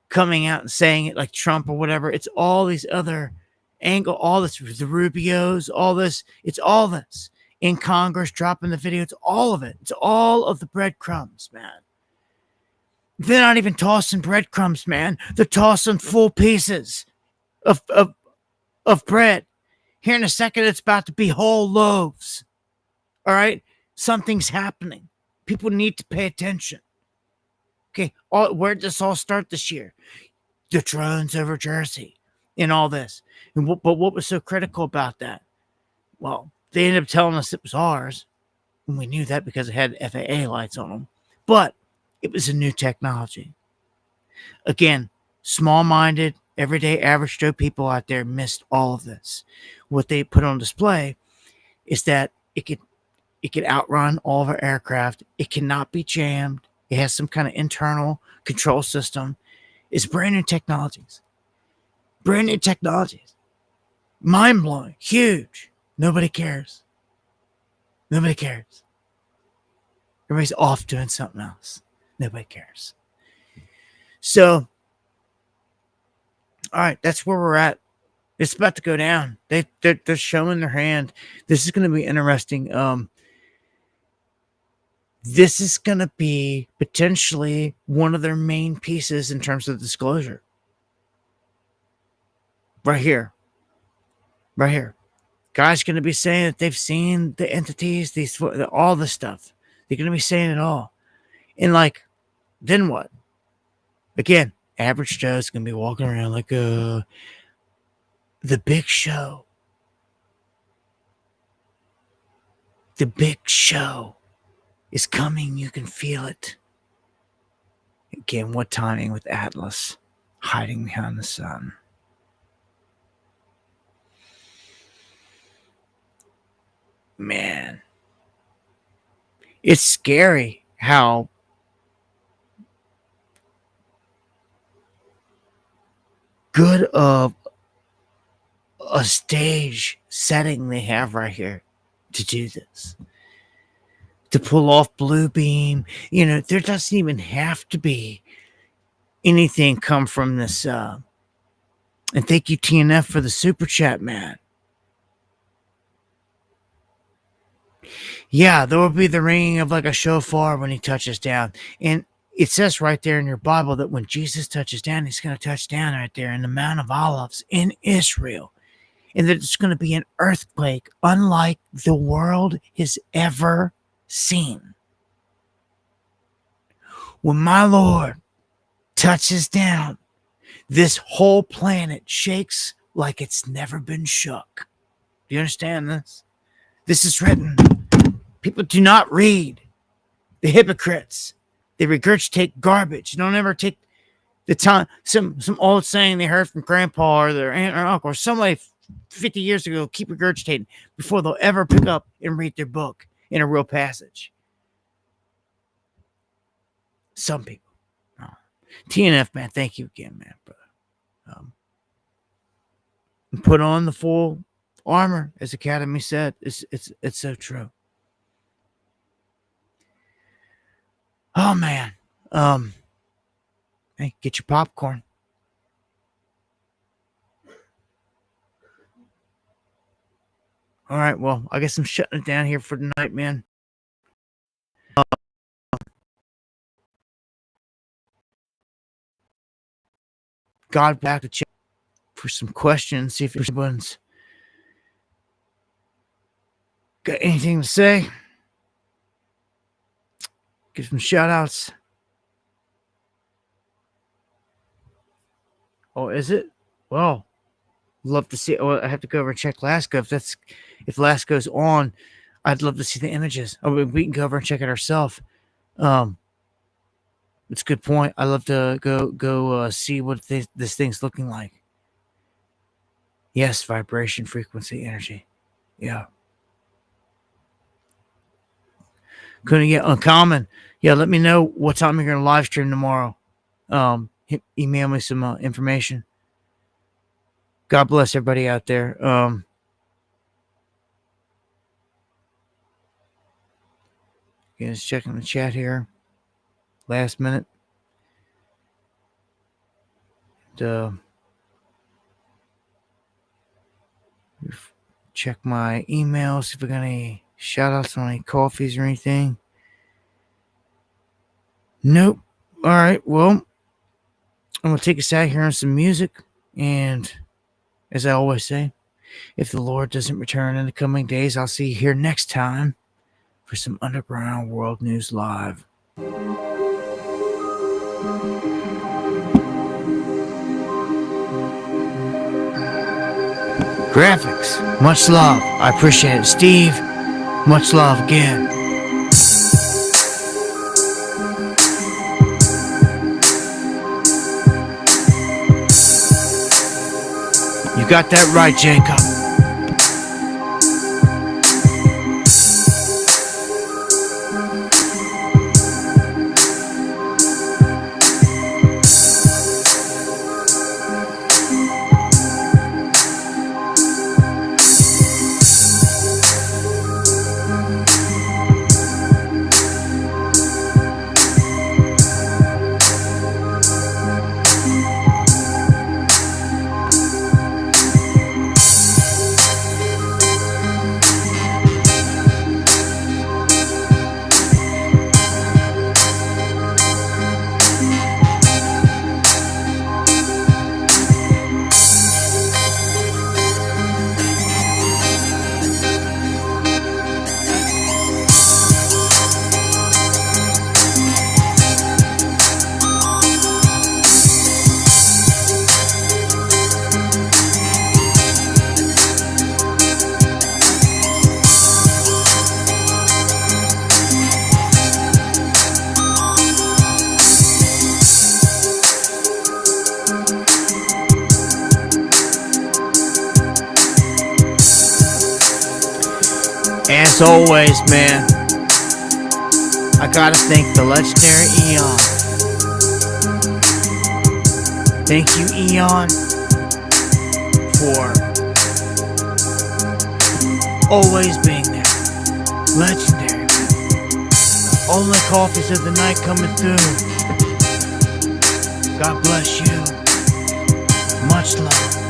coming out and saying it like Trump or whatever. It's all these other all this, the Rubios, all this. It's all this in Congress dropping the video. It's all of it. It's all of the breadcrumbs, man. They're not even tossing breadcrumbs, man. They're tossing full pieces of bread. Here in a second, it's about to be whole loaves. All right? Something's happening. People need to pay attention. Okay, where'd this all start this year? The drones over Jersey and all this. But what was so critical about that? Well, they ended up telling us it was ours. And we knew that because it had FAA lights on them. But it was a new technology. Again, small-minded, everyday average Joe people out there missed all of this. What they put on display is that it could outrun all of our aircraft. It cannot be jammed. It has some kind of internal control system. It's brand new technologies. Brand new technologies. Mind-blowing. Huge. Nobody cares. Nobody cares. Everybody's off doing something else. Nobody cares. So, all right, that's where we're at. It's about to go down. They're showing their hand. This is going to be interesting. This is going to be potentially one of their main pieces in terms of disclosure. Right here. Right here. Guys going to be saying that they've seen the entities, all this stuff. They're going to be saying it all. And like, then what? Again, average Joe's going to be walking around like the big show. The big show is coming. You can feel it. Again, what timing with Atlas hiding behind the sun. Man. It's scary how good of a stage setting they have right here to do this. To pull off Blue Beam. You know, there doesn't even have to be anything come from this. And thank you, TNF, for the super chat, man. Yeah, there will be the ringing of like a shofar when he touches down. And it says right there in your Bible that when Jesus touches down, he's going to touch down right there in the Mount of Olives in Israel. And that it's going to be an earthquake unlike the world has ever seen. When my Lord touches down, this whole planet shakes like it's never been shook. Do you understand this? This is written. People do not read. The hypocrites. They regurgitate garbage. Don't ever take the time. Some old saying they heard from grandpa or their aunt or uncle or somebody 50 years ago, keep regurgitating before they'll ever pick up and read their book in a real passage. Some people. Oh. TNF, man, thank you again, man, brother. Put on the full armor, as Academy said. It's so true. Oh man. Hey, get your popcorn. All right, well, I guess I'm shutting it down here for tonight, man. God back to check for some questions, see if anyone's got anything to say. Give some shout outs. Oh, is it? Well, love to see. Oh, I have to go over and check Lasco. If Lasco's on, I'd love to see the images. Oh, we can go over and check it ourselves. It's a good point. I love to go see what this thing's looking like. Yes, vibration, frequency, energy. Yeah. Couldn't get Uncommon. Yeah, let me know what time you're going to live stream tomorrow. Email me some information. God bless everybody out there. Just checking the chat here. Last minute. Check my email, see if we got any shout outs on any coffees or anything. Nope. All right. Well, I'm going to take us out here on some music. And as I always say, if the Lord doesn't return in the coming days, I'll see you here next time for some Underground World News Live. Graphics, much love. I appreciate it. Steve, much love again. You got that right, Jacob. As always, man, I gotta thank the legendary Eon. Thank you, Eon, for always being there. Legendary, man. The only coffees of the night coming through. God bless you. Much love.